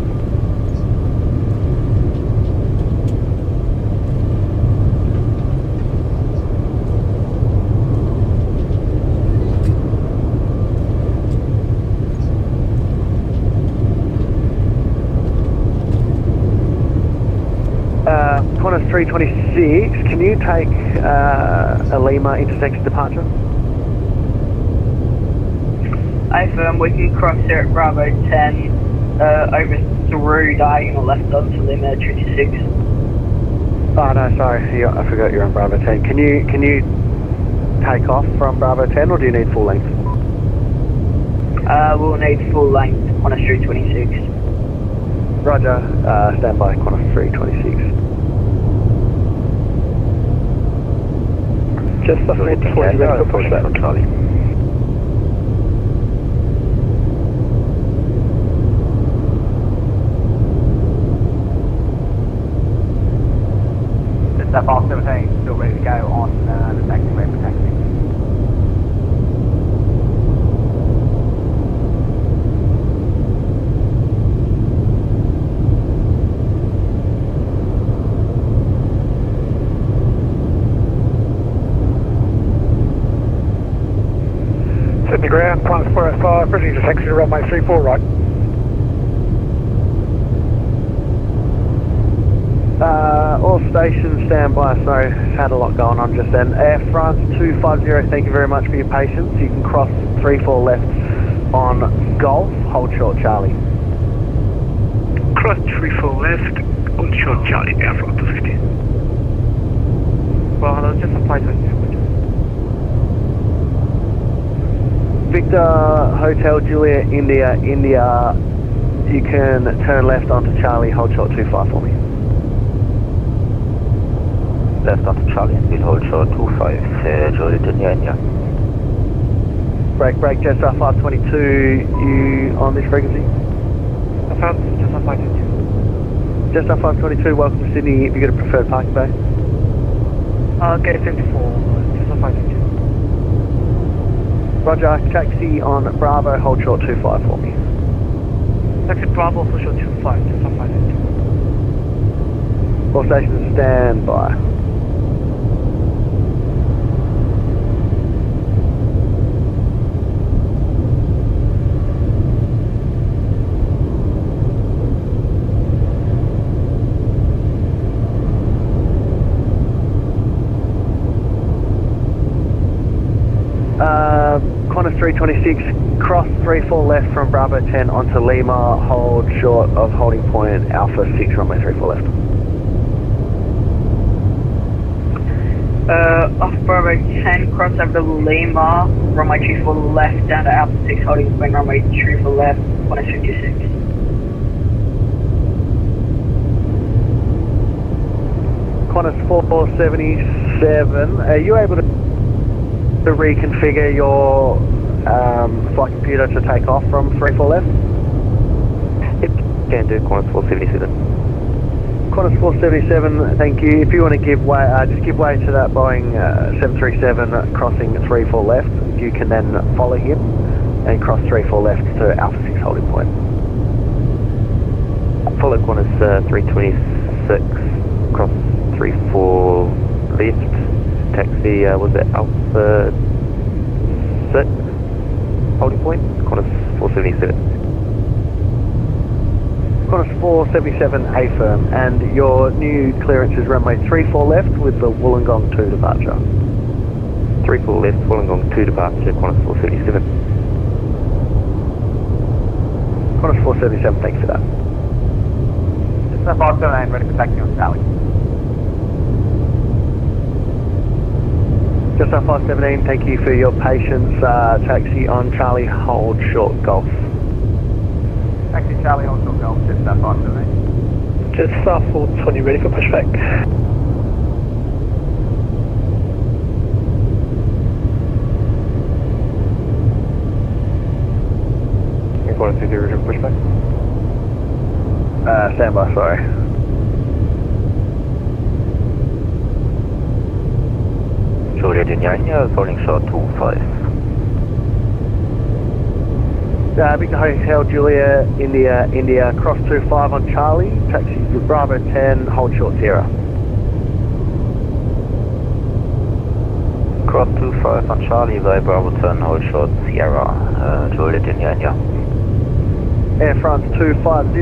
Qantas 326, can you take a Lima intersection departure? Affirm, we can cross here at Bravo 10, over through diagonal left onto Lima 26. Oh no, sorry, I forgot you're on Bravo 10. Can you take off from Bravo 10 or do you need full length? We'll need full length, Qantas 326. Roger, stand by, Qantas 326. Just off mid 40 minutes, push that on Charlie. That Box 17 still ready to go on the taxi way for taxi. Sydney ground, Qantas 405, ready to taxi to runway 34 right. station, stand by. Sorry, had a lot going on just then. Air France 250, thank you very much for your patience. You can cross 34 left on Golf, hold short Charlie. Cross 34 left, hold short Charlie, Air France 250. Well, hello, just apply to it. Victor, Hotel Julia, India, India. You can turn left onto Charlie, hold short 25 for me. Left onto Charlie and we'll hold short 25, Juliet India, India. Break, Jetstar 522, you on this frequency? Jetstar 522. Jetstar 522, welcome to Sydney. Have you got a preferred parking bay? Gate 54, Jetstar 522. Roger, taxi on Bravo, hold short 25 for me. Taxi Bravo, hold short 25, Jetstar 522. All stations stand by. Qantas 326, cross 34 left from Bravo 10 onto Lima, hold short of holding point Alpha 6, runway 34 left. Off Bravo 10, cross over to Lima, runway 34 left, down to Alpha 6, holding point runway 34 left, Qantas 56. Qantas 477, are you able to reconfigure your flight computer to take off from 34 left? Yep, can do, Qantas 477. Qantas 477, thank you. If you want to give way, just give way to that Boeing 737 crossing 34 left. You can then follow him and cross 34 left to Alpha 6 holding point. Follow Qantas 326, cross 34 left. Taxi, was it Alpha 6 holding point? Qantas 477. Qantas 477 A firm, and your new clearance is runway 34 left with the Wollongong 2 departure. 34 left, Wollongong 2 departure, Qantas 477. Qantas 477, thanks for that. Just a 579, ready for taxi on Charlie. Just our 517, thank you for your patience. Taxi on Charlie, hold short Golf. Taxi Charlie, hold short Golf, just our 517. Just Star 420, ready for pushback. You want to do the original pushback? Stand by, sorry. Juliet India, holding short 25. Victor Hotel Julia, India, India, cross 25 on Charlie, taxi Bravo 10, hold short Sierra. Cross 25 on Charlie, by Bravo 10, hold short Sierra, Juliet India, India. Air France 250,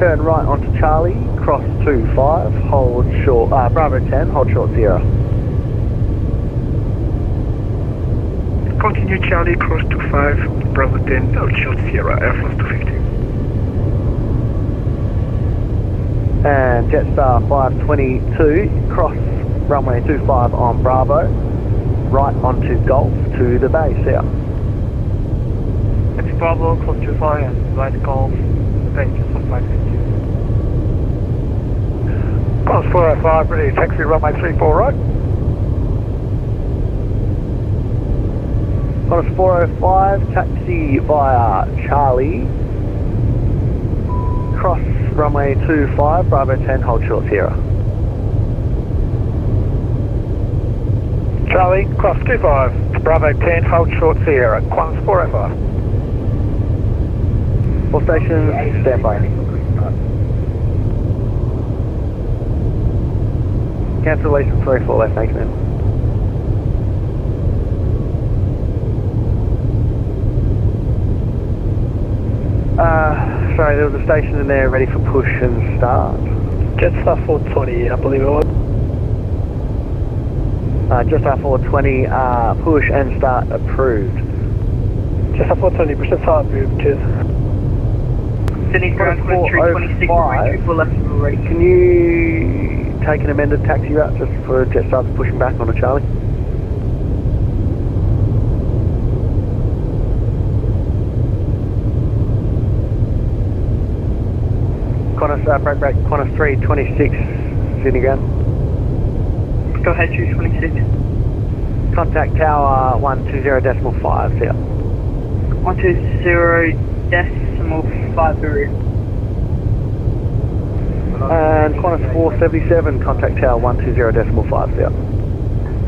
turn right onto Charlie, cross 25, hold short, Bravo 10, hold short Sierra. Continue Charlie, cross 25, Bravo 10, hold short Sierra, Air France 250. And Jetstar 522, cross runway 25 on Bravo, right onto Golf to the bay, south. Taxi Bravo, cross 25 and right Golf, the bay, just on 522. Qantas 405, ready, taxi runway 34 right. Qantas 405, taxi via Charlie, cross runway 25, Bravo 10, hold short Sierra. Charlie, cross 25, Bravo 10, hold short Sierra, Qantas 405. All stations, stand by. Cancellation 34 left, thanks man. Sorry, there was a station in there ready for push and start. Jetstar 420, I believe it was. Jetstar 420, push and start approved. Jetstar 420, push and start approved, cheers. Sydney ground 326, left ready. Can you take an amended taxi route just for Jetstar pushing back on a Charlie? Qantas, break, Qantas 326, Sydney ground. Go ahead, 226. Contact tower 120.5, see ya. 120.5, area. And Qantas 477, contact tower 120.5, see ya.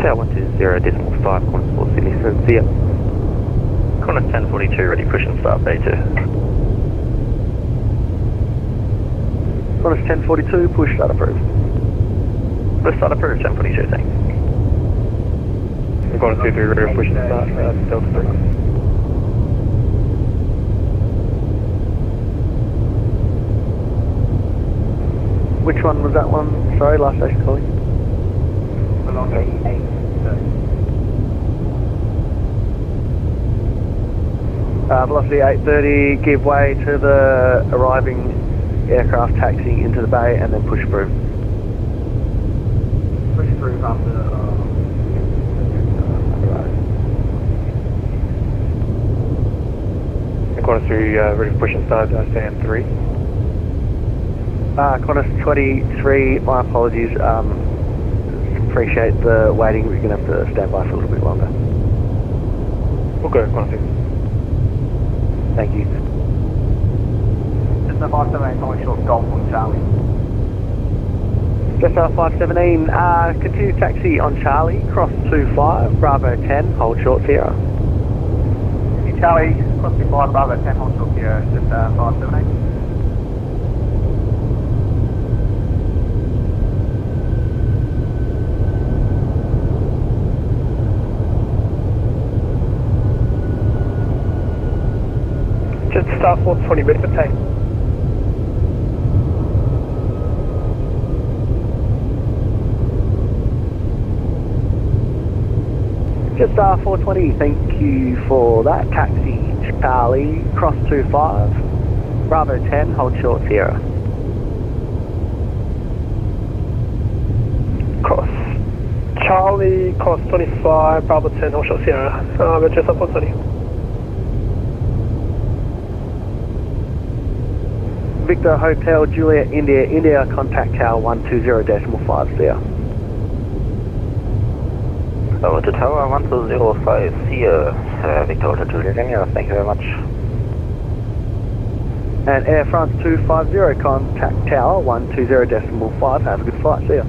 Tower 120.5, Qantas 477, see ya. Qantas 1042, ready, push and start, B2. Qantas 1042, push start approved. Push start approved, 1042, thanks. Qantas 23, ready, push and start, Delta 3. Which one was that one? Sorry, last station calling. Velocity 830, give way to the arriving aircraft taxiing into the bay and then push through. Push through after. Qantas 3, ready for push and start, stand 3. Qantas 23, my apologies. Appreciate the waiting, we're going to have to stand by for a little bit longer. We'll go, Qantas 6. Thank you. Just a 578, only short golf on Charlie. Jetstar 517, continue taxi on Charlie, cross 25, Bravo 10, hold short Sierra. Charlie, cross 25, Bravo 10, hold short Sierra, just 578. Jetstar 420, ready for take. Jetstar 420, thank you for that. Taxi Charlie, cross 25, Bravo 10, hold short Sierra. Cross Charlie, cross 25, Bravo 10, hold short Sierra. Jetstar 420. Victor Hotel Juliet India, India, contact tower 120.5, see ya. Over to tower 120.5, see ya. Victor Hotel Juliet India, thank you very much. And Air France 250, contact tower 120.5, have a good flight, see ya.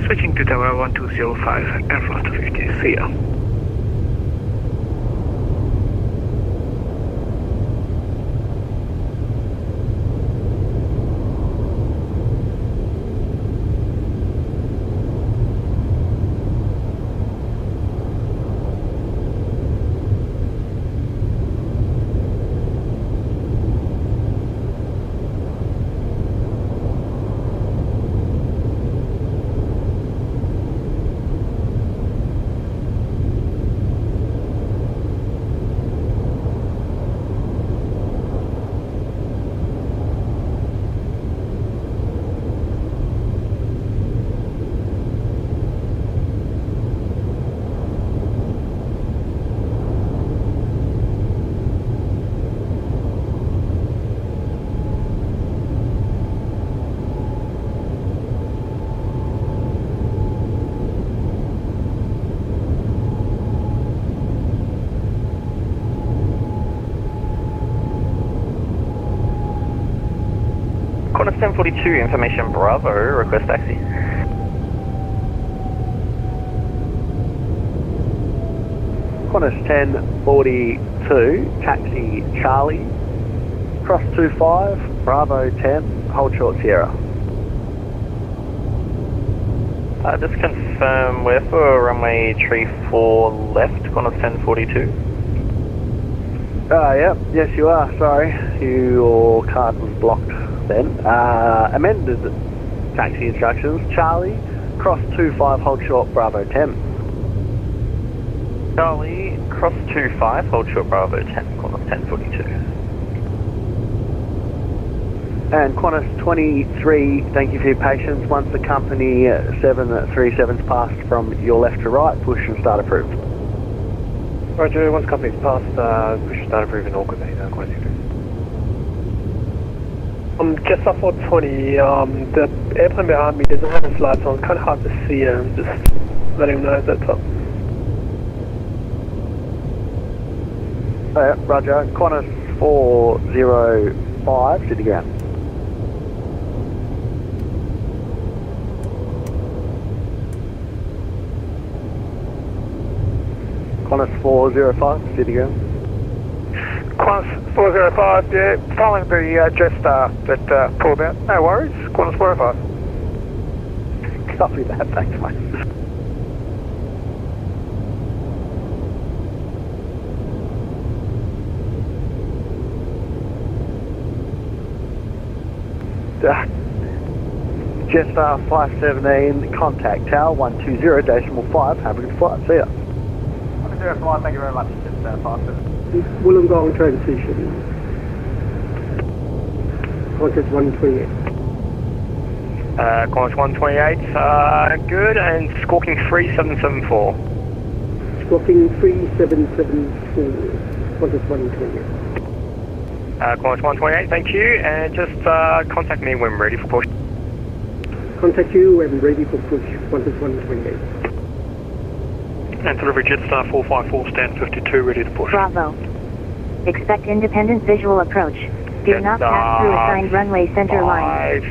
Switching to tower 1205, Air France 250, see ya. Qantas 1042, information Bravo, request taxi. Qantas 1042, taxi Charlie, cross 25, Bravo 10, hold short Sierra. Just confirm we're for runway 34 left, Qantas 1042. Yep, yes you are, sorry. Your card was blocked then. Amended taxi instructions. Charlie, cross 25, hold short, Bravo 10. Charlie, cross 25, hold short, Bravo 10, Qantas 1042. And Qantas 23, thank you for your patience. Once the company 737's passed from your left to right, push and start approved. Roger, once company's passed, push and start approved in all Quebec, Qantas 23. Just off 420, the airplane behind me doesn't have its lights on, kind of hard to see him, just letting him know that's up. Roger, Qantas 405 to the ground. Qantas 405 to the ground. Qantas 405, yeah, following the Jetstar that pulled out. No worries, Qantas 405. Copy that, thanks mate. Jetstar 517, contact tower 120.5, have a good flight, see ya. 105, thank you very much, Jetstar 517. Wollongong transition. Qantas 128. Qantas 128, good, and squawking 3774. Squawking 3774. Qantas 128. Qantas 128, thank you, and just contact me when ready for push. Contact you when ready for push. Qantas 128. And delivery Jetstar 454, stand 52, ready to push. Bravo. Expect independent visual approach. Do not pass through assigned runway center line.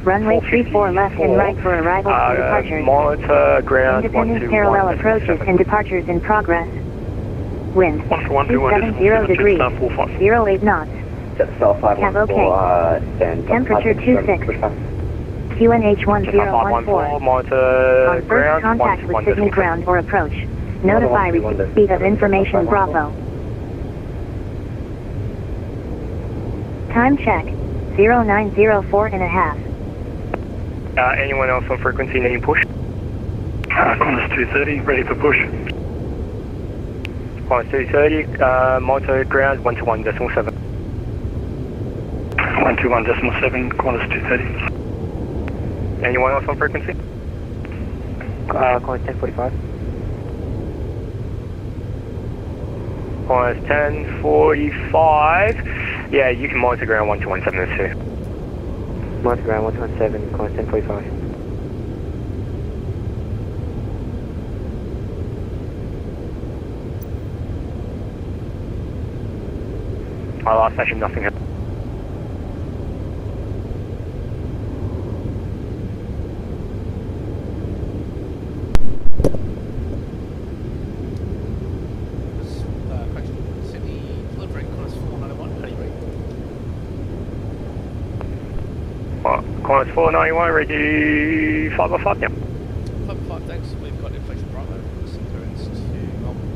Runway 34 left and right for arrival and departures. Monitor ground Independent parallel approaches and departures in progress. Wind 270 degrees, 08 knots. Cab OK. Temperature 26. QNH 1014. On first contact with Sydney ground or approach. Notify receipt speed of information Bravo. Time check 0904.5. Anyone else on frequency needing push? Qantas 230, ready for push. Qantas 230, monitor ground 121.7. 121.7, Qantas 230. Anyone else on frequency? Qantas 1045. Qantas 1045. Yeah, you can monitor ground 121.7 too. Monitor ground 117, Qantas 1045. Our last station, nothing happened. Sydney delivering Qantas 491, how do you read? Qantas 491, ready 505, yep. 505, thanks. We've got inflection Bravo. Clearance to Melbourne.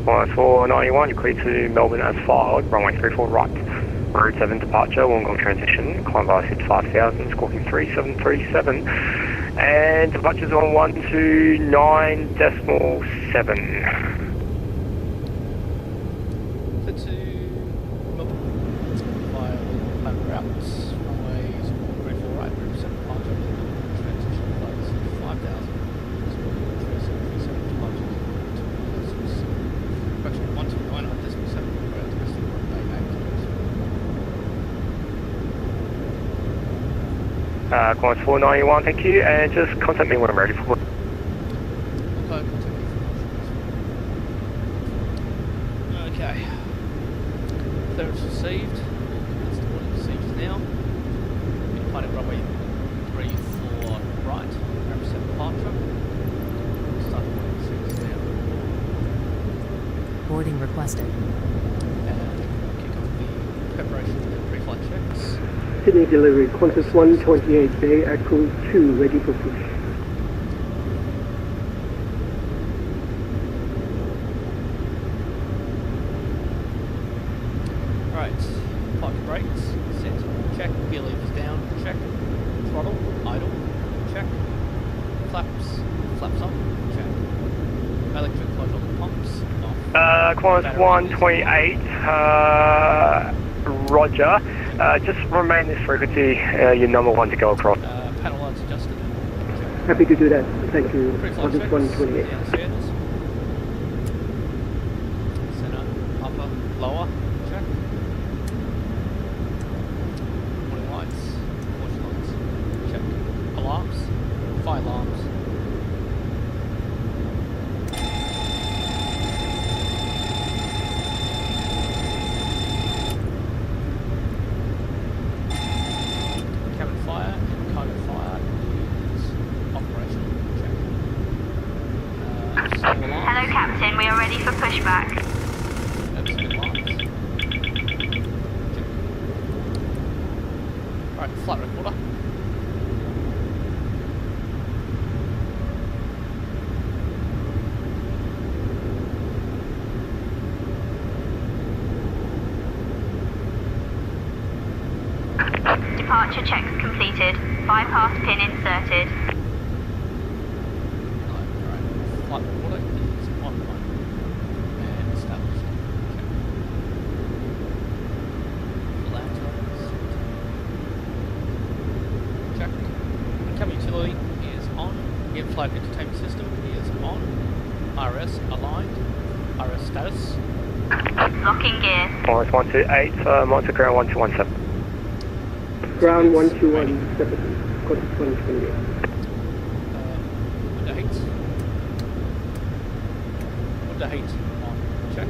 Qantas 491, you're clear to Melbourne as filed, runway 34 right. Route 7 departure, Wollongong transition, climb by 5000, squawking 3737. And departures on 129.7. Clear to Melbourne. Via home routes. Runways 34 right. Route 7 departure. Transition flights 5000. Squawking 3737. Departures 129.7. Approximately 129.7. Ground domestic runway 8. Qantas 491, thank you, and just contact me when I'm ready for push. Okay, contact me for push. Okay. Clearance received. That's the boarding procedures now. Departing runway 34 right. Represent departure. Start boarding procedures now. Boarding requested. And kick off the preparation for the pre-flight checks. Sydney delivery, Qantas 128J, Echo 2, ready for push. Right, park brakes, set, check. Gear levers down, check. Throttle, idle, check. Flaps up, check. Electric throttle pumps off. Qantas 128, roger. Just remain this frequency, your number one to go across. Panel lights adjusted. Happy to do that. Thank you. Pre-flight Qantas checks. 128. Downstairs. Center, upper, lower, check. Warning lights, caution lights, check. Alarms, fire alarms. Cabin fire and cargo fire is operational, check. Small alarms. Hello, Captain. We are ready for pushback. Alright, flight recorder. Departure checks completed. Bypass pin inserted. Alright, flight recorder is online and established. Check. Cabin utility is on. In-flight entertainment system is on. RS aligned. RS status. Locking gear. Qantas 128, Monster Ground 1217. Ground 121, Qantas 128. Window heat. Window heat on. Check.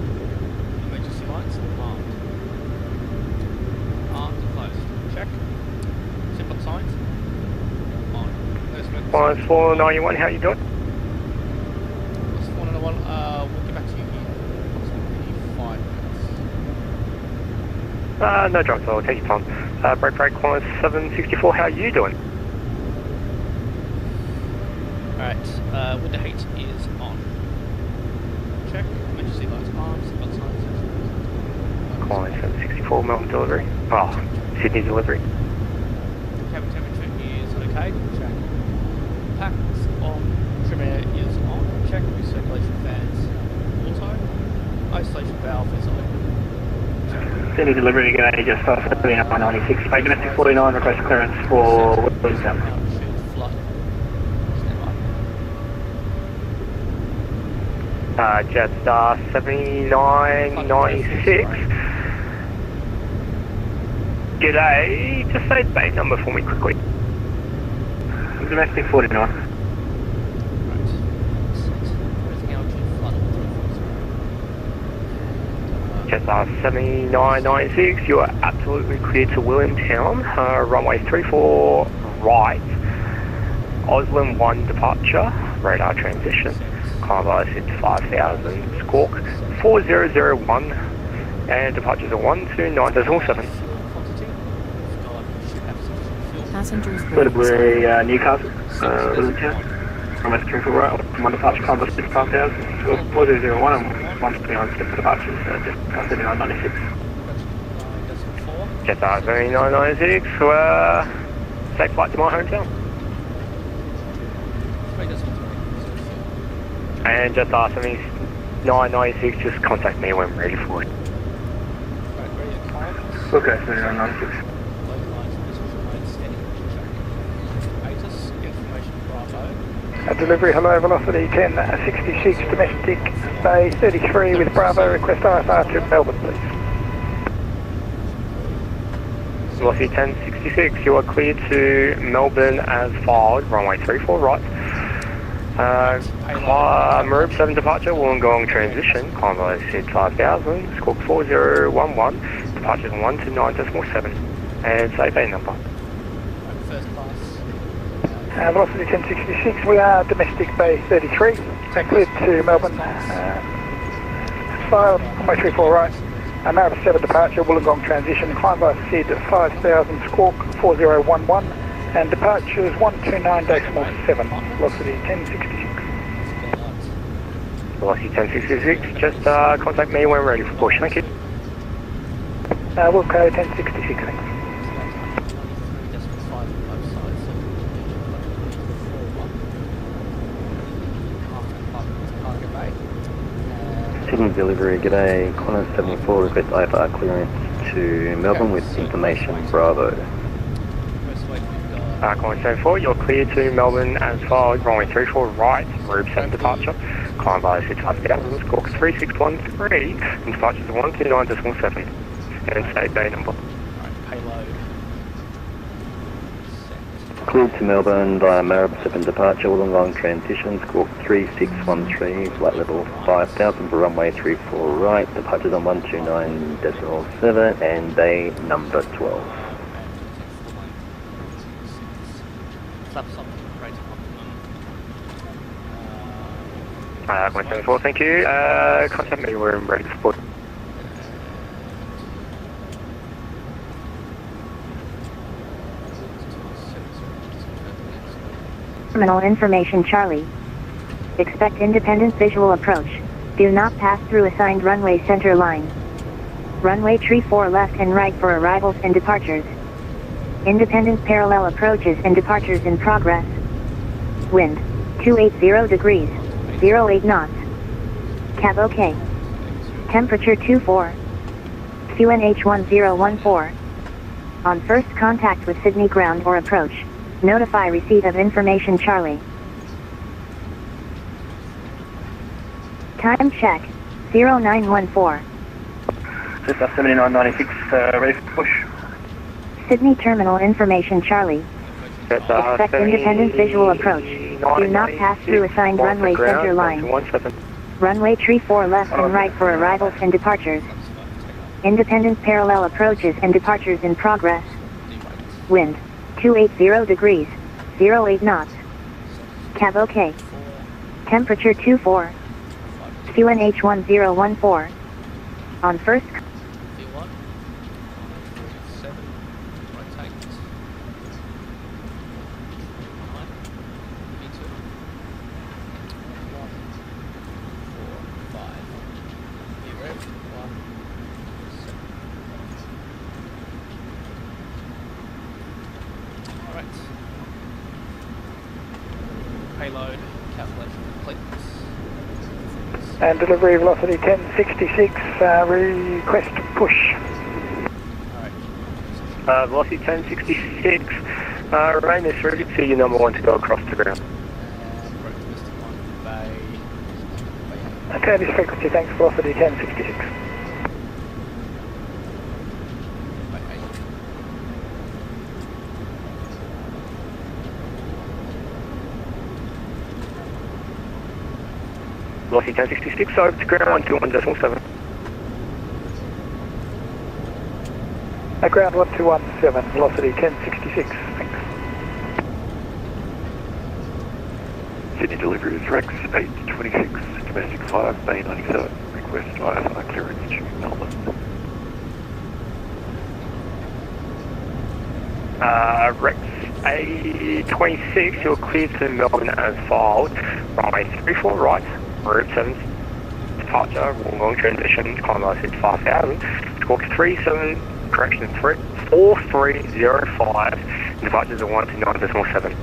Emergency lights armed. Armed and closed. Check. Seatbelt signs on. Qantas 491, how you doing? That's 491. We'll get back to you in approximately 5 minutes. No drugs, I'll take your time. Break, Qantas 764, how you doing? Alright, window heat is on. Check. Emergency lights armed. Seatbelt signs. Qantas 764, Melbourne delivery. Oh, Sydney delivery. Cabin temperature is okay. Check. Packs on. Trim air is on. Check. Recirculation fans auto. Isolation valve is open. Sydney delivery again, just 7996. By domestic 49, request clearance for Williamstown. Jetstar 7996. G'day, just say the base number for me quickly. Domestic 49. Jetstar 7996, you are absolutely clear to Williamstown, runway 34 right, Osland 1 departure, radar transition, climb is 5000, squawk 4001, and departures are 129.7. Passengers Delivery Newcastle, Williamstown. Runway 34 right, 1 departure, climb 5000, 4001 and 129 departures, just 7996. Jetstar 7996, safe flight to my hometown. And Jetstar 7996, just contact me when ready for it. Okay, 7996. Delivery, hello, velocity 1066, domestic, Bay 33 with Bravo, request IFR to Melbourne, please. Velocity 1066, you are cleared to Melbourne as filed, runway 34 right. Marib 7 departure, Wollongong transition, climb is 5000, squawk 4011, departures 129.7, and say bay number. Velocity 1066, we are domestic Bay 33, cleared to Melbourne, filed, runway 34 right, Marib 7 departure, Wollongong transition, climb by SID 5000, squawk 4011, and departures 129.7, velocity 1066. Velocity 1066, just contact me when ready for push, thank you. Wilco 1066, thanks. Sydney delivery, g'day, Qantas 74, request IFR clearance to Melbourne with information Bravo. Qantas 74, you're clear to Melbourne as followed, runway 34 right, route 7 departure, climb by 65,000, squawk 3613, and departure is 129.7, and state bay number. Payload. Cleared to Melbourne via Marab 7 departure, Wollongong transition, squawk 3613, flight level 5000 for runway 34 right, departures on 129.7 and bay number 12. Flaps up, right Qantas 74, thank you. Contact me, we're ready for support. Terminal information Charlie. Expect independent visual approach. Do not pass through assigned runway center line. Runway 34 left and right for arrivals and departures. Independent parallel approaches and departures in progress. Wind 280 degrees, 08 knots. Cab OK. Temperature 24. QNH 1014. On first contact with Sydney ground or approach, notify receipt of information Charlie. Time check 0914. Cessna 7996, ready for push. Sydney terminal information Charlie. Expect independent visual approach. Do not pass through assigned runway center line. Runway 34 left and right for arrivals and departures. Independent parallel approaches and departures in progress. Wind 280 degrees, 08 knots. Cab OK. Temperature 24. QNH 1014. On first. V1, 7, rotate. V2, 1, 4, 5. V-rev, 1, 7. Alright. Payload calculation complete. And delivery velocity 1066, request push. Velocity 1066, remain this ready to your number 1 to go across the ground. Okay, this frequency, thanks, velocity 1066. Velocity 1066, over to ground 121.7. At ground 1217, velocity 1066, thanks. Sydney delivery is Rex 826, domestic 5, Bay 97, request IFR clearance to Melbourne. Rex A26, you're clear to Melbourne as filed. Runway 34 right, route 7 departure, Wollongong transition, climb by 5000, squawk 4305, departures are 129.7.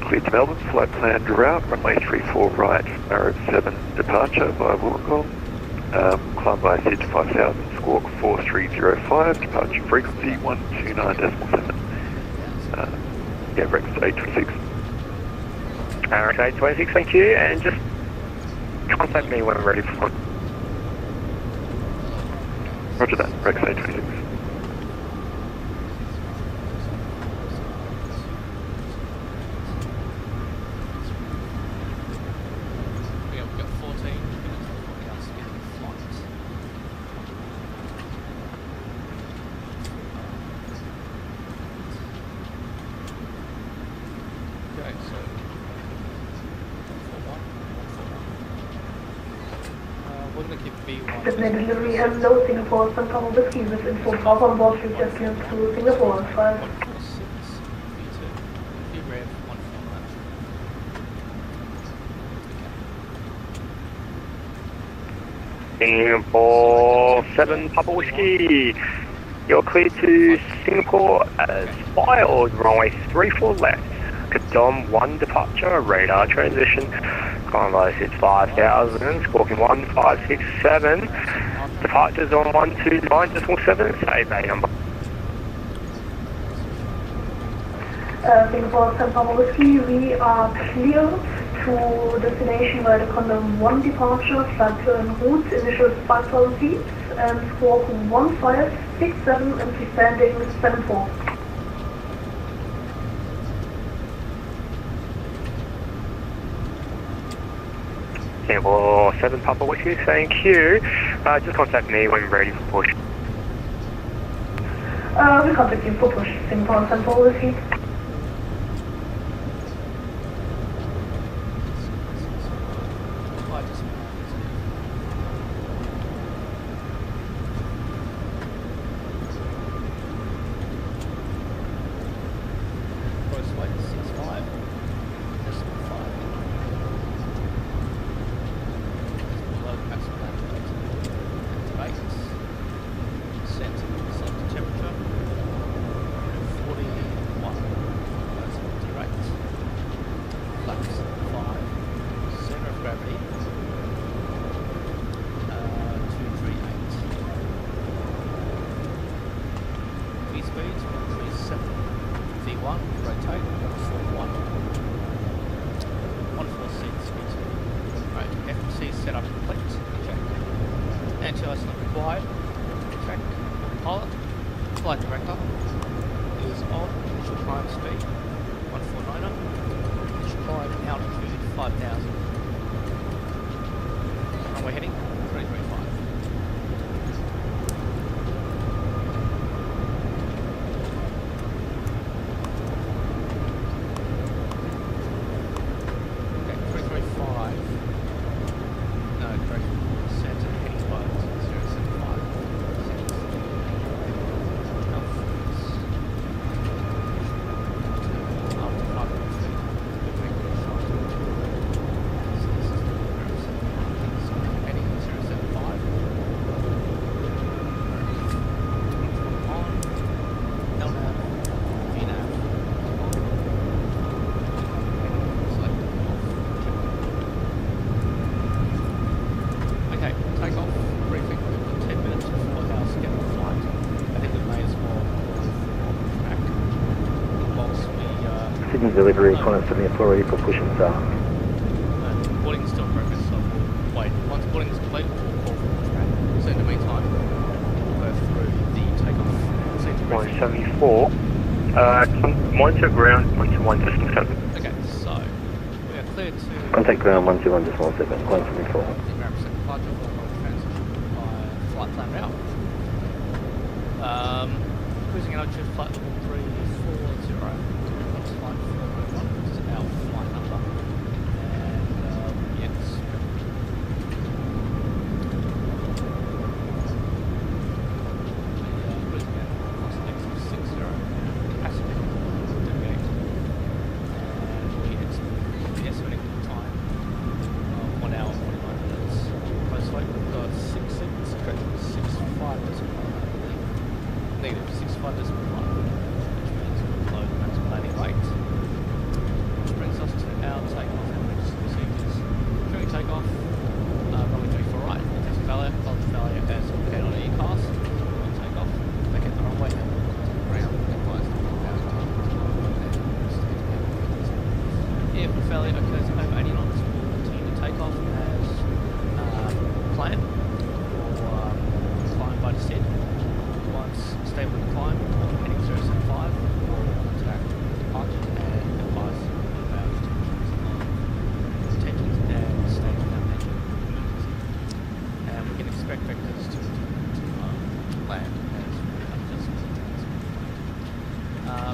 Cleared to Melbourne, flight planned route, runway 34 right, Marab 7 departure via Wollongong, climb by SID 5000, squawk 4305, departure frequency 129.7. Yeah, Rex 826. Rex 826, thank you, and just contact me when I'm ready for it. Roger that, Rex 826. We've got 14 minutes before we else get the flight. Okay, so 141. We're going to keep B1. Sydney delivery, hello, Singapore, Sun Papa Whiskey with info drop on board future to Singapore, 5. V-rev, 141. Singapore 7 Papa Whiskey. You're clear to Singapore as filed, runway 34 left. Kadom 1 departure, radar transition. Climb by 5000, squawking 1567. Departures on 129.7, save A number. Singapore 7 Papa Whiskey, we are clear to destination via the Condom 1 departure, flight turn route, initial 5,000 feet, and squawk 1567 and descending 74. Singapore 7 Papa Whiskey, thank you. Just contact me when ready for push. We contact you for push, Singapore 7 Papa Whiskey. Delivery, Qantas 74 ready for push and start. Boarding is still in progress, so we'll wait. Once boarding is complete, we'll call for pushback. So in the meantime, we'll go through the takeoff. 174. Monitor ground 121.7. Okay, so we are clear to Contact ground 121.7, 174. Flight plan route. Cruising altitude flight level 340.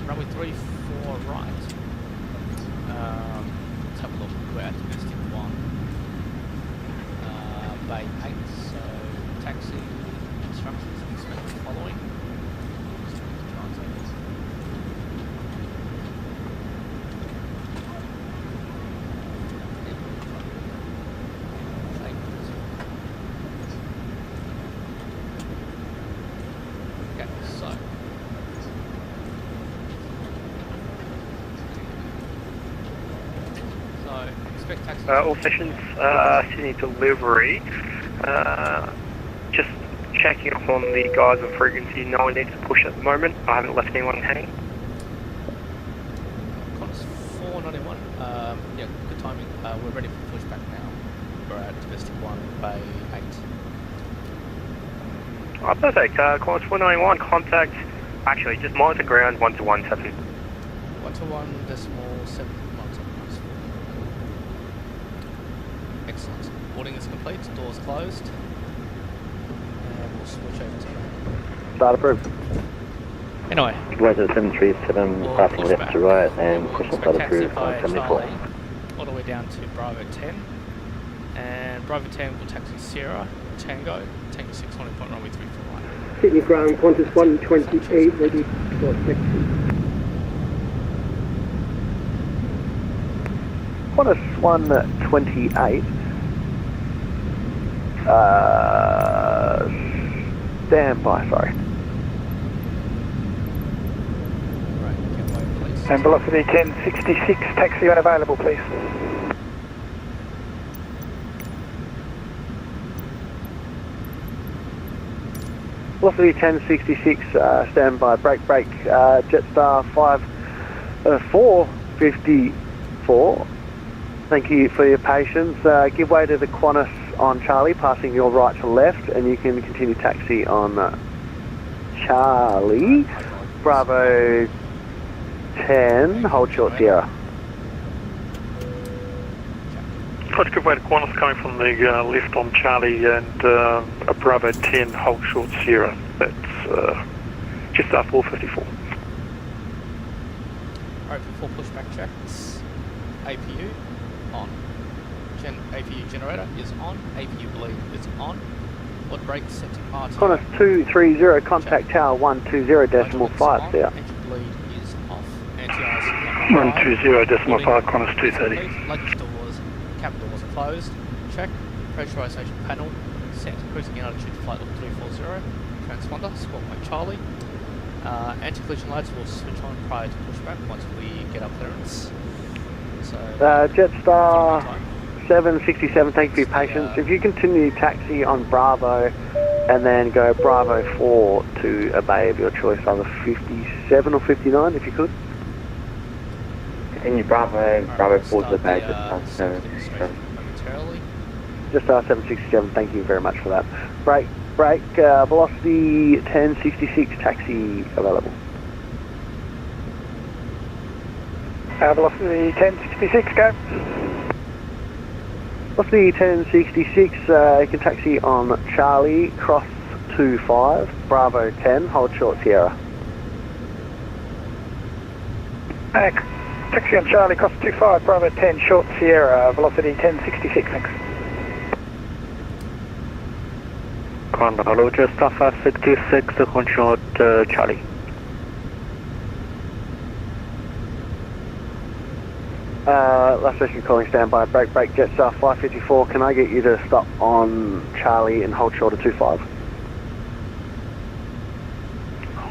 Runway 34 right. Let's have a look. We're at domestic 1. Bay 8, so taxi instructions and expect the following. all sessions, Sydney delivery. Just checking up on the guys on frequency. No one needs to push at the moment. I haven't left anyone hanging. Qantas 491. Yeah, good timing. We're ready for pushback now. We're at domestic 1, Bay 8. Oh, perfect. Qantas 491, contact. Actually, just monitor ground 1217. 121.7. Excellent. Boarding is complete. Doors closed. And we'll switch over to Start approved. Anyway. Right at 737, passing left to right and pushing start approved on 74. All the way down to Bravo 10. And Bravo 10 will taxi Sierra, Tango 6 holding point runway 34 right. Sydney ground, Qantas 128, ready for taxi. Qantas 128. Stand by, sorry. And velocity 1066, taxi when available, please. Velocity 1066, stand by, break, Jetstar 454. Thank you for your patience. Give way to the Qantas on Charlie, passing your right to left, and you can continue taxi on Charlie. Bravo 10, hold short Sierra. Quite a good way to Qantas coming from the left on Charlie and a Bravo 10, hold short Sierra. That's just after 454. Alright, before pushback checks, APU on. APU generator is on, APU bleed is on. What brake set to RTO? Qantas 230, contact tower 120.5 there. Engine bleed is off. Anti-ice 120.5, Qantas 230. Luggage doors, cabin doors are closed. Check. Pressurization panel set. Cruising in altitude flight level 340. Transponder, squawk point Charlie. Anti-collision lights will switch on prior to pushback once we get our clearance. So, Jetstar 767, thank you for your patience. If you continue taxi on Bravo and then go Bravo 4 to a bay of your choice, either 57 or 59 if you could. Continue Bravo 4 to the bay, Jetstar 767. Jetstar 767, thank you very much for that. Break, velocity 1066, taxi available. Velocity 1066, go. Velocity 1066, you can taxi on Charlie, cross 25, Bravo 10, hold short Sierra. Taxi on Charlie, cross 25, Bravo 10, short Sierra, velocity 1066, thanks. Hello, Jetstar 566, on short Charlie. Last station calling standby, break, Jetstar 554, can I get you to stop on Charlie and hold short of 25?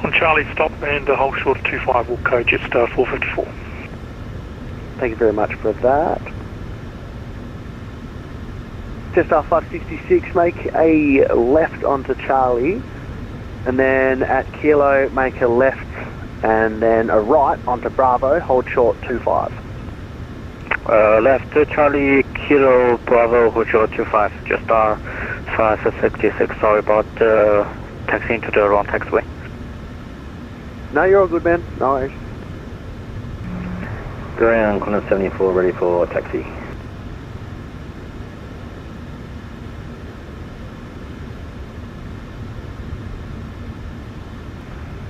On Charlie, stop and hold short of 25, will code Jetstar 454. Thank you very much for that. Jetstar 566, make a left onto Charlie, and then at Kilo, make a left and then a right onto Bravo, hold short 25. Left to Charlie, Kilo, Bravo, hold short 25, Jetstar 566, sorry about taxiing to the wrong taxiway. No, you're all good, man, no worries. Ground, Qantas 74, ready for taxi.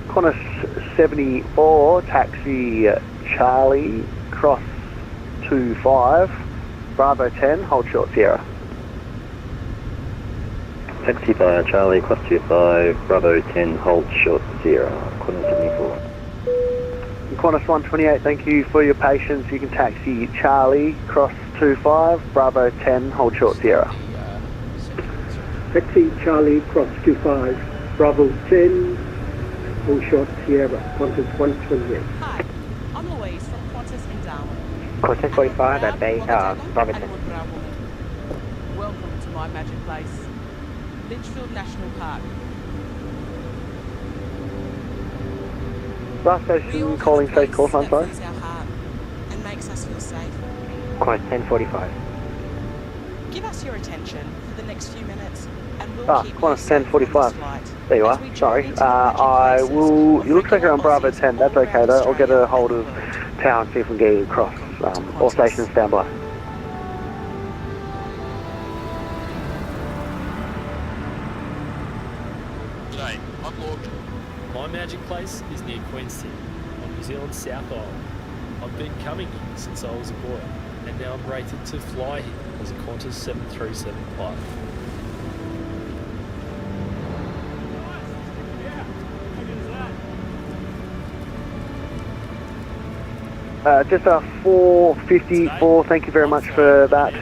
Qantas 74, taxi Charlie, cross 25, Bravo 10, hold short Sierra. Taxi by Charlie, cross 25, Bravo 10, hold short Sierra, Qantas 74. Qantas 128, thank you for your patience. You can taxi Charlie, cross 25, Bravo 10, hold short Sierra. Taxi Charlie, cross 25, Bravo 10, hold short Sierra, Qantas 128. Hi, I'm Louise from Qantas in Darwin. Course 1045 at Bay, Bravo 10. Welcome to my magic place, Litchfield National Park. Last station calling safe call sign, sorry. Fills our heart and makes us feel safe. Course 1045. Give us your attention for the next few minutes and we'll keep you Qantas safe on this 1045. flight. There you are. Sorry. I will. You look like you're on Bravo 10. That's okay though. I'll get a hold of Tower and see if we can get you across. All stations stand by. Jay, unlocked. My magic place is near Queenstown, on New Zealand's South Island. I've been coming here since I was a boy, and now I'm rated to fly here as a Qantas 737 pilot. Just 454, thank you very much for that.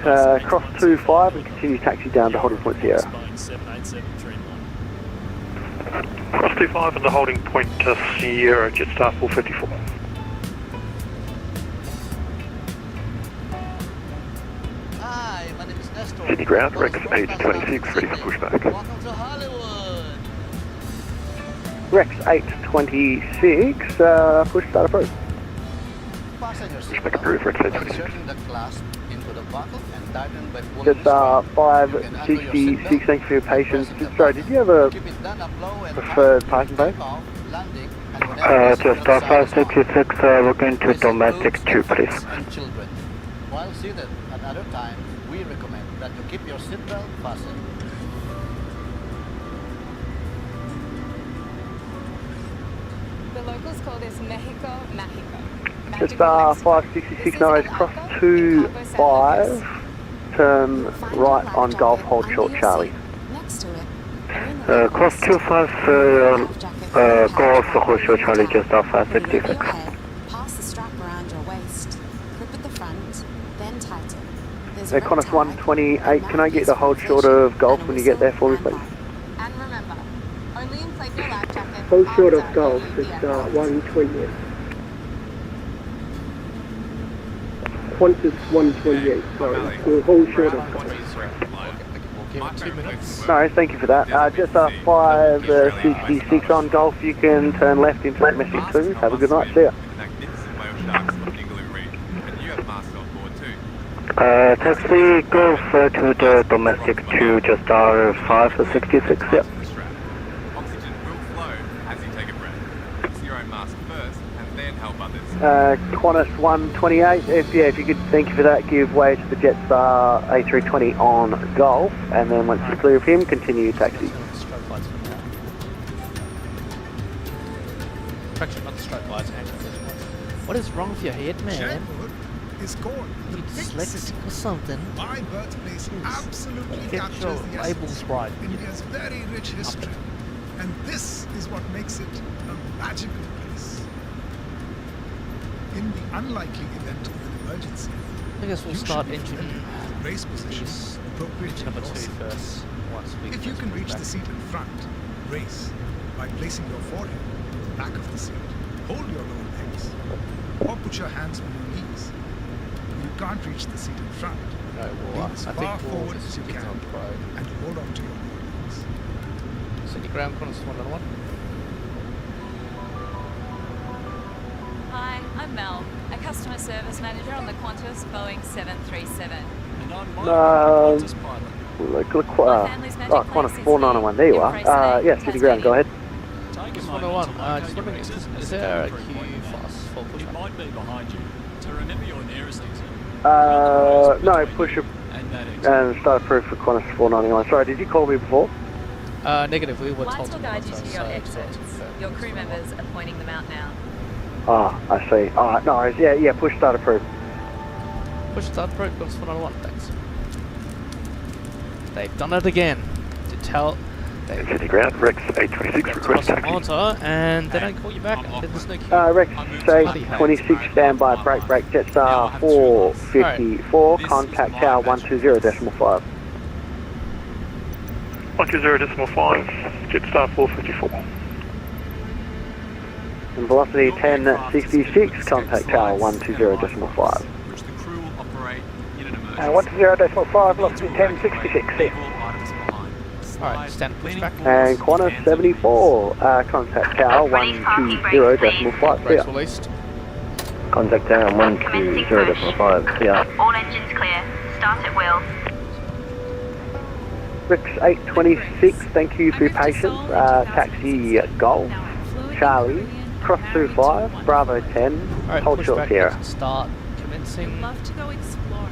Cross 25 and continue taxi down to holding point Sierra. Cross 25 and the holding point Sierra, Jetstar 454. Hi, my name is Nestor. Sydney ground, Rex 826, ready for pushback. Welcome to Hollywood. Rex 826, push start approach. Pushback approved, Rex 826. The clasp into the buckle and tighten by pulling Just 566, thank you for your patience. Sorry, did you have a preferred parking bay? Just 566, looking to domestic 2, please. and children. While seated at other times, we recommend that you keep your seatbelt fastened. The locals call this Mexico, Mexico. Just 566, no, cross 25, turn right on Golf, hold short Charlie. Cross 25, Golf, hold short Charlie, just 566. Pass the strap around your waist. Grip at the front, then tighten. There's Qantas 128, can I get the hold short of Golf when you get there for me, please? And remember, only inflate your life jacket. Hold short of Golf, it's 128. Qantas 128, sorry. We'll hold short of Golf. Give it 2 minutes. No, thank you for that. Just 566 on Golf, you can turn left into domestic 2. Have a good night, see ya. Taxi Golf to the domestic 2, just 566, yep. Qantas 128, if you could, thank you for that, give way to the Jetstar A320 on Golf, and then once you're clear of him, continue taxi. Correction, not the stroke lights, what is wrong with your head, man? Is called the You big dyslexic city. or something? My birthplace absolutely Get captures your the labels essence right. of India's very rich history. And this is what makes it a magical place. In the unlikely event of an emergency, I guess we'll you start should be engine prepared. Race position appropriate to number your 2 seat. first. Once we If you can reach the seat in front, race by placing your forehead on the back of the seat. Hold your lower legs, or put your hands on your knees. If you can't reach the seat in front, lean as far forward as you can and hold on to your lower legs. Sydney ground, Qantas 111. Hi, I'm Mel, a customer service manager on the Qantas Boeing 737. And I'm Qantas Qantas 491, there you are. Yes, City Ground, go ahead. Just 101, just wondering, is there a queue fast for It pushback? might be behind you. To remember your nearest exit. No, push up and start approved for Qantas 491. Sorry, did you call me before? Negative, we were told Lights to will guide you monitor, to your so exit. Your crew members are pointing them out now. Ah, I see. Alright, no worries. Yeah, push start approved. Push start approach, Qantas 101, thanks. They've done it again. To tell... City ground, Rex 826, request taxi. Monitor, and they don't call you back, and there's no queue. Rex 826, standby, break, Jetstar 454, contact tower 120.5. 120.5, Jetstar 454. And velocity 1066, contact tower 120.5. 120.5, velocity 1066. Alright, stand pushback. And Qantas 74, contact tower 120.5, Brakes clear. released. Contact tower 120.5, clear. All engines clear. Start at will. Rix 826, thank you for your patience. Taxi Golf, Charlie, cross 25, Bravo 10, Alright, hold short pushback. Sierra. Start commencing. Love to go explore.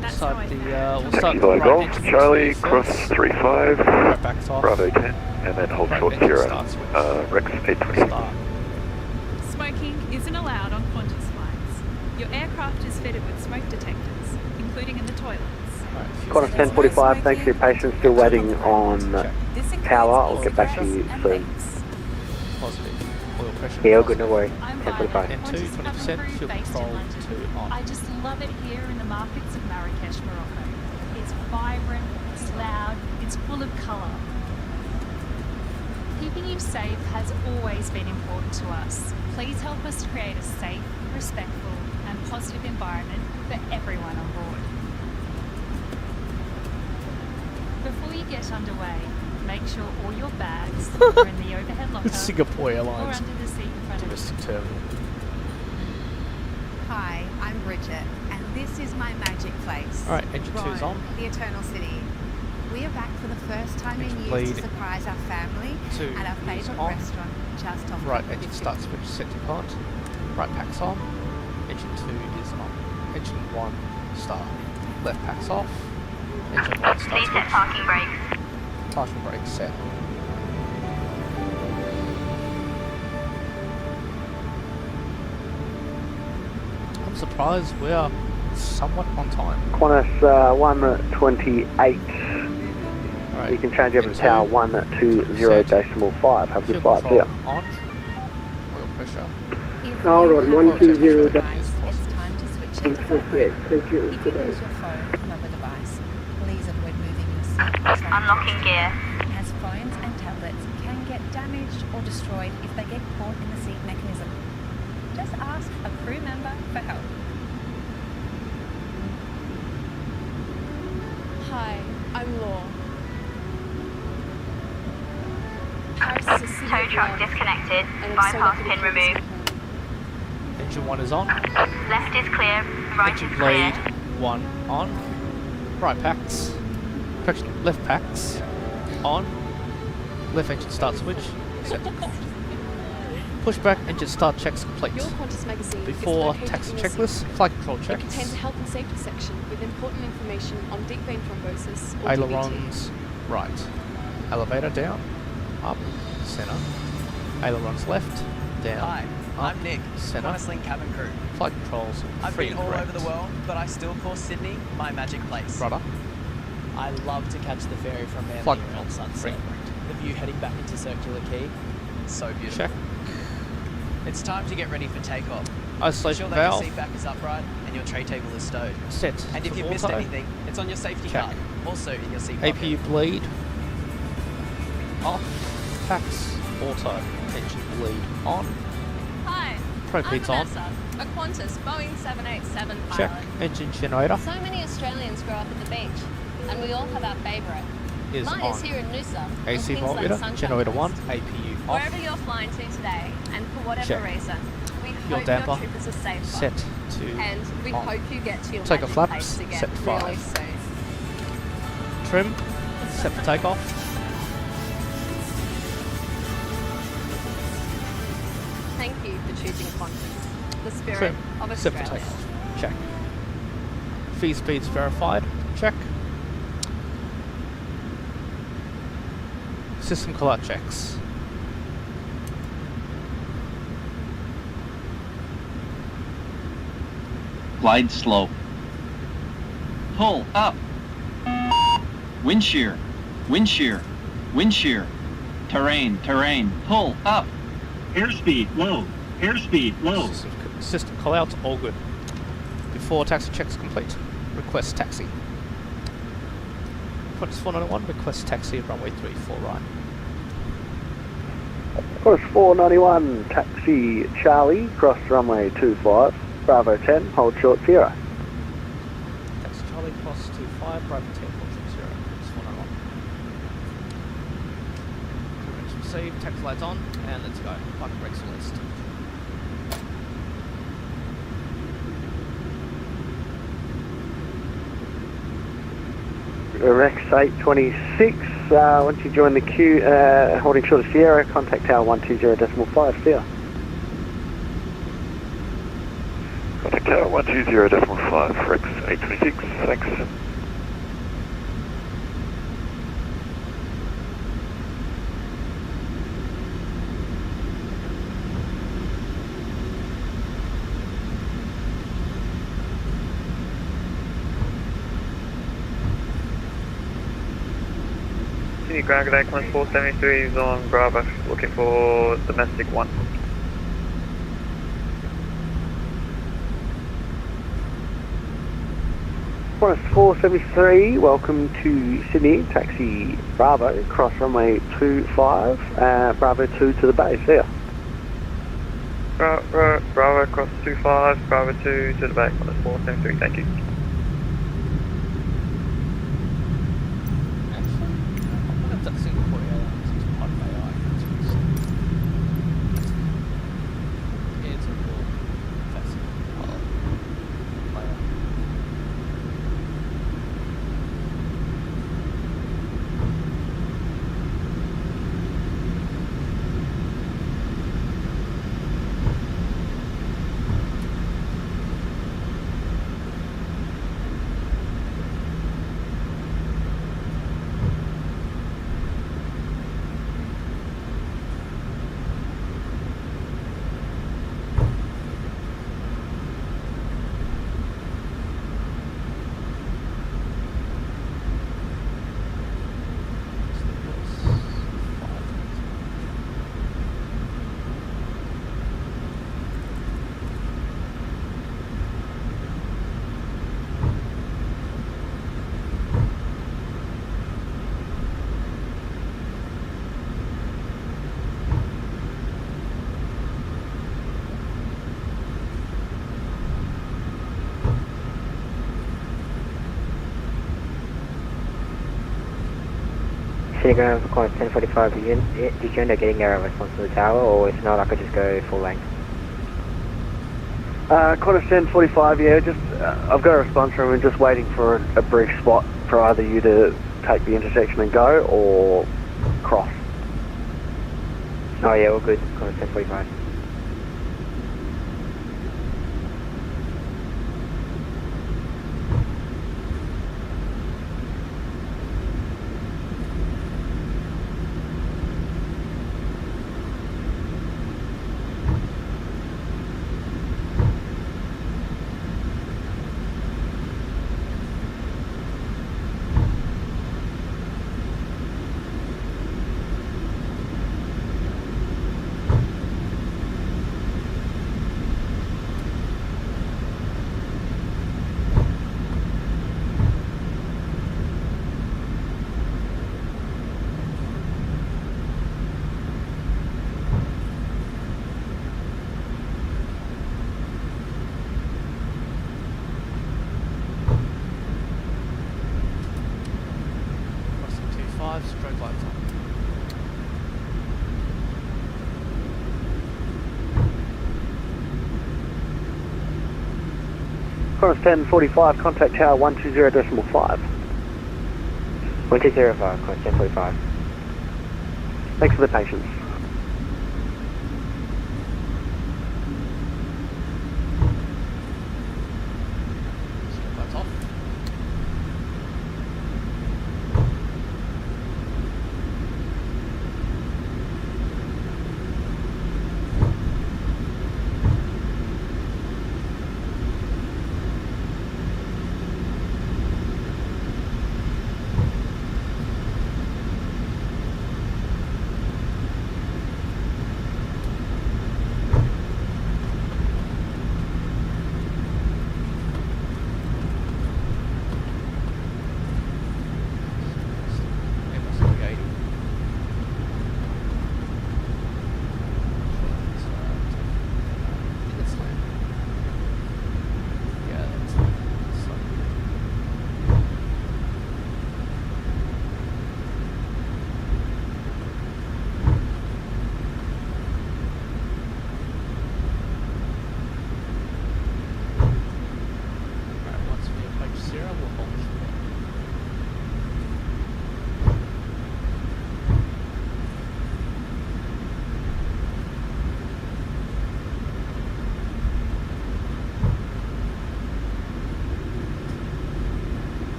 That's Start how I the, found we'll start Taxi the by right Golf, engine Charlie, first. cross 35, Right backs off. Bravo 10, and then hold Right short engine Sierra. starts with Rex 826. start. Smoking isn't allowed on Qantas flights. Your aircraft is fitted with smoke detectors, including in the toilets. Qantas 1045, thanks for your patience. Still waiting on tower. I'll get back to you soon. Positive. Oil pressure. Yeah, all good, no worry. I'm 1045. And 20% fuel control 2 on. I just love it here in the markets of Marrakesh, Morocco. It's vibrant, it's loud, it's full of colour. Keeping you safe has always been important to us. Please help us create a safe, respectful and positive environment for everyone on board. Before you get underway, make sure all your bags are in the overhead locker Singapore or Airlines under the seat in front of you. domestic terminal. Hi, I'm Bridget, and this is my magic place. Alright, engine 2 is on. The Eternal City. We are back for the first time in Engine years bleed. to surprise our family 2 at our is favourite on. restaurant just off Right the engine 50. start switch set default. Right packs on. Engine 2 is on. Engine 1 start. Left packs off. Engine 1 start Please set switch. parking brakes. Parking brakes set. I'm surprised we are somewhat on time. Qantas 128. Right. You can change over to tower 120.5. Have a good flight, clear. On. Oil pressure. Tower on 120. It's time to switch it. Thank you. If you use your phone or other device, please avoid moving your seat. Unlocking gear. As phones and tablets can get damaged or destroyed if they get caught in the seat mechanism. Just ask a crew member for help. Hi, I'm Law. Tow truck disconnected. Bypass pin removed. Engine 1 is on. Left is clear. Right Engine is blade clear. 1 on. Right packs. Correction, left packs on. Left engine start switch. Set. Pushback engine start checks complete. Your Qantas magazine Before is located taxi in your checklist, seat. flight control It checks. contains a health and safety section with important information on deep vein thrombosis or DVT. Ailerons right. Elevator down. Up. Center. Ailerons left. Down. Hi, Up, I'm Nick, Center. Qantas cabin crew. Flight controls. I've free been and all correct. over the world, but I still call Sydney my magic place. Brother. I love to catch the ferry from Manly Flight around controls. Free sunset. and correct. The view heading back into Circular Quay, so beautiful. Check. It's time to get ready for takeoff. Isolation Ensure that valve. your seat back is upright and your tray table is stowed. Set. And if to you've missed auto. anything, it's on your safety Check. card, also in your seat pocket. APU bleed. Off. Packs. Auto. Engine bleed on. Hi, Propede's I'm on. Vanessa, a Qantas Boeing 787 Check. pilot. Engine generator So many Australians grow up at the beach, and we all have our favourite. is Mine on. is here in Noosa, on AC Queensland voltmeter. Sunshine Generator Coast. 1. APU off. Wherever you're flying to today, and for whatever Check. reason, we Your hope damper your trip is a safe set one. to And we on. hope you get to your Take magic off place flaps. again Set to 5. really soon. Trim. Set for takeoff. Thank you for choosing Qantas, the spirit Trim. of Set for Australia. takeoff. Check. Feed speeds verified. Check. System collapse checks. Glide slope. Pull up. Wind shear. Wind shear. Wind shear. Terrain. Terrain. Pull up. Airspeed low. Airspeed low. System callouts all good. Before taxi checks complete, request taxi. Qantas 491, request taxi at runway 34 right. Qantas 491, taxi Charlie, cross runway 25, Bravo 10, hold short Sierra. Taxi Charlie, cross 25, Bravo 10, 460, it's 101. Correct received, taxi lights on, and let's go. Park brakes released. Rex 826, once you join the queue, holding short of Sierra, contact tower 120.5, Sierra. Contact tower 120.5, Rex 826, thanks. Sydney Ground Cadet Clearance 473 is on Bravo, looking for domestic 1. Qantas 473, welcome to Sydney, taxi Bravo, cross runway 25, Bravo 2 to the base, there. Bravo cross 25, Bravo 2 to the back, Qantas 473, thank you. Telegram on 1045, did you end up getting a response to the tower, or if not, I could just go full length? Qantas 1045, yeah, just, I've got a response from him, just waiting for a brief spot for either you to take the intersection and go, or cross. Oh yeah, all good, Qantas 1045. Stroke lights on. Qantas 1045, contact tower 120.5. 1205, Qantas 1045. Thanks for the patience. Stroke lights off.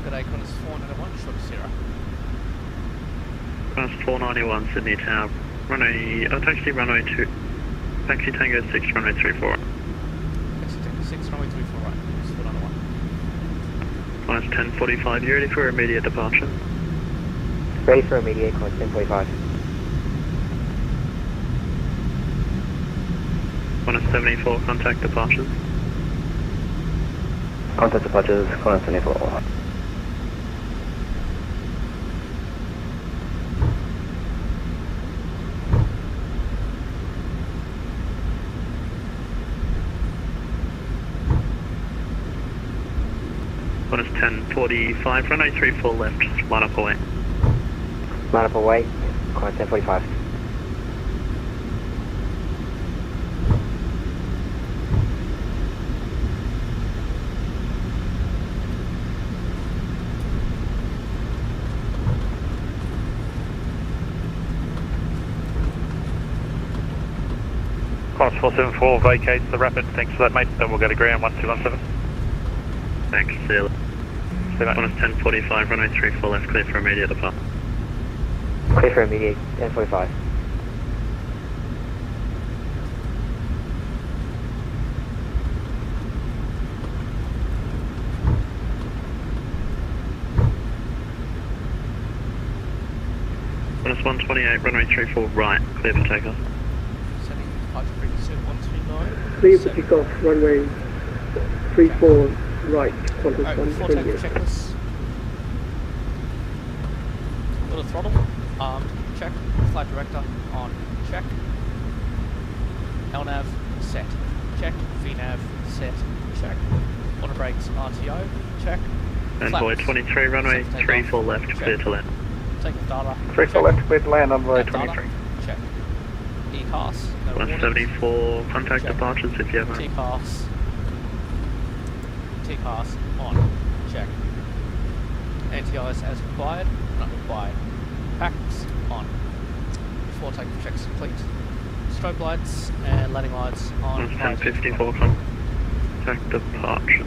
G'day, Qantas 491, short of 0. Qantas 491, Sydney Tower. Taxi runway 2. Taxi Tango 6, runway 34. Taxi Tango 6, runway 34 right. Qantas 491. Qantas 1045, you ready for immediate departure? Ready for immediate, Qantas 1045. Qantas 74, contact departures. Contact departures, Qantas 74. Qantas 1045, runway 34 left, just line up away. Line up away, Qantas 1045. Qantas 474 vacates the rapid, thanks for that mate, then we'll go to ground 1217. Thanks, see you later. Qantas 1045, runway 34 left, clear for immediate departure. Clear for immediate, 1045. Qantas 128, runway 34 right, clear for takeoff. Setting departure frequency 139. Clear for takeoff, runway 34 right, Qantas Alright, before taking 128. checklists. Little throttle, armed, check. Flight director, on, check. LNAV, set, check. VNAV, set, check. Auto brakes, RTO, check. Envoy 23, runway 34 left, clear to land. Takeoff data. 34 left, clear to land on runway Data, 23. check. E-CAS, no 174, contact Check. departures if you have T-CAS. T-CAS, on, check. Anti-ice as required, not required. Packs, on. Before takeoff checks complete. Strobe lights and landing lights on. 1054, contact departure.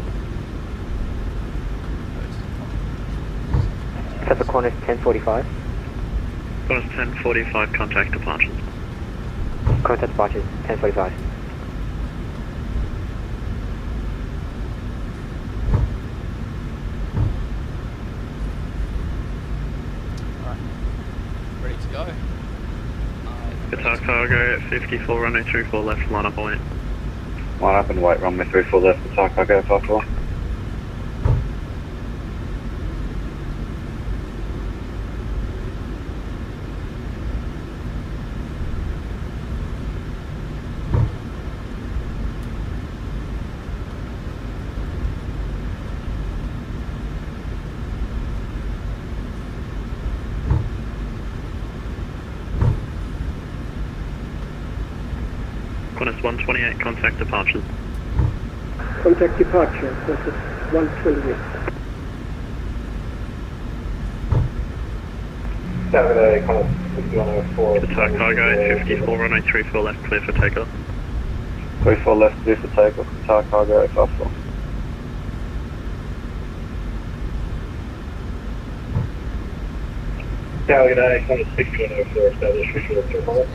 Set for Qantas 1045. Qantas 1045, contact departures. Contact departures, 1045. Alright. Ready to go. Qatar cargo at 54, runway 34 left, line up away. Line up and wait, runway 34 left, Qatar cargo 54. Qantas 128, contact departures. Contact departure, Qantas 128. Saturday, Qantas 6104. Qatar cargo at 54, runway 34 left, clear for takeoff. 34 left, clear for takeoff, Qatar cargo 54. Tower, g'day, Qantas 6104, established visual terminal.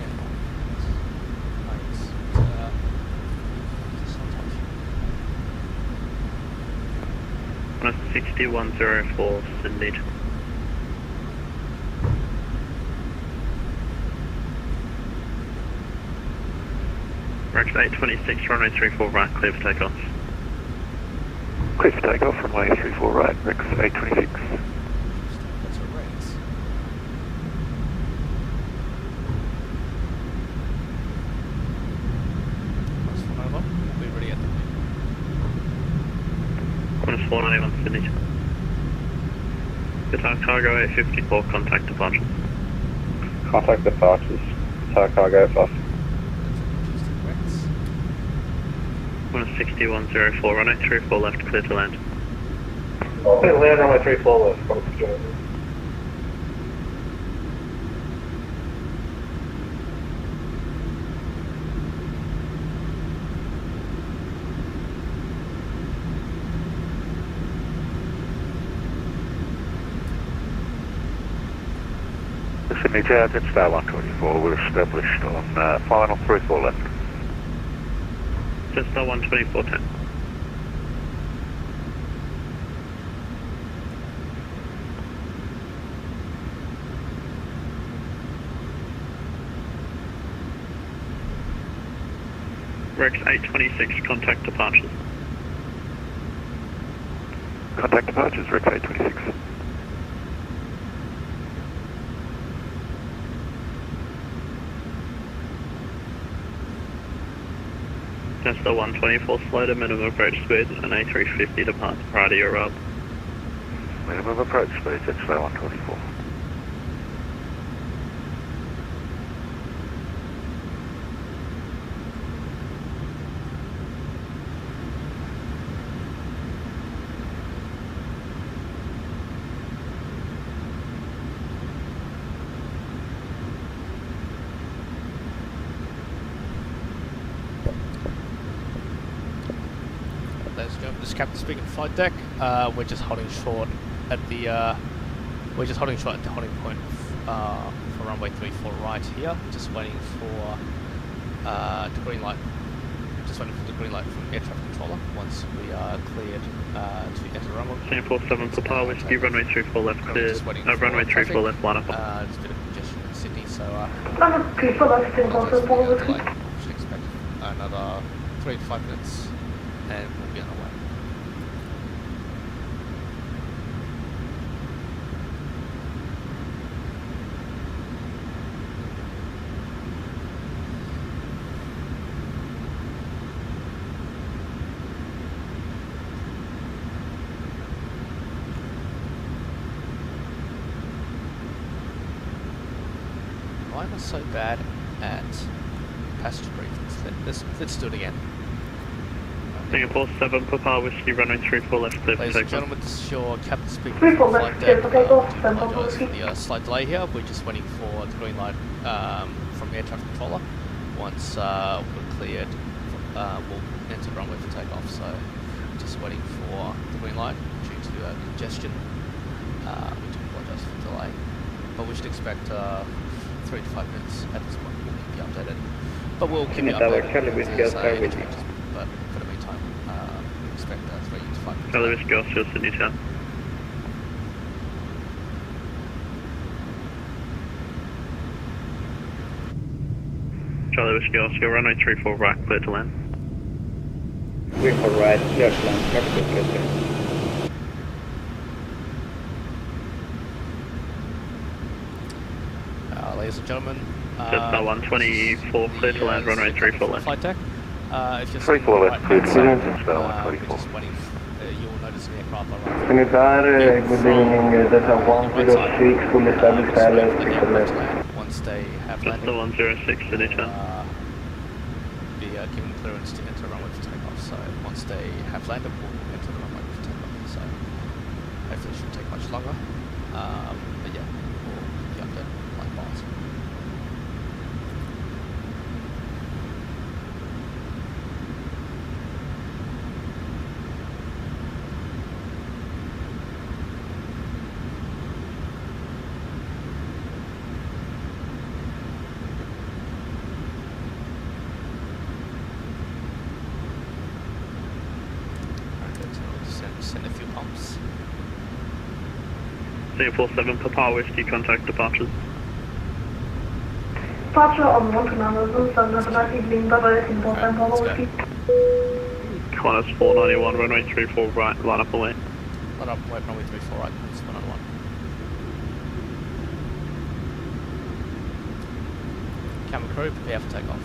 Qantas 6104, Sydney. Rex 826, runway 34 right, clear for takeoff. Clear for takeoff, runway 34 right, Rex 826. That's a Rex. That's 191. We'll be ready at the Qantas 491, Sydney. Qatar cargo at 54, contact departure. Contact departures, Qatar cargo 54. Qantas 6104, runway 34 left, clear to land. Land runway 34 left, Qantas 6104. Meter out at Star 124, we're established on final 34 left. Just Star 124.10. Rex 826, contact departures. Contact departures, Rex 826. Just the 124 slow to minimum approach speed and A350 departs prior to your route. Minimum approach speed, that's Star 124. This is Captain speaking flight deck. We're just holding short at the holding point for runway 34 right here. Just waiting for the green light. Just waiting for the green light from air traffic controller. Once we are cleared to enter the runway. 747 Papa Whiskey, runway 34 left cleared. Runway 34 left line up. There's a bit of congestion in Sydney, so Runway 34 left, 10 closer, Papa Whiskey. should expect another 3 to 5 minutes, and we'll be on our way. Why am I so bad at passenger briefings? Let's do it again. Singapore 7 Papa Whiskey, runway 34 left clear for Ladies and takeoff. gentlemen, this is your captain speaking 34 from left flight clear deck. for takeoff, I 7 Papa apologise Whiskey. for the slight delay here. We're just waiting for the green light from air traffic controller. Once we're cleared, we'll enter the runway for takeoff. So just waiting for the green light due to congestion. We do apologise for the delay, but we should expect 3 to 5 minutes at this point. We'll keep you updated. But we'll keep you updated. But for the meantime, we expect 3 to 5 minutes. Charlie Whiskey, Oscar, Sydney Town. Charlie Whiskey, Oscar, runway 34 right, clear to land. 34 right, clear to land, traffic clear to land. Ladies and gentlemen, Just 124 clear to land, runway 34 left. Flight deck. If you're 34 right left, clear to land, we're Star 124. just waiting. You'll notice an aircraft arriving. Senator, good evening, Delta 106, full established pilot, clear to land. Once they have Just landed, the 106 Sydney Town. be given clearance to enter runway for takeoff. So once they have landed, we'll enter the runway for takeoff. So hopefully it shouldn't take much longer. But yeah, we'll keep you updated like bars. Send a few pumps. Singapore 7 Papa Whiskey, contact departures. Departure on 129 790, lean by Singapore 7 Papa Whiskey. Qantas 491, runway 34 right, line up a lane. Line up, wait, runway 34 right, it's 101. Cabin crew, prepare for takeoff.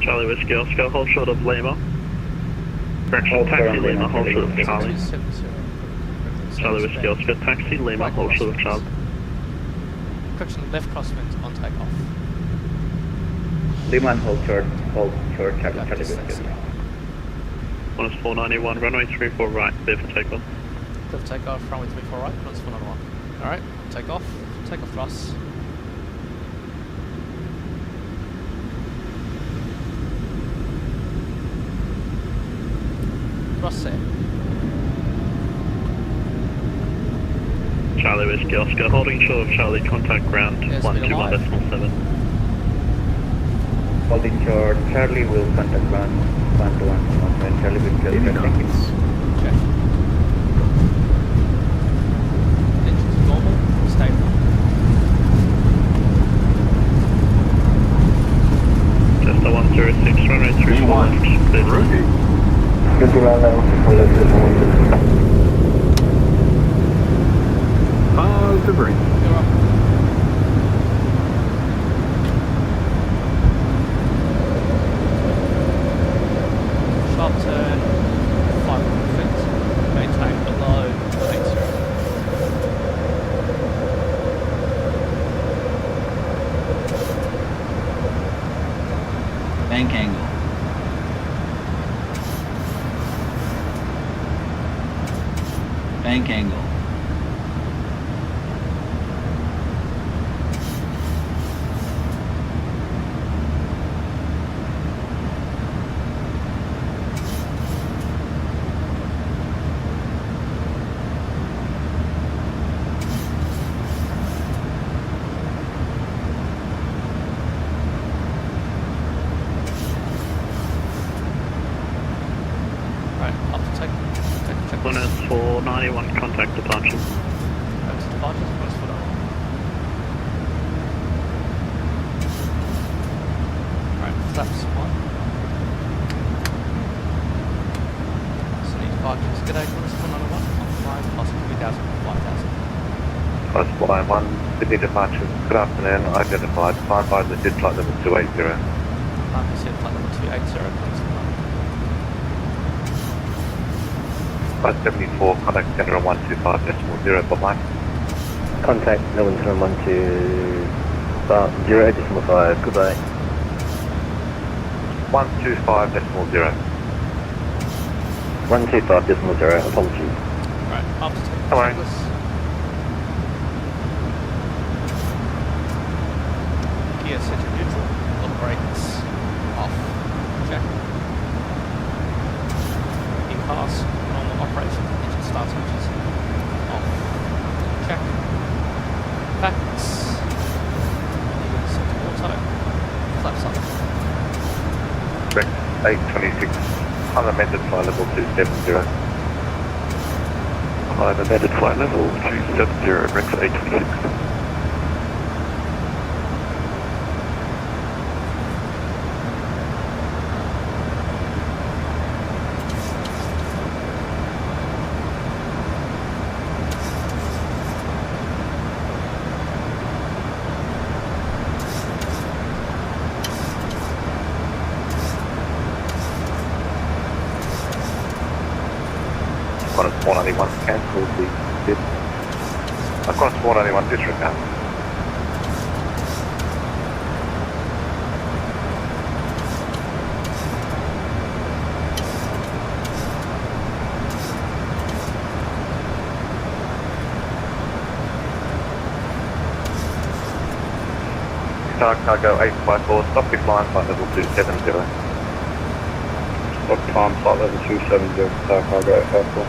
Charlie Whiskey, Oscar, hold short of Lima. Correction, taxi Lima, hold short of Charlie. Charlie Whiskey, Oscar, taxi Lima, hold short of Charlie. Correction, left crosswind on takeoff. Lima and hold short, Charlie Whiskey. Qantas 491, runway 34 right, clear for takeoff. Clear for takeoff, runway 34 right, Qantas 491. Alright, take off thrust. Thrust set. Charlie Whiskey Oscar, holding short of Charlie, contact ground, 121.7. Holding short, Charlie will contact ground 121.7. Charlie will kill the Check. Engines normal, stable. Just a 106, runway 34 left, clear for Good to run level 4 Debris. Sharp turn, 500 feet. Maintain below 80. Bank angle. Bank angle. Qantas 491, contact departure. That's departures, Qantas 491. Alright, flaps 1. So need departures. G'day, Qantas 491. On 5, possible 3,000, 5,000. Qantas 491, Sydney departure. Good afternoon, identified. Fine by the jet flight level 280. You said flight level 280, Qantas 491. 574, contact center on 125.0, bye-bye. Contact no 112.0.5, goodbye. 125.0. 125.0, apologies. Right, after taking Hello. checklist. Gear set to neutral. All brakes off. Check. In-pass, normal operation. Engine start switches off. Check. Packs. Engine set to auto. Flaps up. Correct, 826, unamended flight level 270. Unamended flight level 270, Rex 826. Qantas 491 cancelled the bid. Qantas 491 disregard. Star Cargo 854, stop your flying flight level 270. Stop time flight level 270, Star Cargo 854.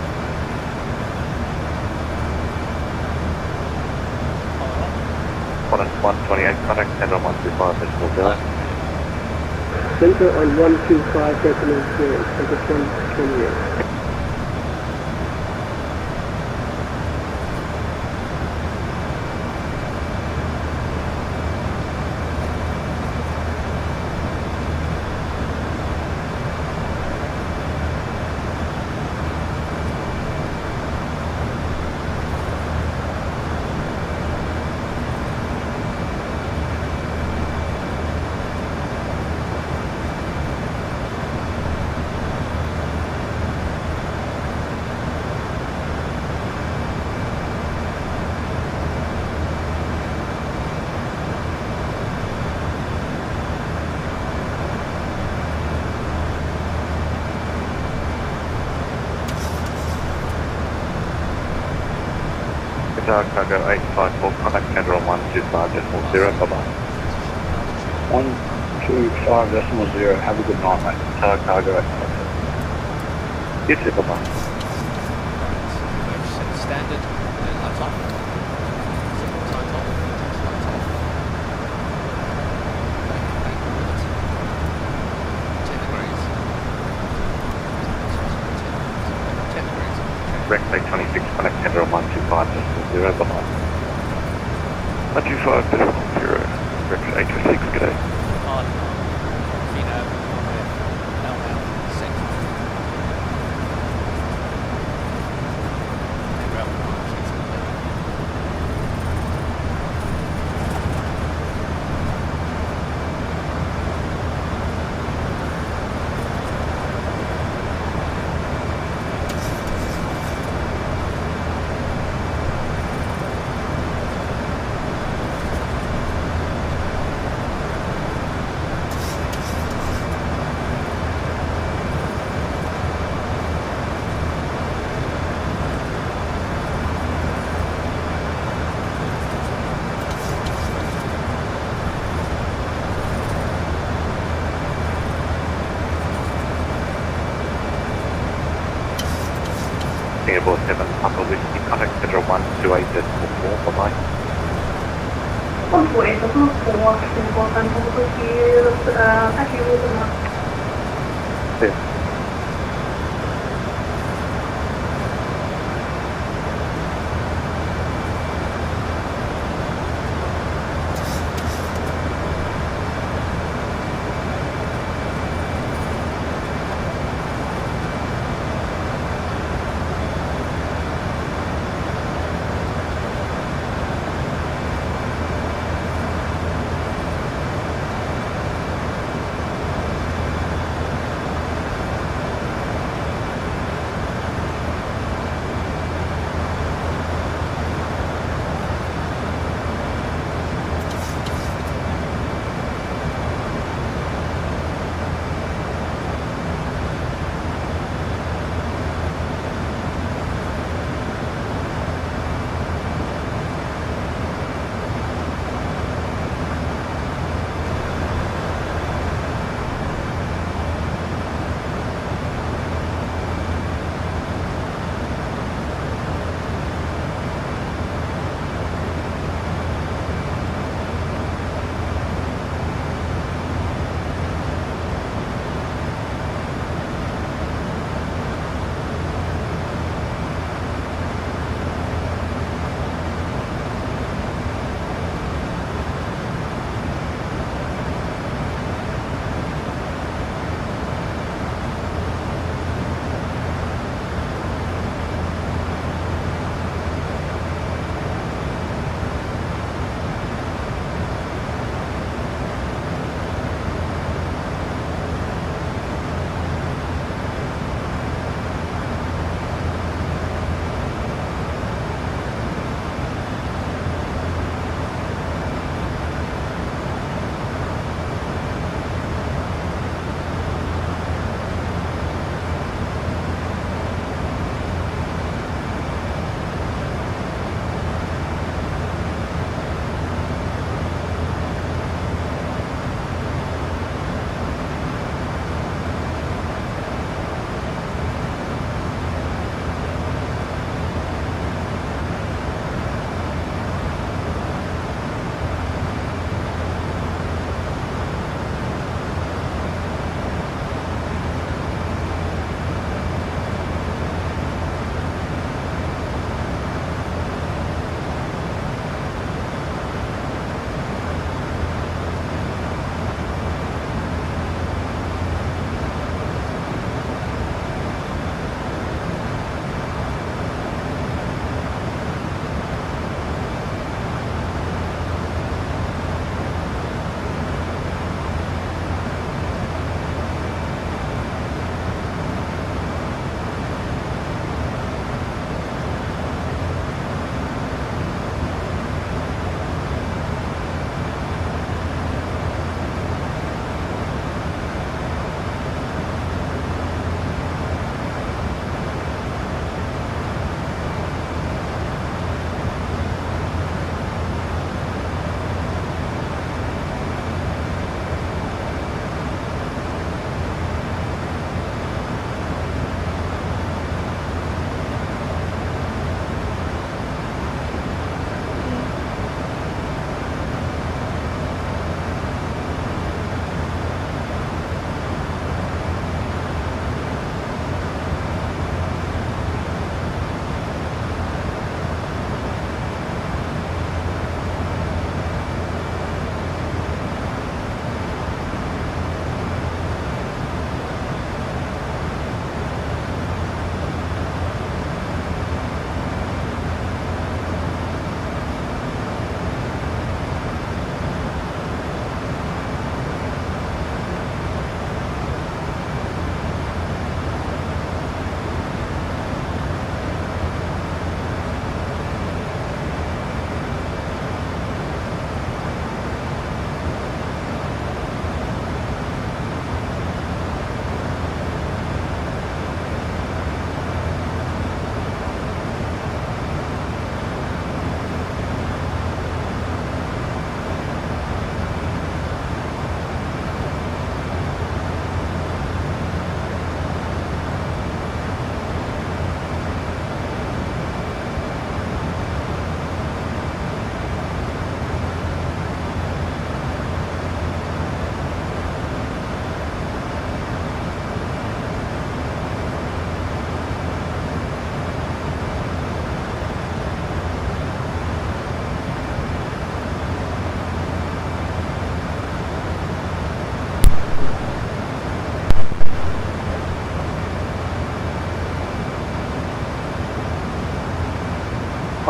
Qantas 128, contact center on 125.0. Center on 125.0, Center 128. Tower Cargo 854, contact center on 125.0, bye-bye. 125.0, have a good night, mate. Tower Cargo 854. Yes, bye-bye. Standard, and lights off. Lights off. Lights off. 10 degrees. 10 degrees. Rex 826, contact center on 125.0, bye-bye. 125.0, Rex 826, g'day. On Fino, now, second. Singapore 7, Papa Whiskey, contact center 128.4, bye-bye. 128.4, Singapore 7, Papa Whiskey, thank you, good night. Yes.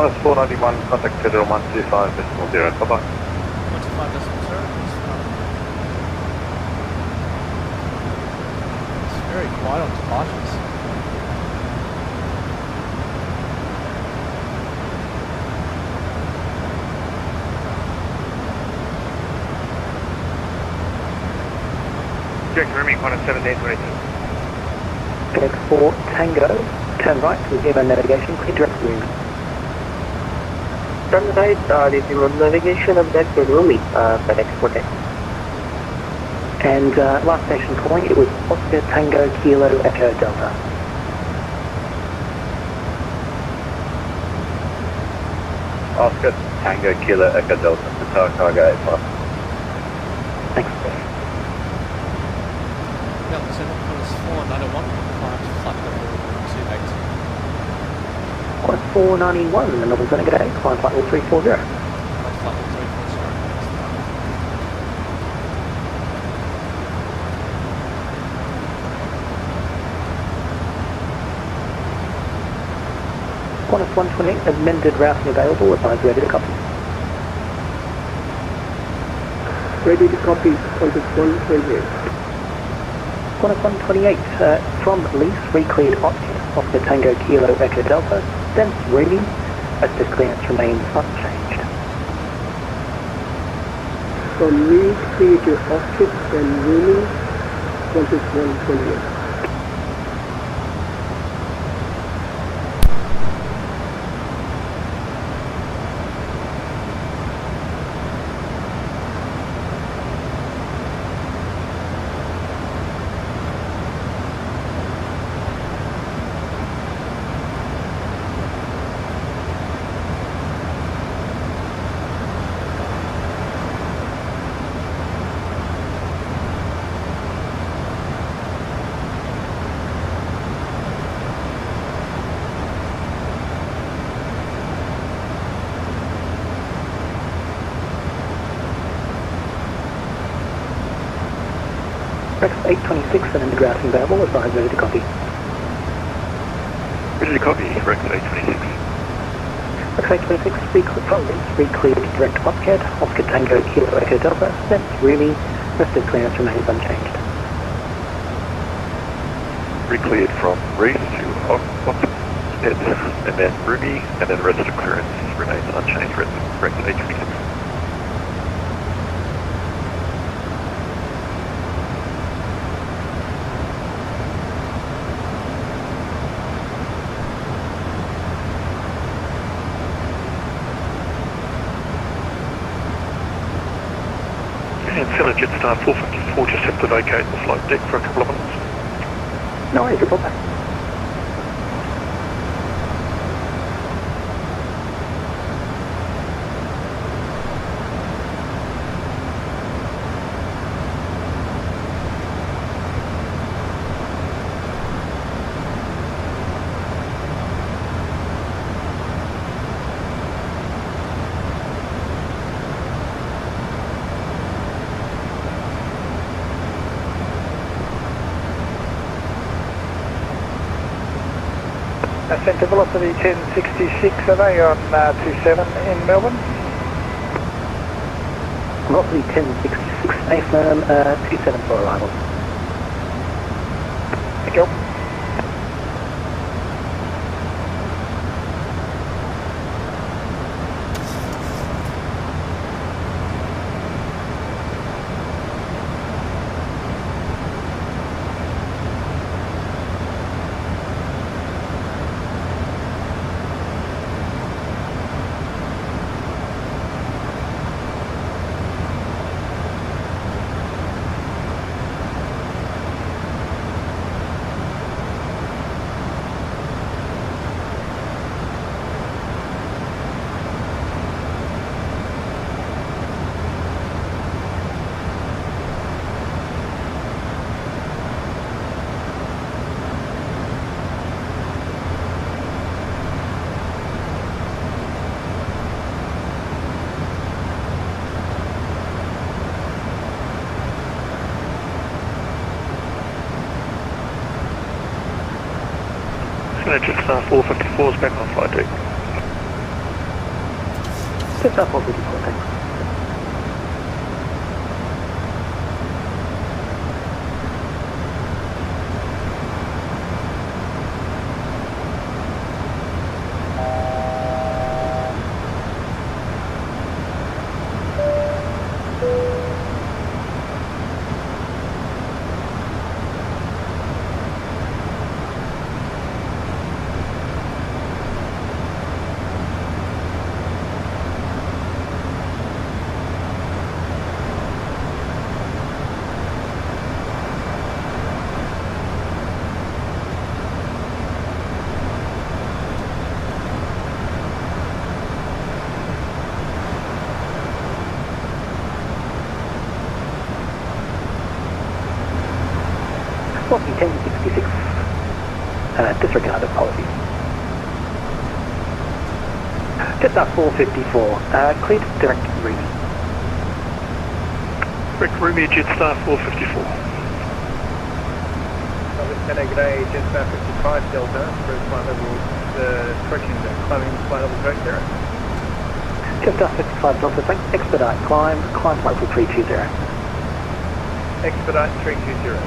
Minus 491, contact Federal 125.0. Bye-bye. 125.0. It's very quiet on departures. Direct rooming, 117.22. FedEx 4 Tango, turn right to zero navigation, clear direct room. Turn right, the zero navigation of that rooming, FedEx 4 Tango. And last station calling, it was Oscar Tango Kilo Echo Delta. Oscar Tango Kilo Echo Delta, the tower cargo 85. Thanks. Delta 7 minus 491, climb to flight level 28. Flight 491, the Melbourne Centre, g'day, climb flight level 340. Flight level 340. 128, amended routing available, advise ready to copy. Ready to copy, Qantas 128. Qantas 128, from lease, recleared Oscar Tango Kilo Echo Delta, then Remy, access clearance remains unchanged. From Leeds, clear to Oscar, then Rooney, Qantas 128. Rex 826, amended routing available, advise ready to copy. Ready to copy, Rex 826. Rex 826, from lease, recleared direct Oscar Tango Kilo Echo Delta, then Remy, rest of clearance remains unchanged. Recleared from Reese to Oxford, and then Ruby, and then the rest of the clearance remains unchanged, Rex 826. And Senate Jetstar 454 just have to vacate the flight deck for a couple of minutes. No worries, report back. Centre velocity 1066, are they on 27 in Melbourne? Velocity 1066, A firm, 27 for arrival. Thank you. Senate Jetstar 454 is back on flight deck. Jetstar 454, thanks. Squawky 1066, disregard apologies. Jetstar 454, cleared direct Rumi. Direct Rumi, Jetstar 454. Lieutenant G'day, Jetstar 55 Delta, through flight level, correction, climbing flight level correct there. Jetstar 55 Delta, thanks. Expedite climb flight level 320. Expedite 320.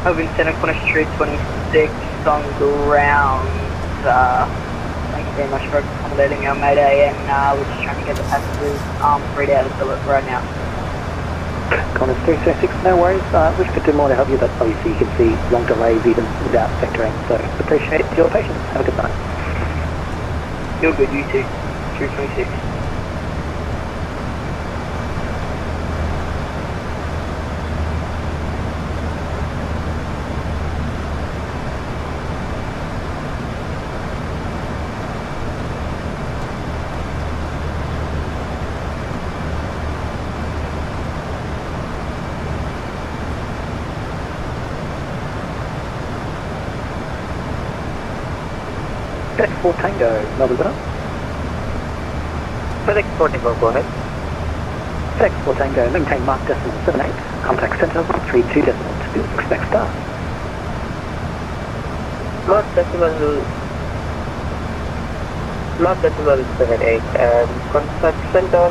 Lieutenant Qantas 326 on ground. Thank you very much for accommodating our mayday, and we're just trying to get the passengers freed out of the loop right now. Qantas 326, no worries. Wish could do more to help you, but obviously you can see long delays even without vectoring, so appreciate your patience. Have a good night. You're good, you too. 326. FedEx 4 Tango, Melbourne Winner. FedEx 4 Tango, go ahead. FedEx 4 Tango, maintain mark decimal 78, contact center 132.2, expect start. Mark decimal 78, contact center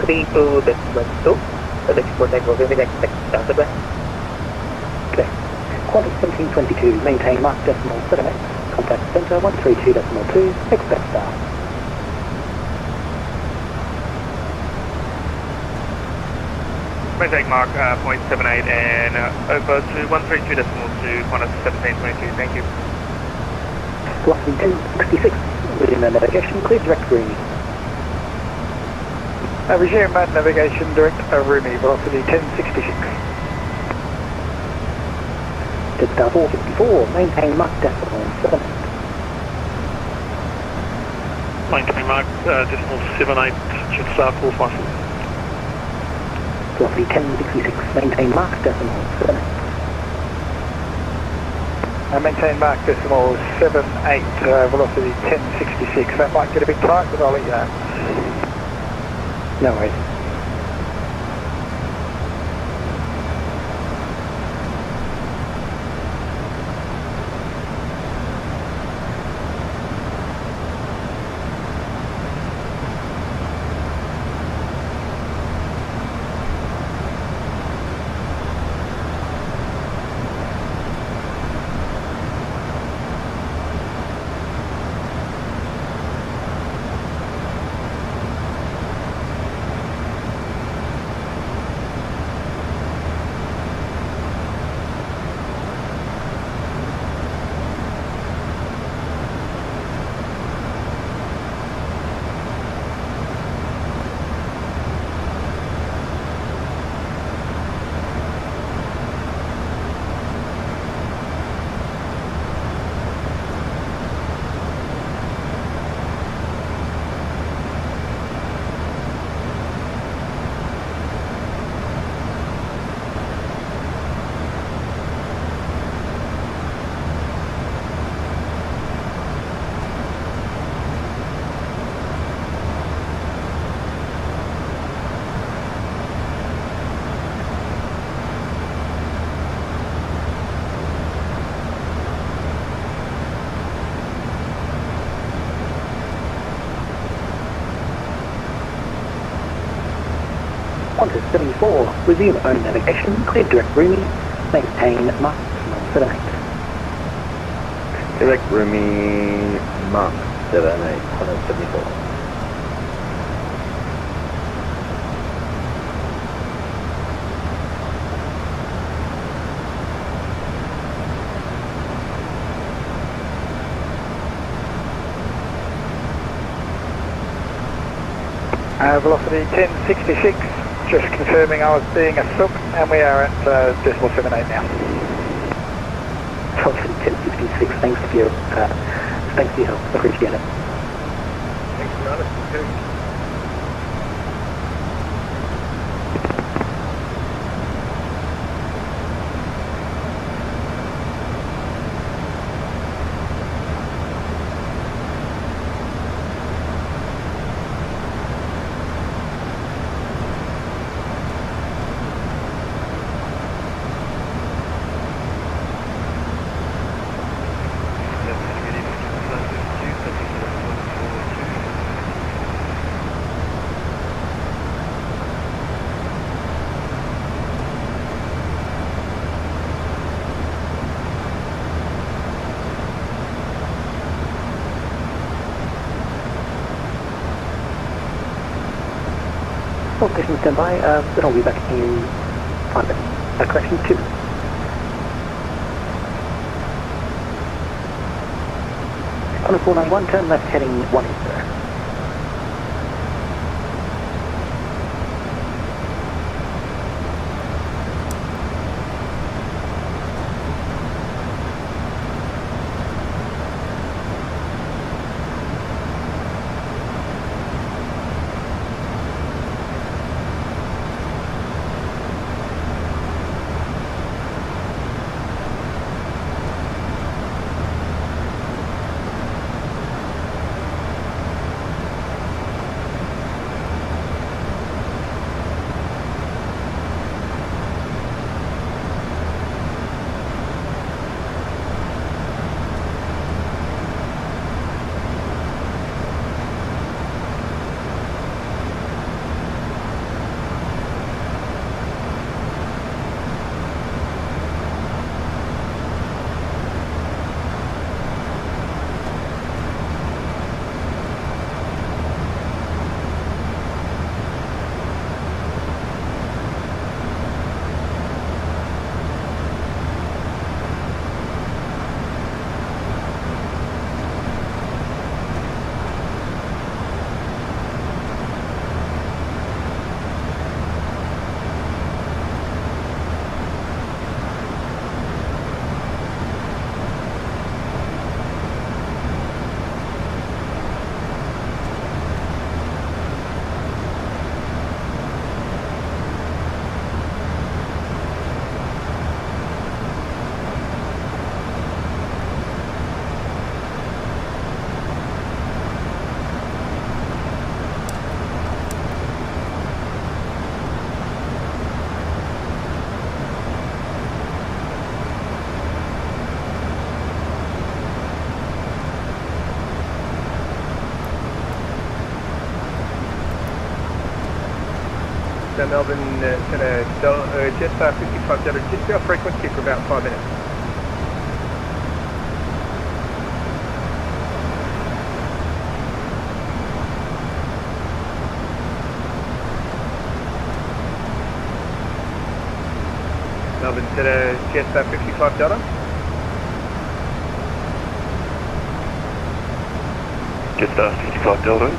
132.2, FedEx 4 Tango, we will expect start. Okay. Qantas 1722, maintain mark decimal 78. Contact center 132.2, expect start. Maintain mark 0.78 and over to 132.2, Qantas 1722, thank you. Velocity 1066, within the navigation, clear direct Rumi. Resume mad navigation direct Rumi, velocity 1066. Jetstar 454, maintain mark decimal 78. Maintain mark decimal 78, Jetstar 454. Velocity 1066, maintain mark decimal 78. Maintain mark decimal 78, velocity 1066. That might get a bit tight, but I'll let you know. No worries. Qantas 74, resume own navigation, clear direct rooming, maintain Mark 78. Direct rooming, Mark 78, Qantas 74. Velocity 1066, just confirming I was being a sook, and we are at decimal 78 now. Velocity 1066, thanks for your help, appreciate it. Thanks, Jonas. Well, station standby, then I'll be back in 5 minutes. Correction 2. On a 491, turn left heading 180. Melbourne Centre, Jetstar 55 Delta, just our frequency for about 5 minutes. Melbourne Centre, Jetstar 55 Delta. Jetstar 55 Delta,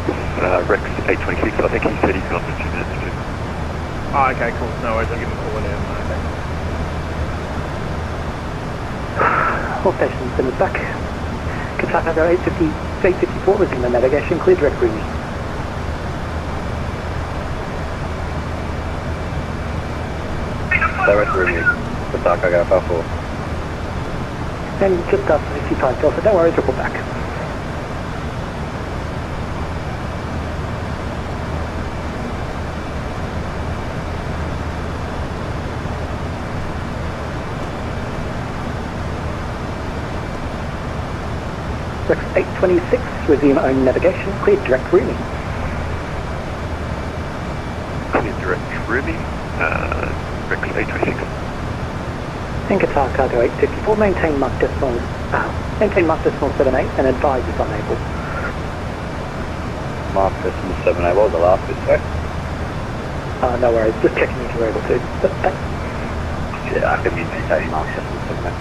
Rex 826, I think he said he's gone for 2 minutes too. Oh, okay, cool. No worries, I'll give him a call now. Okay. All stations send us back. Qatar 854, resume the navigation, clear direct rooming. Direct rooming, Qatar Cargo Alpha 4. And just after 55 Delta, don't worry, report back. Rex 826, resume own navigation, clear direct rooming. Clear direct roomy, Rex 826. And Qatar Cargo 854, maintain Mach decimal 78 and advise if unable. Mark decimal 78, what was the last bit, sorry? No worries, just checking if you're able to. Thanks. Yeah, I can use maintain Mark decimal 78.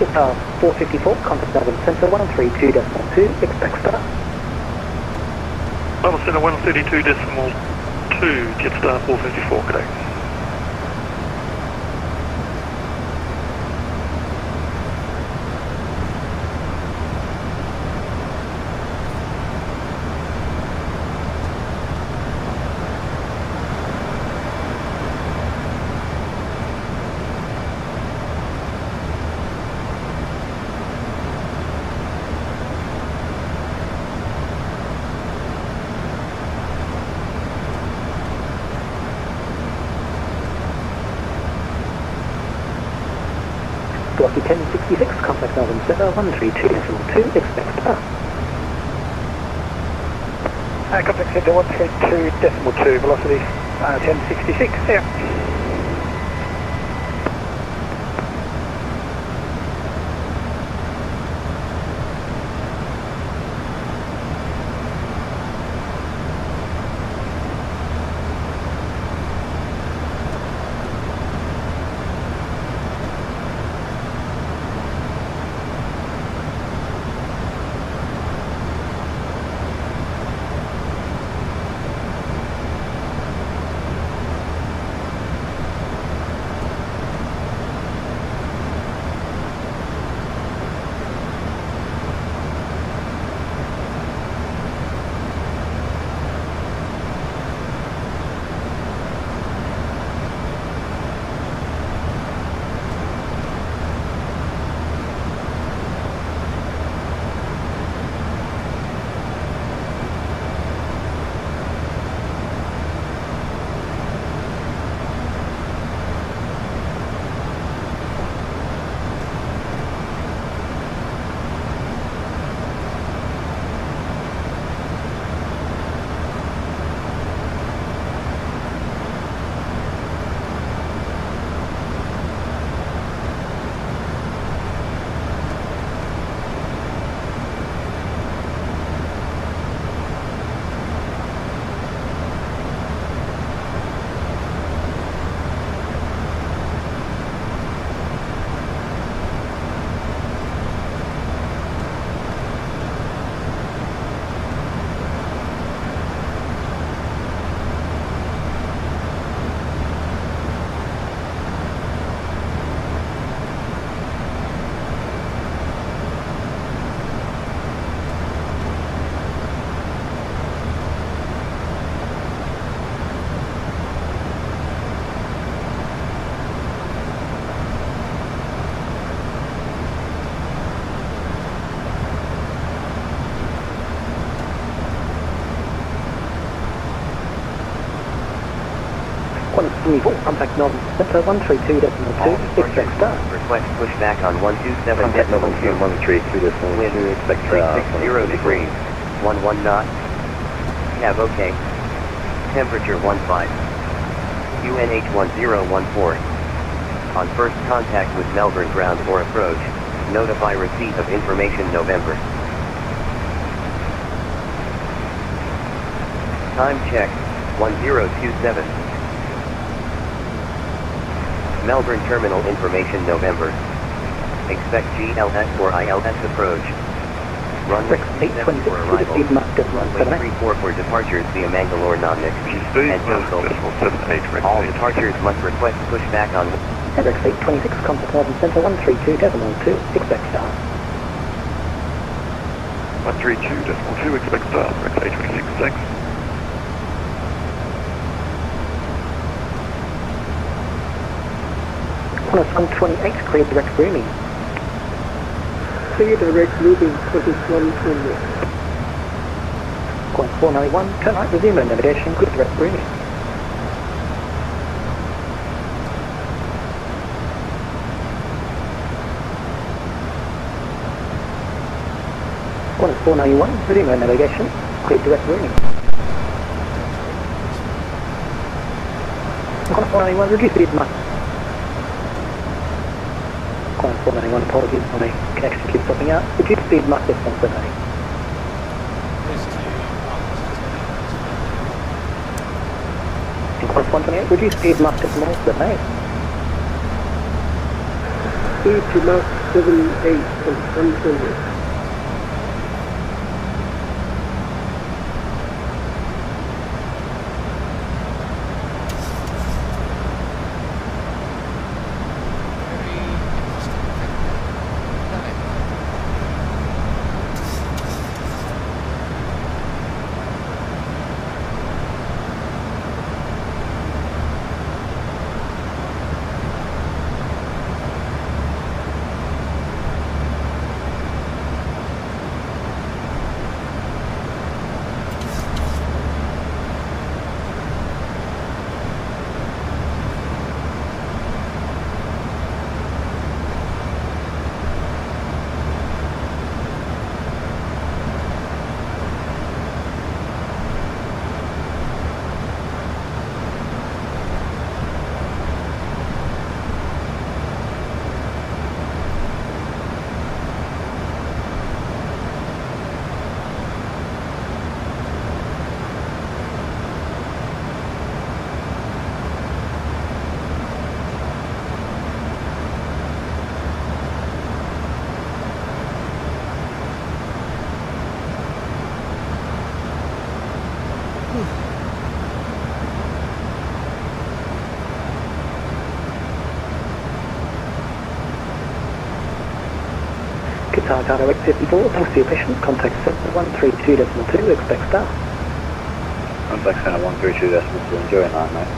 Qatar 454, contact Melbourne Centre 132.2, expect start. Melbourne Centre 132.2, Jetstar 454, good day. Blocky 1066, contact Melbourne Centre 132.2, expect start. Contact Centre 132.2, velocity 1066, yeah. Contact Melbourne Centre 132.2, expect start. Request pushback on 127. Contact Melbourne Centre 132.2, expect start. 0 degrees, 11 knots. Cab OK. Temperature 15. UNH 1014. On first contact with Melbourne ground or approach, notify receipt of information November. Time check, 1027. Melbourne Terminal Information November. Expect GLS or ILS approach. Runway 37 for arrival. Runway 34 for departures via Mangalore non-next and coastal. All departures must request pushback on Edric 826, contact Melbourne Centre 132.2, expect start. 132.2, expect start, Rex 826, thanks. Qantas 128, clear direct rooming. Clear direct moving, Qantas 128. Qantas 491, turn right, resume navigation, clear direct rooming. Qantas 491, resume navigation, clear direct rooming. Qantas 491, reduce speed mark. Qantas 491, apologies, my connection keeps dropping out. Reduce speed mark this 178. Qantas 128, reduce speed mark this 178. Speed to Mark 78 from 128. Qatar Cargo 854, thanks for your patience. Contact Centre 132.2, expect start. Contact Centre 132.2, enjoy your night, mate.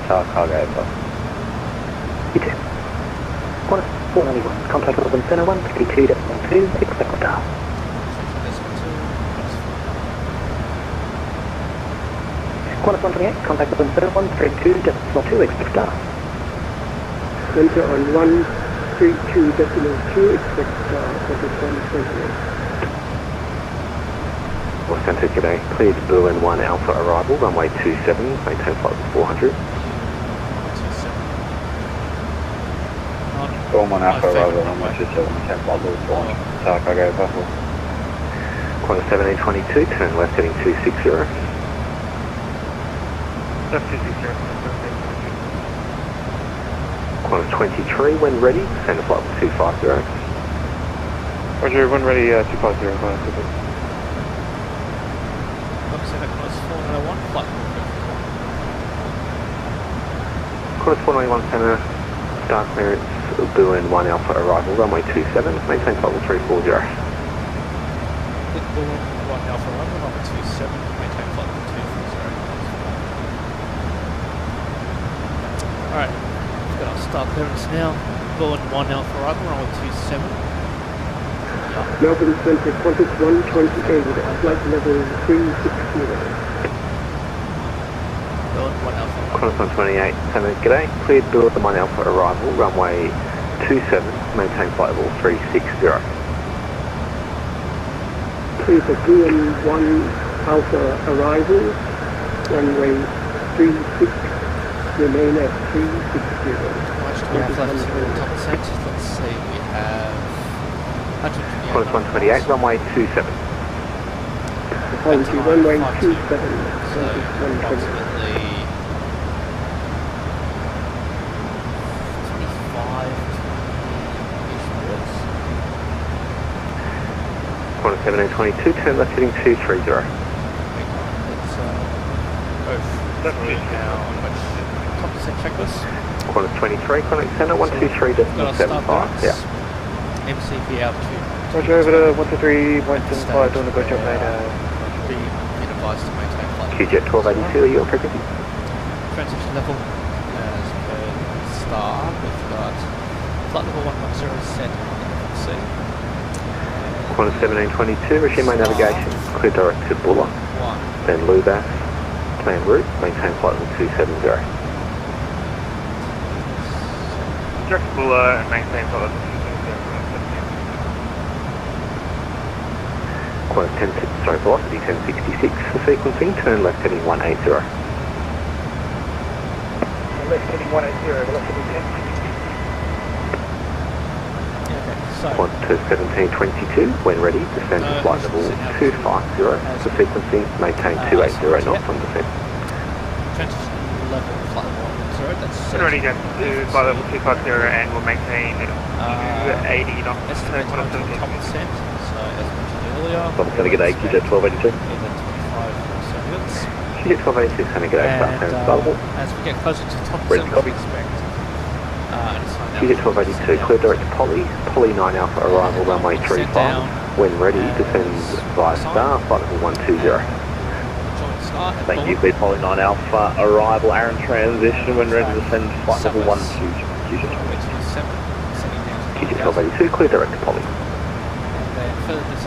Qatar Cargo 854. You too. Qantas 491, contact Melbourne Centre 132.2, expect start. Qantas 128, contact Melbourne Centre 132.2, expect start. Centre on 132.2, expect start, Qantas 128. Well, Centre, g'day. Cleared Berlin 1 Alpha arrival, runway 27, maintain flight 400. Berlin 1 Alpha arrival, runway 27, maintain flight 400. Qatar Cargo 854. Qantas 1722, turn left heading 260. Left 260. Qantas 23, when ready, descend to flight 250. Roger, when ready, 250, Qantas. Qantas 491 Centre, start clearance, Berlin 1 Alpha arrival, runway 27, maintain flight 340. Berlin 1 Alpha arrival, runway 27, maintain flight 240. Alright, we've got our start clearance now. Berlin 1 Alpha arrival, runway 27. Melbourne Centre, Qantas 128, flight level 360. Qantas 128, Centre, g'day. Cleared Berlin 1 Alpha arrival, runway 27, maintain flight level 360. Clear for Berlin 1 Alpha arrival, runway 36, remain at 360. Much do we have left to top set? Let's see, we have 128. Qantas 128, runway 27. Apology, runway 27, so approximately 25-ish minutes. Quarter 1722, turn left heading 230. Let's go through our composite checklist. Quarter 23, contact centre 123.75. Yeah. MCP altitude. Roger, over to 123.75, doing a good job, mate. Be advised to maintain flight. QJet 1282, your frequency. Transition level as per star. We've got flight level 110 set on C. Quarter 1722, resume my navigation. Clear direct to Buller. Then Lubas. Plan route, maintain flight level 270. Direct Buller and maintain flight level 270. Quarter 10, sorry, velocity 1066 for sequencing, turn left heading 180. Left heading 180, velocity 10. Quarter 1722, when ready, descend to flight level 250 for sequencing, maintain 280 knots on descent. Transition level flight level 110, that's When ready, go to flight level 250 and we'll maintain 280 knots. Estimated time to top descent, so as mentioned earlier. I'm going to get 8, QJet 1282. QJet 1282, going to get 8, start turn available. As we get closer to top Ready descent, to copy. we expect QJet 1282, clear direct to Polly 9 Alpha, arrival runway 35. When ready, descend via star, flight level 120. Thank you, clear Polly 9 Alpha, arrival, Aaron transition, when ready to descend flight level 120. QJet 1282, clear direct to Polly.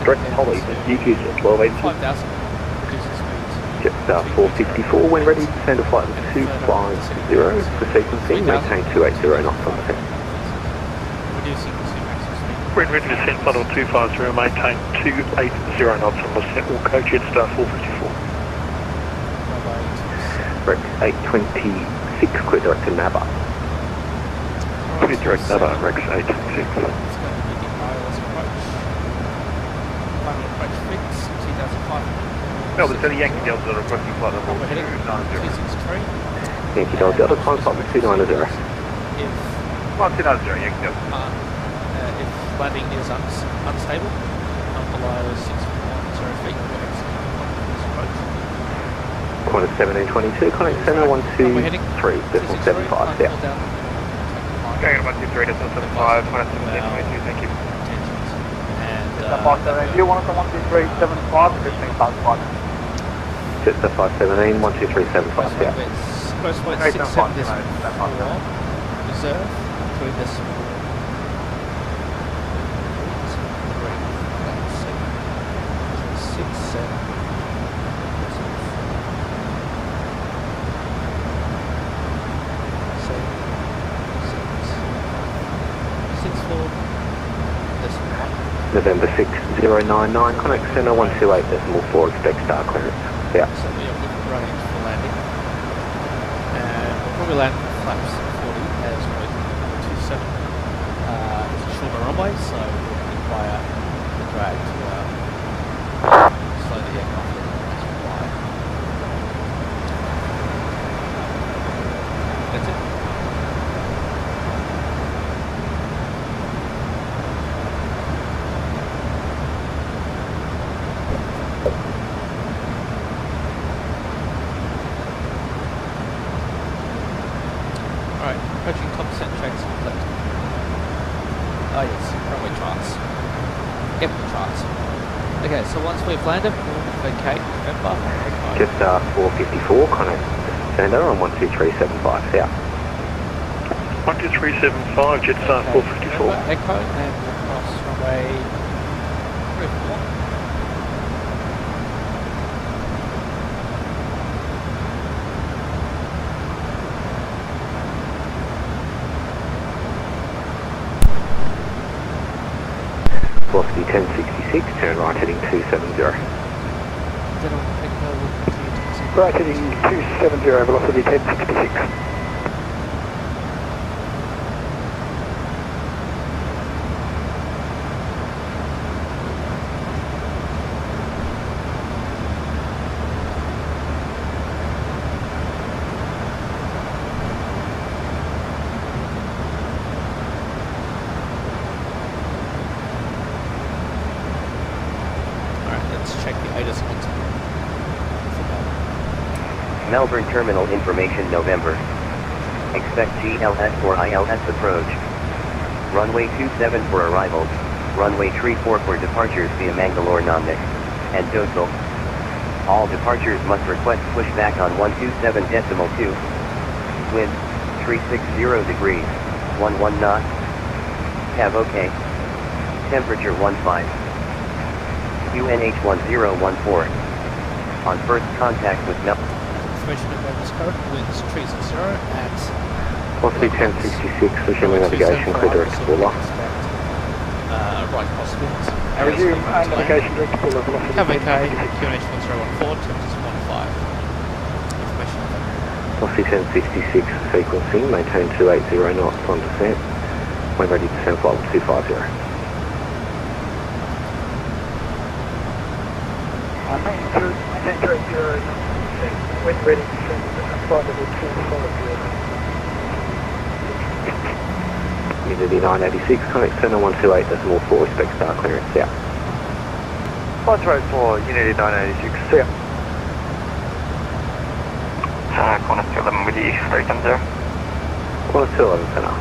Direct to Polly, QJet 1282. Jetstar 454, when ready, descend to flight level 250 for sequencing, maintain 280 knots on descent. When ready to descend flight level 250, maintain 280 knots on descent, all code Jetstar 454. Direct 826, clear direct to Naba. Clear direct Naba, Rex 826. Final approach fix, 2,500. Melbourne City, Yankee Delta requesting flight level 290. Yankee Delta, climb flight level 290. Flight 290, Yankee Delta. If landing is unstable, below 6.0 feet, Quarter 1722, connect centre 123.75, yeah. Going at 123.75, minus 1722, thank you. Do you want us on 123.75 or 15.5? Jetstar 517, 123.75, yeah. Gross weight 67 decimal. Reserve 3 decimal. 6, 7. 6, 4. November 6099, connect centre 128.4, expect star clearance. Yeah. So we are good range for landing. And we'll probably land flaps 40 as with 27. It's a shorter runway, so we'll require the drag to slow the aircraft down as required. That's it. Approaching top descent tracks left. Oh yes, runway charts. Airport charts. Okay, so once we've landed, we'll vacate November. Jetstar 454, connect centre on 123.75, yeah. 123.75, Jetstar 454. Echo, and we'll cross runway 34. Velocity 1066, turn right heading 270. Right heading 270, velocity 1066. let's check the ATIS contact. Melbourne Terminal Information November. Expect GLS or ILS approach. Runway 27 for arrivals. Runway 34 for departures via Mangalore Namik and Dosal. All departures must request pushback on 127.2. Wind 360 degrees, 11 knots. Have OK. Temperature 15. UNH 1014. On first contact with Mel. Information about this current winds 360 at Velocity 1066, assuming navigation, clear direct to Bulla. Right cross winds. Resume navigation direct to Bulla, velocity Have OK, QNH 1014, temperature 15. Velocity 1066, sequencing, maintain 280 knots on descent. When ready, descend flight level 250. Maintain 280, when ready, descend flight level 250. Unity 986, connect center 128.4, expect star clearance south. 524, Unity 986, see ya. Qantas 211 with you, 310. Qantas 211 center.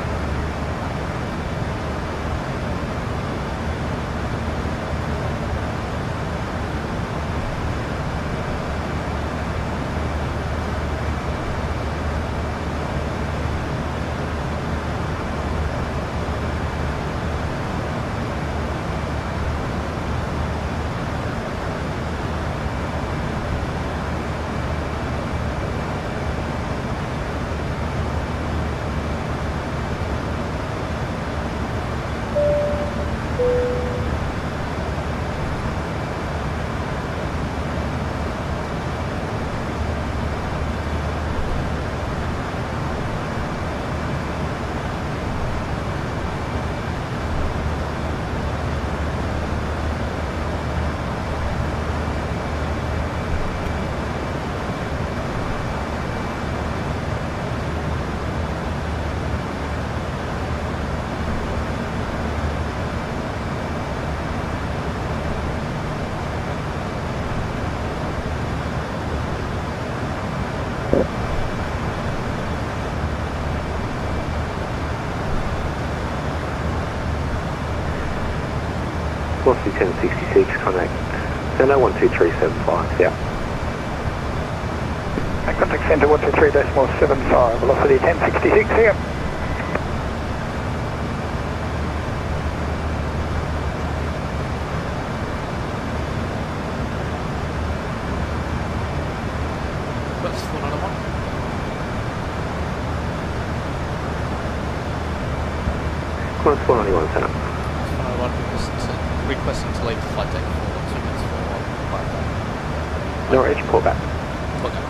Velocity 1066, connect center 12375, south. Contact center 123.75, velocity 1066, see ya. What's 491? Qantas 491 center. 491 requesting to leave flight deck for 2 minutes for Norwich, pull back. Okay.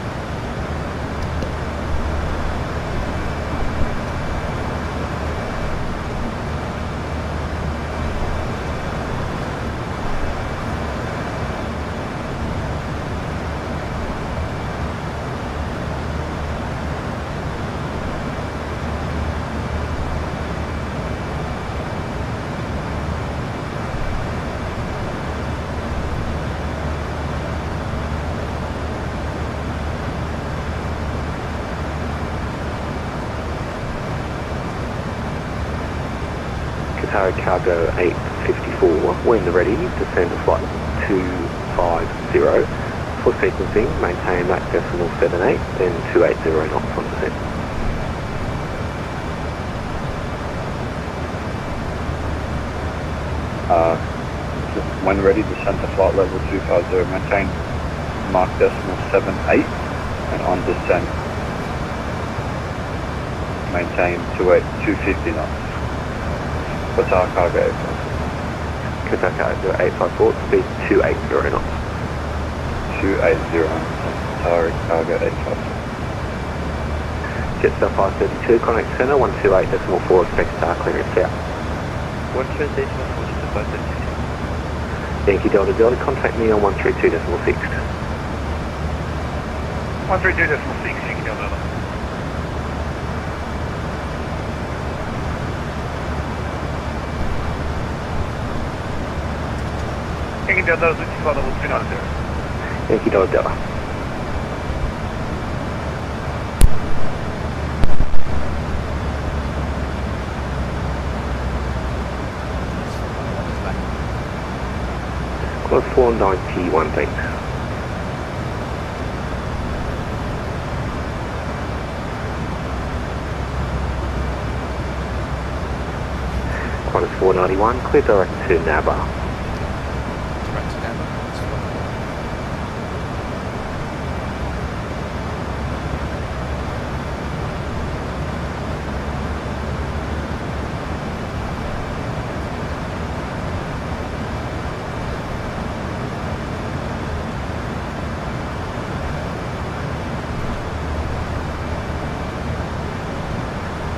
Qatar cargo 854, when ready, descend to flight 250. For sequencing, maintain Mach decimal 78, then 280 knots on descent. When ready, descend to flight level 250, maintain Mach decimal 78, and on descent, maintain 250 knots. Qatar cargo 854. Qatar cargo 854, speed 280 knots. 280 knots. Qatar cargo 854. Jetstar 532, connect center 128.4, expect star clearance south. 128.4, Yankee Delta Delta, contact me on 132.6. 132.6, Yankee Delta Delta. Yankee Delta, switch flight level 290. Yankee Delta. Close 491, thanks. Qantas 491, clear direct to Naba. Direct to Naba.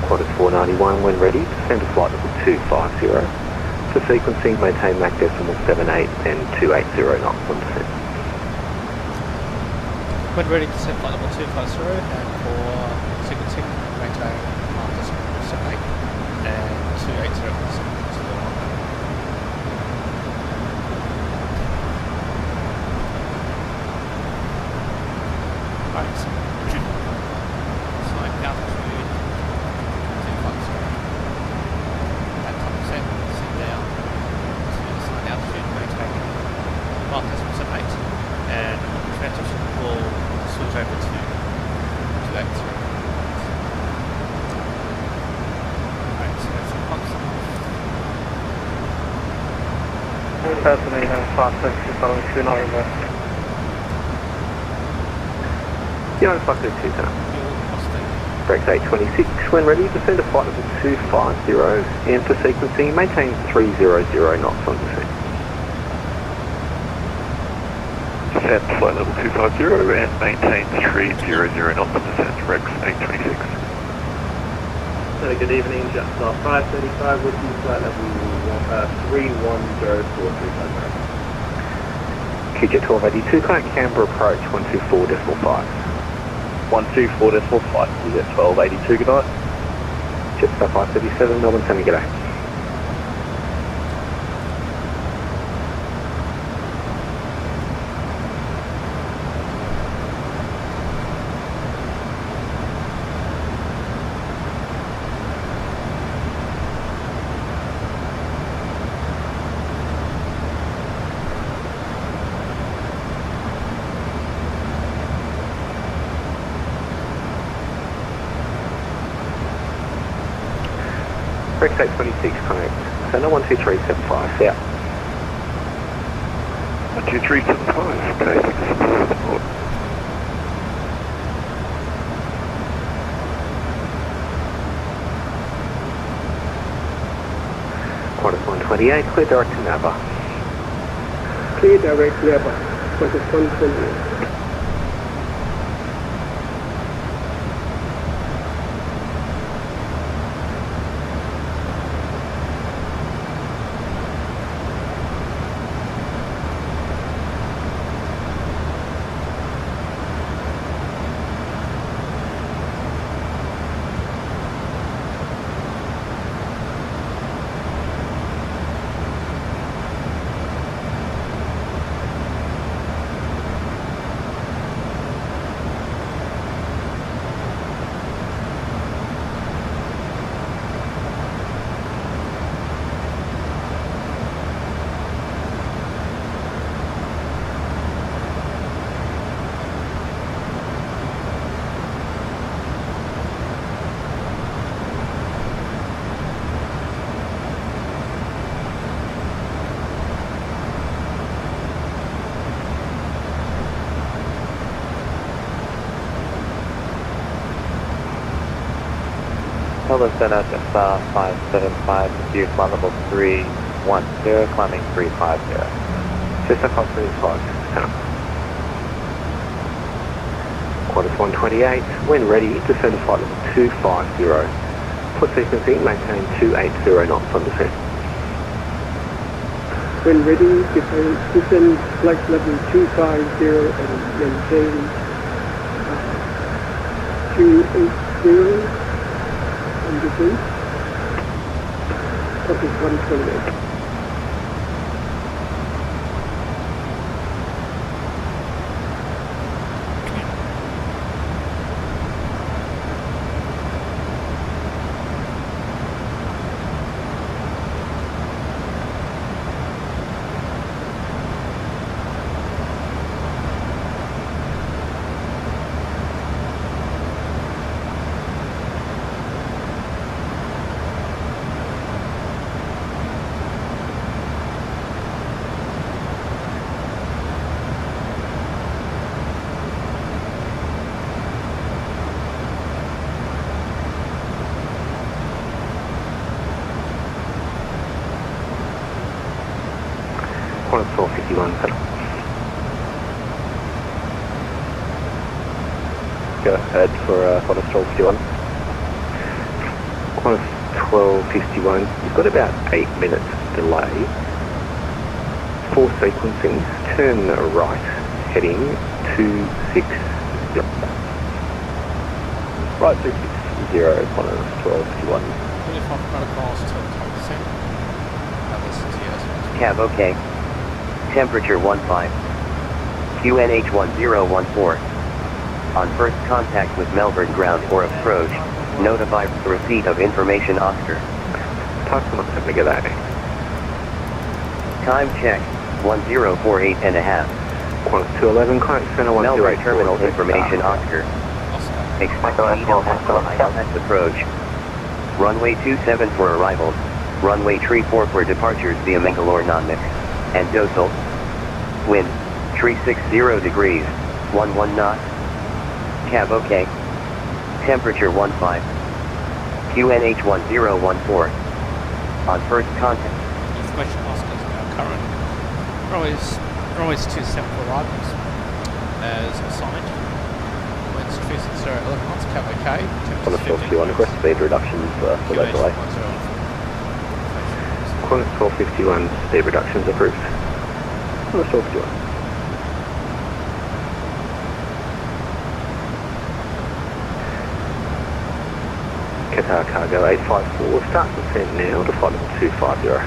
Qantas 491, when ready, descend to flight level 250. For sequencing, maintain Mach decimal 78 and 280 knots on descent. When ready, descend flight level 250, and for sequencing, maintain Mach decimal 78 and 280 knots on descent. Right. Slight altitude 250. At 10%, sit down to slight altitude, maintain Mach decimal 78, and transition will switch over to 280. Right, so that's the pumps off. Personally, fast service following 290. United Flight 210. Brakes 826, when ready, descend to flight level 250, and for sequencing, maintain 300 knots on descent. Descend flight level 250 and maintain 300 knots on descent, Rex 826. Good evening, Jetstar 535 with you, flight level 310435. QJet 1282, connect Canberra approach 124.5. 124.5, QJet 1282, good night. Jetstar 537, Melbourne, Sydney, g'day. Rex 826, connect. Center 12375, south. 12375, okay, thanks for the support. Qantas 128, clear direct to Naba. Clear direct Naba. Qantas 128. Hello, Center, Jetstar 575, view flight level 310, climbing 350. Jetstar 535, Qantas 128, when ready, descend to flight level 250. For sequencing, maintain 280 knots on descent. When ready, descend flight level 250 and maintain 280 on descent. Qantas 128. 1251, pedal. Go ahead for Qantas 1251. Qantas 1251, you've got about 8 minutes delay. For sequencing, turn right, heading 260. Right 260, Qantas 1251. 25 protocols to 10%. Cab OK. Temperature 15. QNH 1014. On first contact with Melbourne ground or approach, notify the receipt of information Oscar. Time check, 1048.5. Qantas 211, contact center 108. Melbourne terminal information Oscar. Expect LS approach. Runway 27 for arrivals. Runway 34 for departures via Mangalore non-mix. And docile. Wind, 360 degrees, 11 knots. Cab OK. Temperature 15. QNH 1014. On first contact. Information Oscars now current. Runways 27 for arrivals. As assigned. Winds 360 11 knots. Cab OK. Qantas 1251, request speed reductions for that delay. Qantas 1251, speed reductions approved. Qantas 1251. Qatar Cargo 854, start descent now to flight level 250.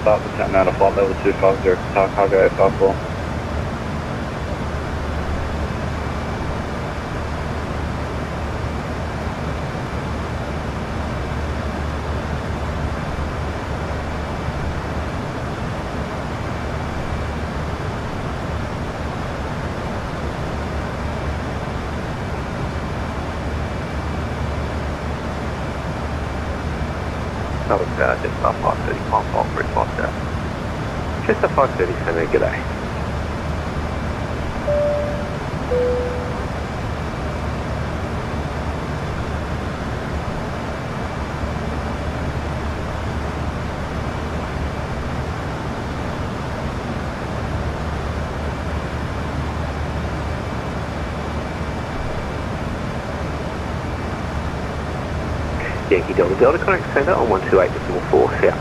Start descent now to flight level 250, Qatar Cargo 854. That was just our 530 pump off for Foster. Just a 530 center, g'day. Yankee Delta Delta, connect center on 128.4 south.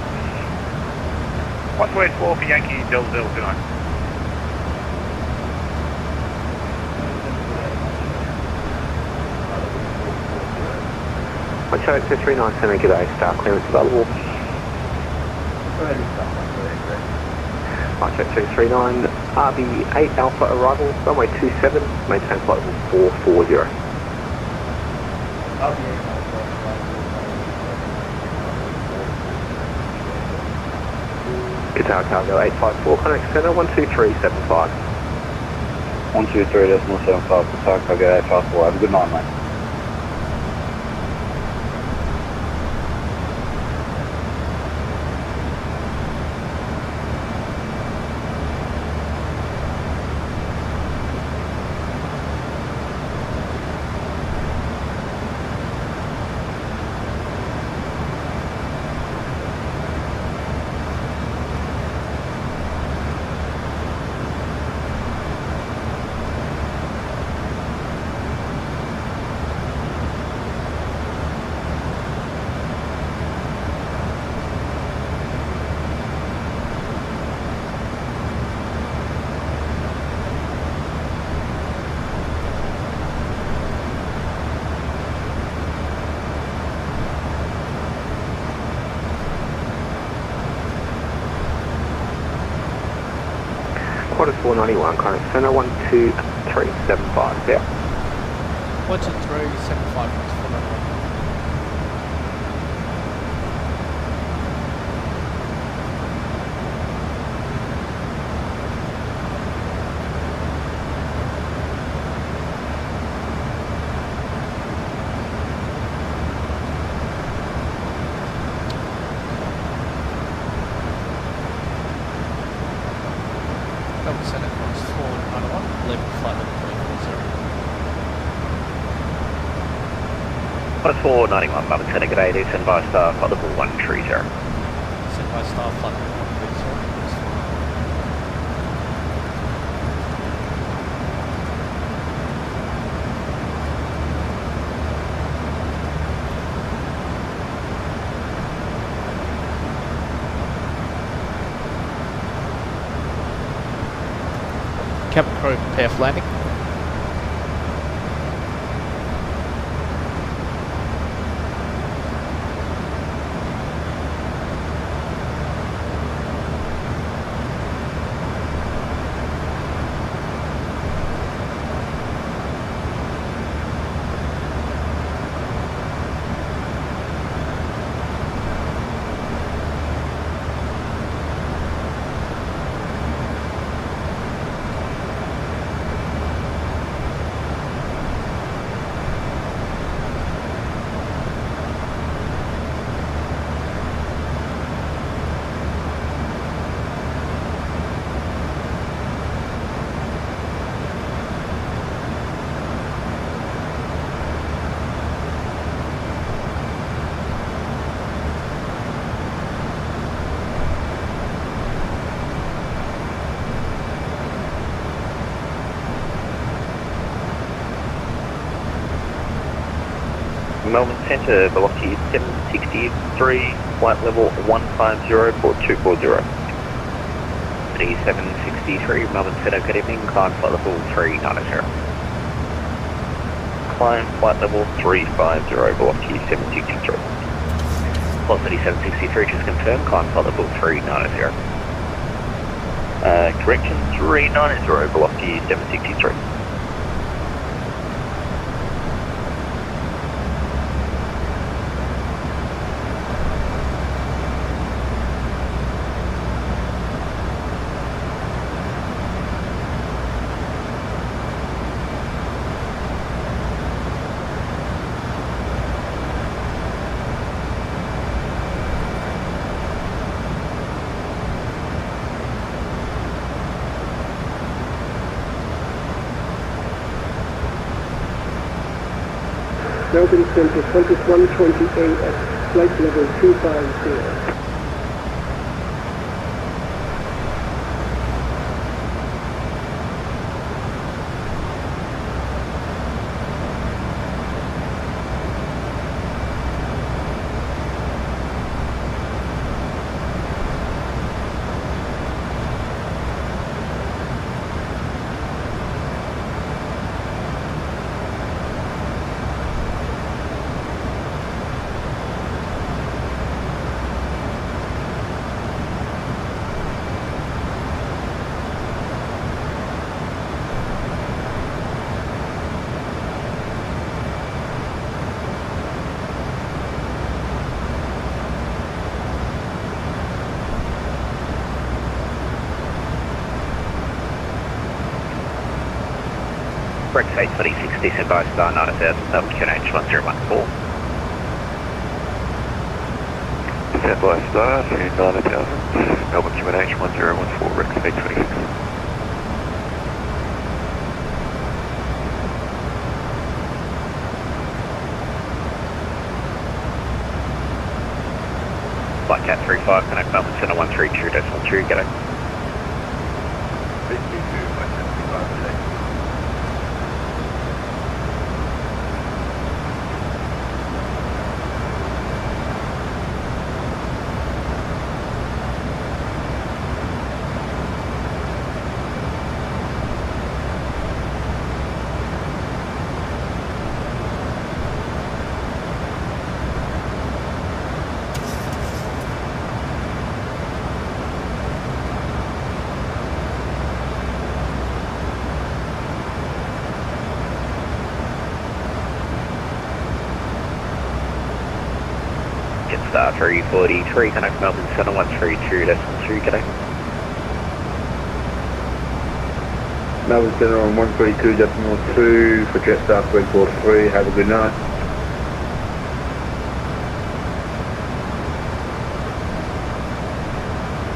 124 for Yankee Delta Delta 9. One show 239 center, g'day, star clearance available. One show 239, RB8 Alpha arrival, runway 27, maintain flight level 440. Qatar Cargo 854, connect center 12375. 123.75, Qatar Cargo 854. Have a good night, mate. Qantas 491, connect center 12375 south. 12375 from 491. Center comes forward 101, leaving flight level 340. Qantas 491, Melbourne Center, g'day, do send by star, flight level 130. Send by star, flight level 130. cabin crew prepare for landing. Melbourne Centre, velocity 763, flight level 150 for 240. 763, Melbourne Centre, good evening, climb flight level 390. Climb flight level 350, velocity 763. Velocity 763, just confirm, climb flight level 390. Correction, 390, velocity 763. Melbourne Centre, Qantas 128 at flight level 250. Breakfast 2060, stand by star 9000, Melbourne QNH 1014. Stand by star 9000, Melbourne QNH 1014, breakfast 26. Flight Cat 35, connect Melbourne Centre 132.2, get it. Star 343, connect Melbourne Centre 132.2, get it. Melbourne Centre on 132.2 for Jetstar 343, have a good night.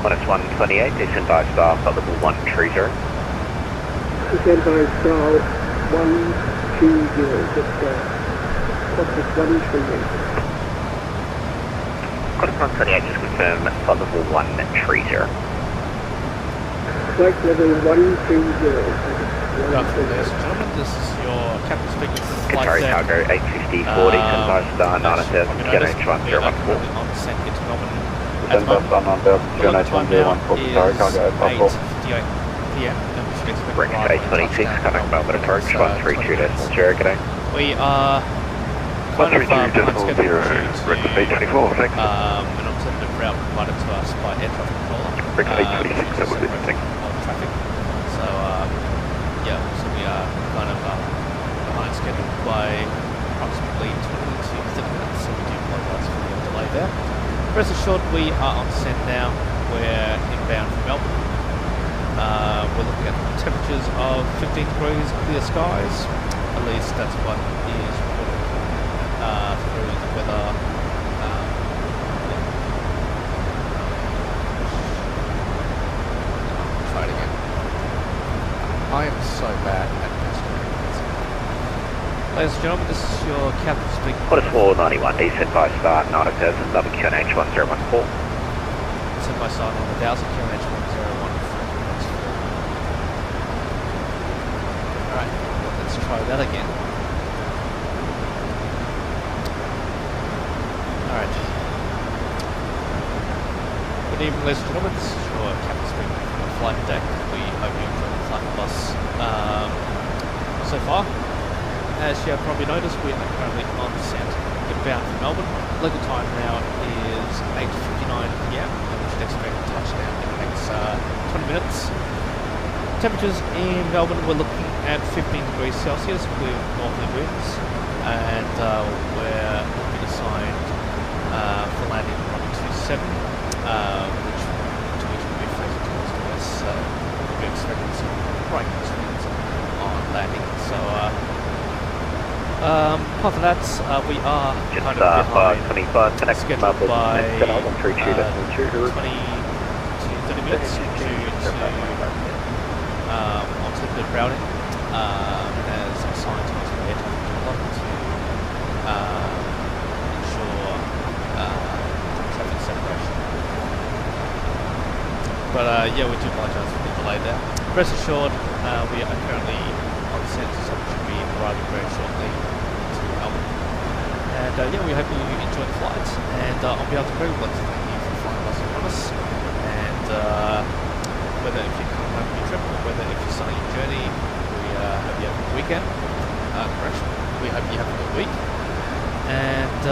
Qantas 128, descend by star, flight level 130. Descend by star 120, Jetstar. Qantas 128. Qantas 128, just confirm flight level 130. Flight level 130. Good afternoon, ladies and gentlemen. This is your captain speaking from flight Qatari deck. cargo 85040, send by star 9000, QNH 1014. On descent into Melbourne. At Stand the by moment, star 9000, the QNH time now 1014, is Qatari cargo 854. 8:58 p.m. and we should expect Break arrival stage 26, contact Melbourne approach, 132.0, good day. We are kind of behind schedule due to break stage 24, thanks. an alternative route provided to us by air traffic controller. Break stage 26, that would be the thing. On traffic. So, yeah, so we are kind of behind schedule by approximately 20 to 30 minutes, so we do apologise for the delay there. Rest assured, we are on descent now. We're inbound from Melbourne. We're looking at temperatures of 15 degrees, clear skies. At least that's what is reported through the weather. Try it again. I am so bad at passenger. Ladies and gentlemen, this is your captain speaking. Quarter 491, descent by start, 9000, WQNH 1014. Descent by start on 1000, QNH 101. Alright, let's try that again. Alright. Good evening, ladies and gentlemen, this is your captain speaking from the flight deck. We hope you enjoyed the flight with us so far. As you have probably noticed, we are currently on descent inbound from Melbourne. Local time now is 8:59 p.m. and we should expect a touchdown in the next 20 minutes. Temperatures in Melbourne, we're looking at 15 degrees Celsius with northerly winds, and we're being assigned for landing on 27, which will be facing towards the west, so we're expecting some quite good winds on landing. So, apart from that, we are just kind of behind 25, connect scheduled by 132.2. 20 to 30 minutes due to alternative routing as assigned to us by air traffic controller to ensure traffic separation. But yeah, we do apologise for the delay there. Rest assured, we are currently on set, so we should be arriving very shortly to Melbourne. And yeah, we hope you enjoy the flight. And on behalf of the crew, we'd like to thank you for flying us with us. And whether if you come home from your trip or whether if you're starting your journey, we hope you have a good weekend. Correction, we hope you have a good week. And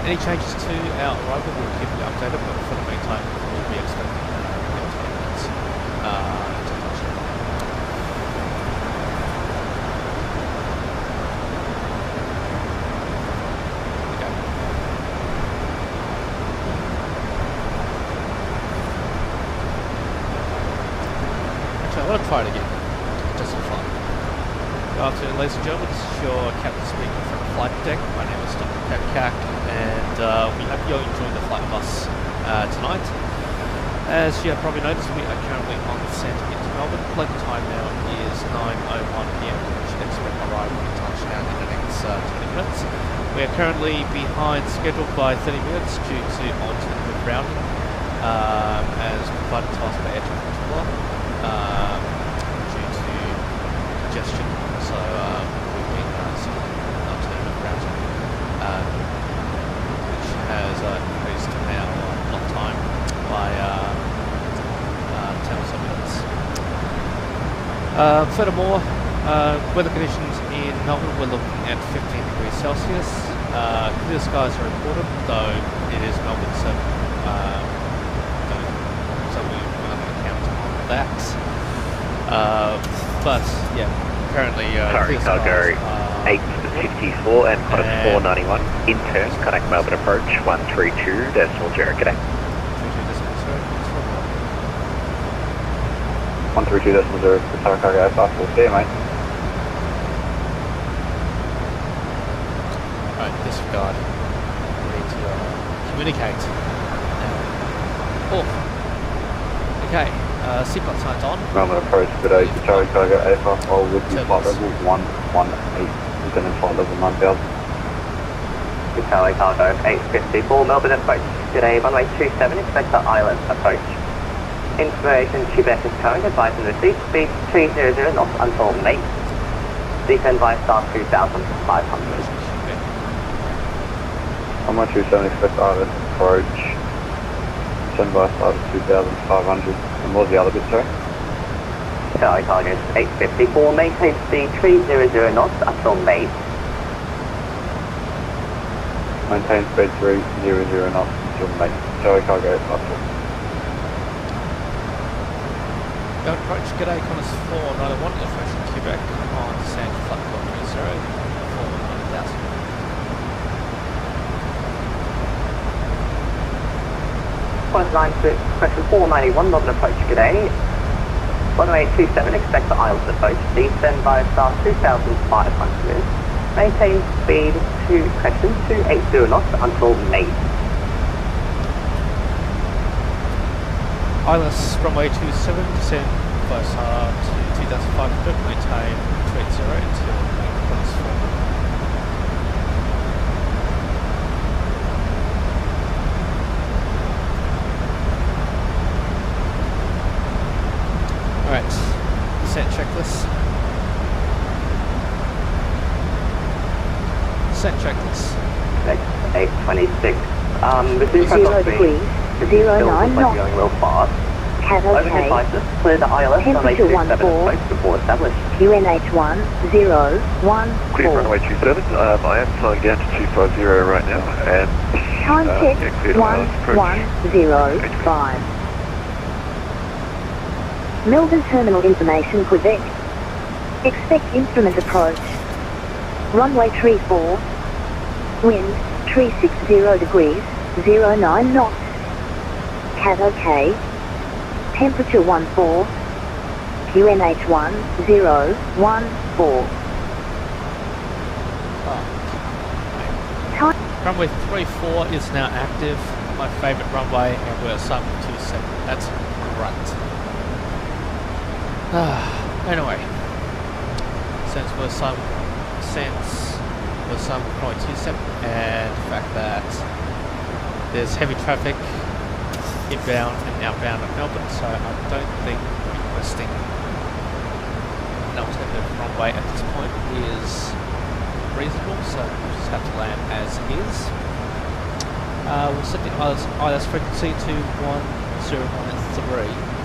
any changes to our arrival, we'll keep you updated. But for the meantime, we'll be expecting 20 minutes to touch. I want to try it again, just for fun. Good afternoon, ladies and gentlemen, this is your captain speaking from the flight deck. My name is Dr. Kakak, and we hope you're enjoying the flight with us tonight. As you have probably noticed, we are currently on descent into Melbourne. Local time now is 9:01 p.m. We should expect arrival and touchdown in the next 20 minutes. We are currently behind schedule by 30 minutes due to alternative routing as provided to us by air traffic controller. Due to congestion, so we've been seeking alternative routing, which has increased our block time by 10 or so minutes. Furthermore, weather conditions in Melbourne, we're looking at 15 degrees Celsius. Clear skies are reported, though it is Melbourne, so we're not going to count on that. But yeah, currently Current cargo 854 and Qantas 491, intern, connect Melbourne approach 132.0, good day. 132.0, Qatar cargo 540, see you mate. Right, disregard. We need to communicate now. Oh, okay. Seatbelt signs on. Melbourne approach, good day, Qatar cargo A5 with you, flight level 118, descending flight level 9000. Charlie Cargo 854, Melbourne approach. Good day, runway 27, expect the island approach. Information Quebec is current, advise and receive, speed 300 knots until May. Descend by star 2500. Runway 27, expect island approach. Descend by star 2500. And what was the other bit, sorry? Charlie target 854, maintain speed 300 knots until May. Maintain speed 300 knots until May. Charlie cargo platform. Go approach, g'day, Connors 491, approach Quebec on Sand Flat 130, 490,000. Question 491, Northern approach, g'day. 1827, expect the Isles approach, descend by star 2,500. Maintain speed to question 280 knots until May. Islands runway 27, descend by star to 2,500, maintain 280 until Connors 4. Alright, descent checklist. Descent checklist. 826. This is 0 degrees, 09 knots. Going real fast. Cat Overhead OK. license, clear the ILS runway Temperature 27 14. approach before established. QNH1 014. Clear runway 27, I am flying down to 250 right now, and Time check cleared ILS approach. 1105. Melbourne Terminal Information Quebec. Expect instrument approach. Runway 34. Wind 360 degrees, 09 knots. Cat OK. Temperature 14. QNH1 014. Runway 34 is now active, my favourite runway, and we're sub 27. That's great. Anyway, since we're some runway 27, and the fact that there's heavy traffic inbound and outbound of Melbourne, so I don't think requesting an alternative runway at this point is reasonable, so we'll just have to land as is. We'll set the ILS frequency to 1093.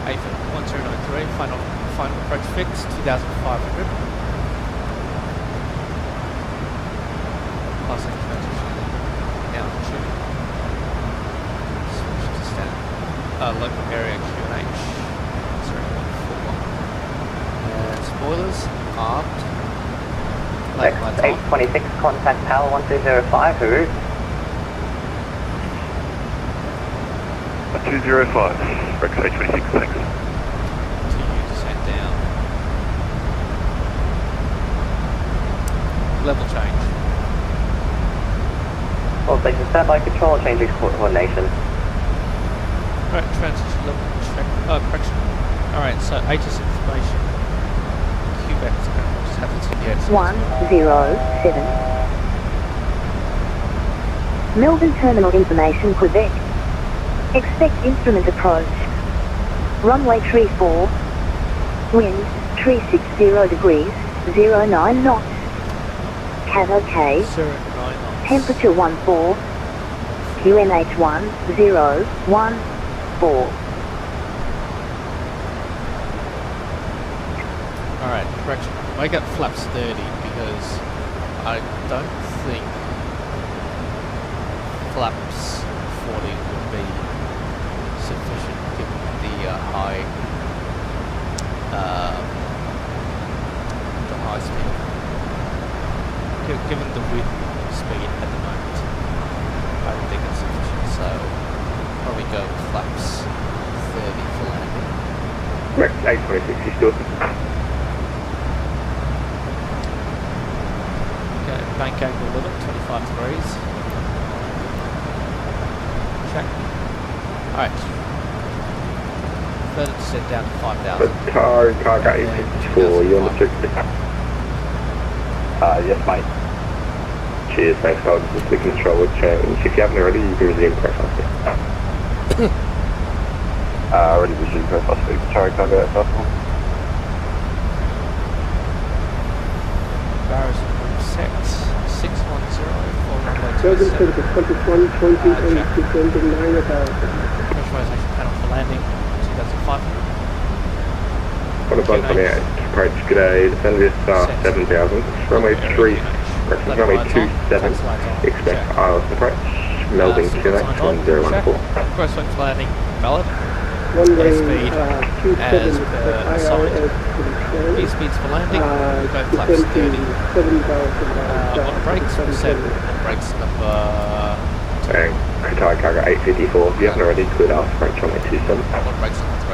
AFIR 1093, final approach fix 2,500. Passing transition altitude. Switch to standard. Local area QNH 0141. And spoilers armed. Late lights on. 826, contact power 1205, route. 1205, Rex 826, thanks. Continue descent down. Level change. All stations standby control, changing coordination. Right, transition level check. Correction. Alright, so ATIS information. Quebec is going to just have to see the ATIS. 107. Melbourne Terminal Information Quebec. Expect instrument approach. Runway 34. Wind 360 degrees, 09 knots. Cat OK. 09 knots. Temperature 14. QNH1 014. Alright, correction. Make up flaps 30 because I don't think flaps 40 would be sufficient given the high speed. Given the wind speed at the moment, I don't think it's sufficient, so probably go with flaps 30 for landing. Rex 826, you still? Okay, bank angle limit 25 degrees. Check. Alright. Further descent down to 5,000. Car cargo 854, you understood? Yes, mate. Cheers, thanks. I'll just the control will change. If you haven't already, you can resume profile speed. Already resumed profile speed. Sorry, cargo at platform. Barriers set 610 for runway Melbourne 27. Centre 21, 20 and descending 9 about. Pressurized for landing, 2,500. One of 128, approach, g'day, descend this 7,000, runway 3, runway 27, expect ILS approach, Melbourne, QNH 1014. Crosswind for landing, valid. Runway Airspeed as per assigned. Airspeeds for landing, we'll go flaps 30. On brakes, we'll set brakes number... And Qatar cargo 854, if you haven't already cleared off, approach runway 27. On brakes number 3.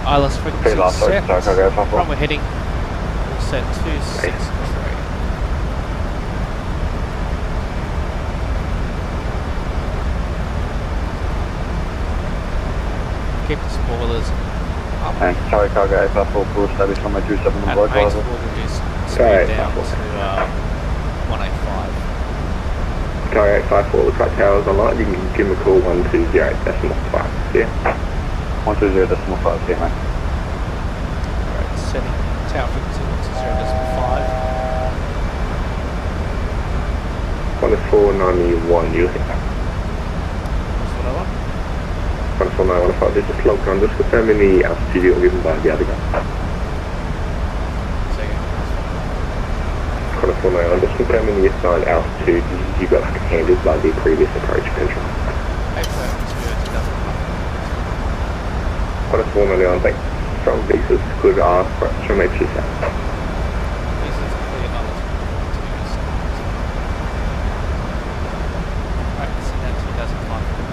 ILS frequency set, runway heading, we'll set 263. Keep the spoilers up. And Tower cargo 854, full established runway 27 on the road We'll driver. reduce speed down to 185. Qatar 854, looks like tower's online, you can give them a call 120.5, yeah? 120.5, yeah, mate. Alright, setting tower frequency 120.5. 10491, you hit. That's what I want. 14915, this is logged on, just confirming the altitude you're given by the other guy. 149, just confirming the assigned altitude you got handed by the previous approach control. 149, thanks. From visas, clear to R, from H27. Visas clear knowledge. Alright, send that 2,500.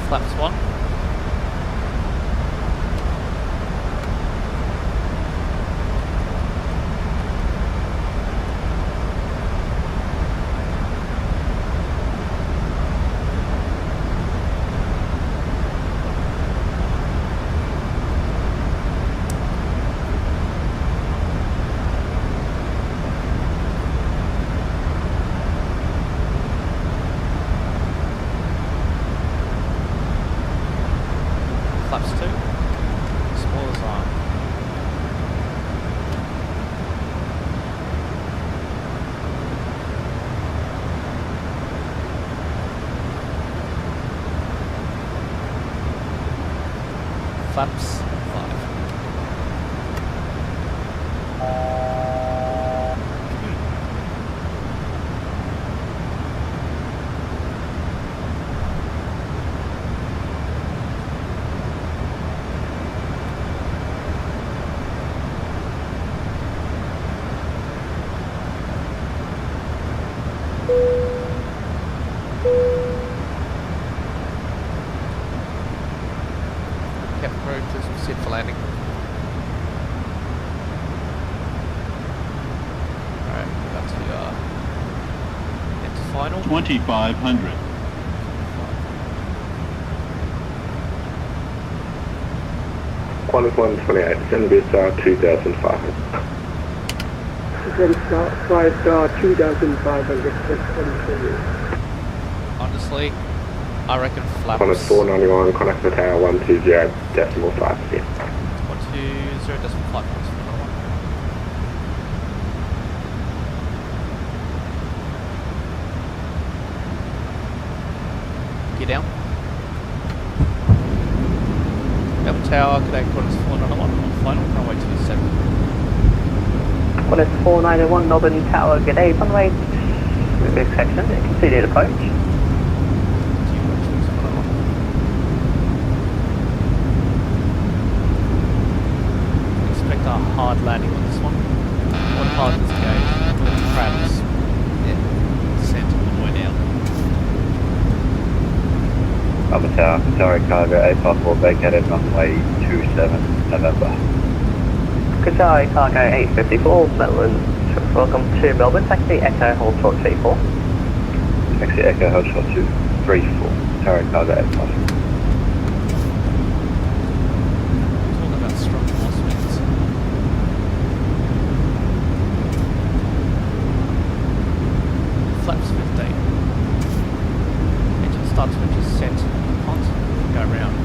Flaps 1. Flaps 2. Spoilers on. Flaps 5. Captain Crew, please proceed for landing. Alright, that's the into final. 2,500. Qantas 128, send this 2,500. Then flight 2,500. Honestly, I reckon flaps. Qantas 491, contact the tower 120.5, yeah. 120.5. Get down. Melbourne Tower, G'day, Qantas 491 on final, runway 27. Qantas 491, Melbourne Tower, g'day, runway section, conceded approach. Expect a hard landing on this one. What hard is the gauge? Crabs. Yeah. Descent all the way down. Alpha Tower, Qatar cargo 854, vacated runway 27, November. Good day, cargo 854, Melbourne. Welcome to Melbourne, taxi Echo, hold short 34. Taxi Echo, hold short 234, Tower cargo 854. Talking about strong crosswinds. Flaps 15. Engine start switch is set. Hot. Go round.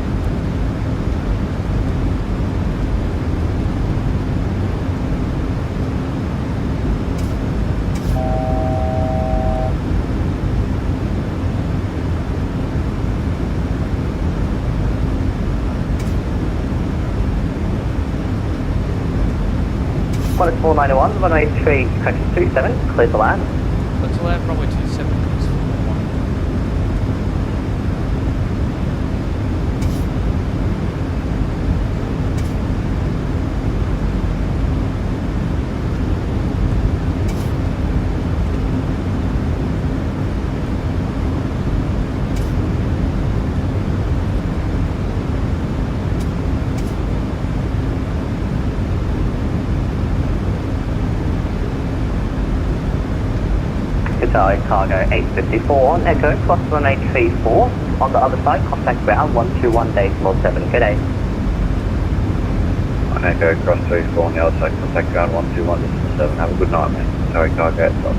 One is 491, runway 3, correction 27, clear to land. Clear to land, runway 27, comes 411. Cargo 854 on Echo, cross runway 34. On the other side, contact ground 121 decimal 7. Good day. On Echo, cross 34 on the other side, contact ground 121 decimal 7. Have a good night, mate. Sorry, cargo 854.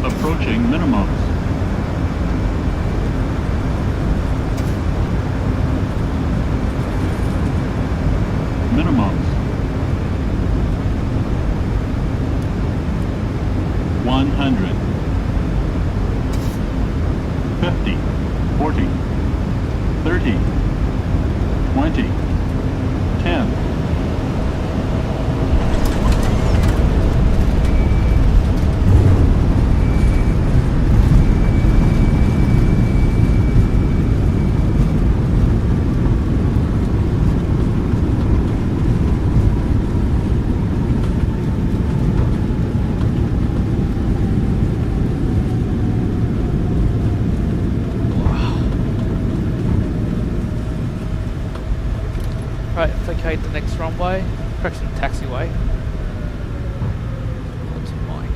Approaching minimums. Minimums. 100. 50. 40. 30. 20. 10. Right, vacate the next runway, correction taxiway. Onto Mike.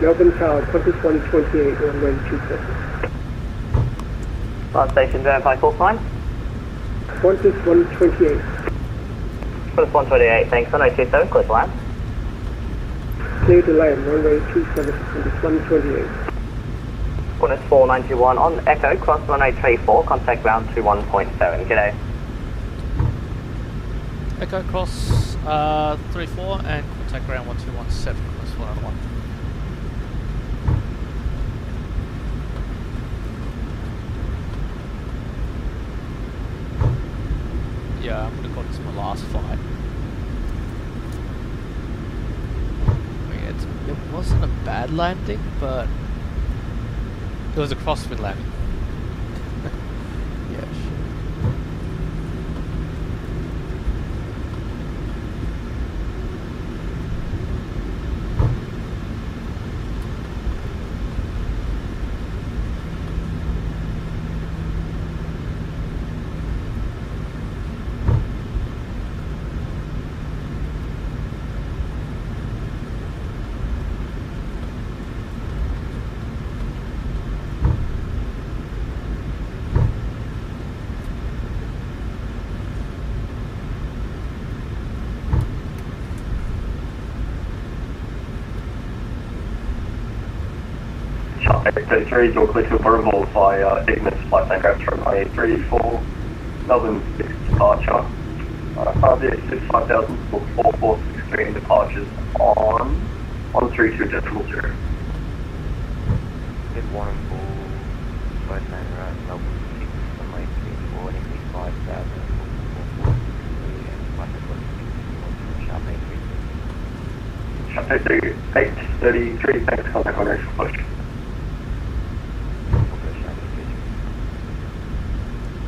Melbourne Tower, Qantas 128, runway 27. Last station, verify call sign. Qantas 128. Qantas 128, thanks. Runway 27, clear to land. Clear to land, runway 27, Qantas 128. Qantas 491 on Echo, cross runway 34, contact ground 21.7. G'day. Echo cross 34 and contact ground 1217. That's one other one. Yeah, I'm gonna according to my last flight. I mean, it wasn't a bad landing, but it was a crosswind landing. Yeah, sure. Sharp 833, you're clear to Burrable via Ignis flight plan grabs from IA34, Melbourne 6 departure. RDA 5000 for 4463 departures on 132.0. Good one for flight plan route, Melbourne 6, runway 34, Ignis 5000, and flight plan Sharp 833. Sharp 833, thanks, contact on racial push.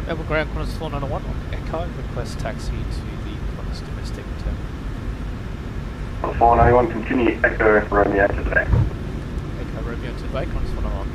Melbourne Ground Qantas 491 on Echo, request taxi to the Qantas domestic terminal. 491, continue Echo Romeo to the bay. Echo Romeo to the bay, Qantas 491.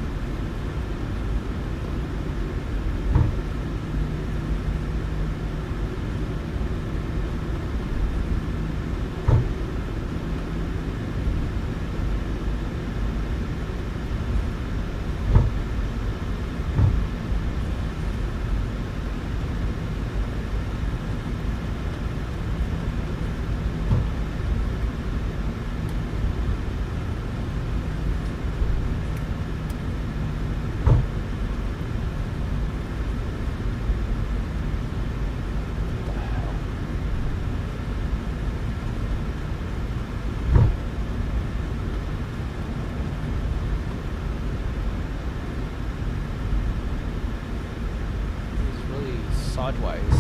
Sideways.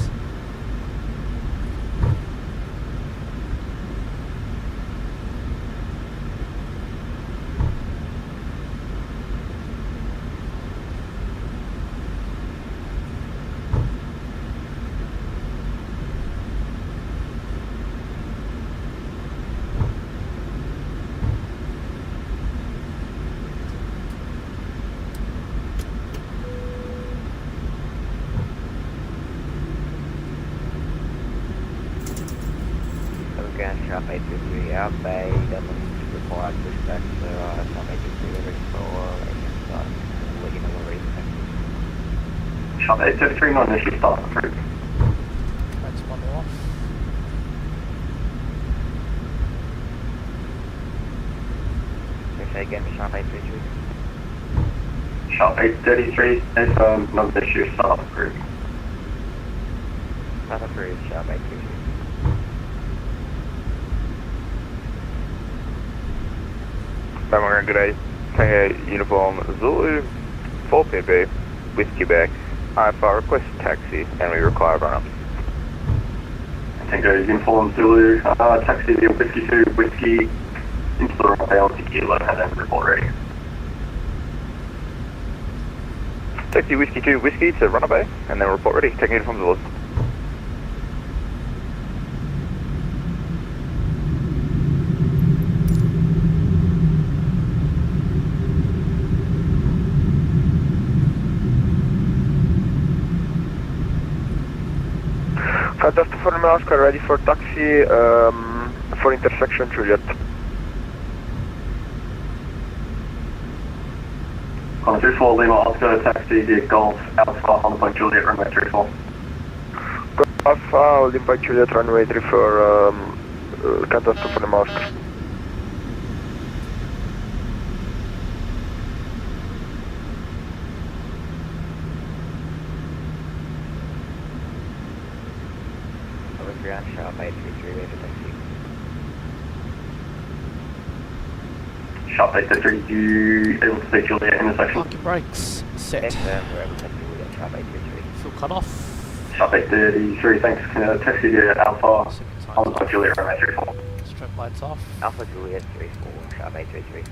Sharp 833 out bay, Dublin required pushback, so Sharp 833 ready for engine start. We'll let you know when we're ready. Sharp 833, non-issue start approved. That's one off. Say again, Sharp 833. Sharp 833, non-issue start approved. Start approved, Sharp 833. Melbourne, good day. Tango Uniform Zulu, 4PB, with Quebec. IFR request taxi, and we require run-up. Tango Uniform Zulu, taxi via Whiskey 2, Whiskey, into the runway on Kilo, and then report ready. Taxi Whiskey 2, Whiskey to runway, and then report ready. Tango Uniform Zulu. Just for Oscar, ready for taxi for intersection Juliet. On 34 Lima Oscar, taxi via Golf Alpha on point Juliet, runway 34. Golf Alpha, Lima Juliet, runway 34, contact for Oscar. Ground Sharp 833 ready for taxi. Sharp 833, you able to see Juliet intersection? Parking brakes set. We're able to taxi with Sharp 833. Fuel cut off. Sharp 833, thanks. Taxi to Alpha, Alpha Juliet, runway 34. Strobe lights off. Alpha Juliet 34, Sharp 833.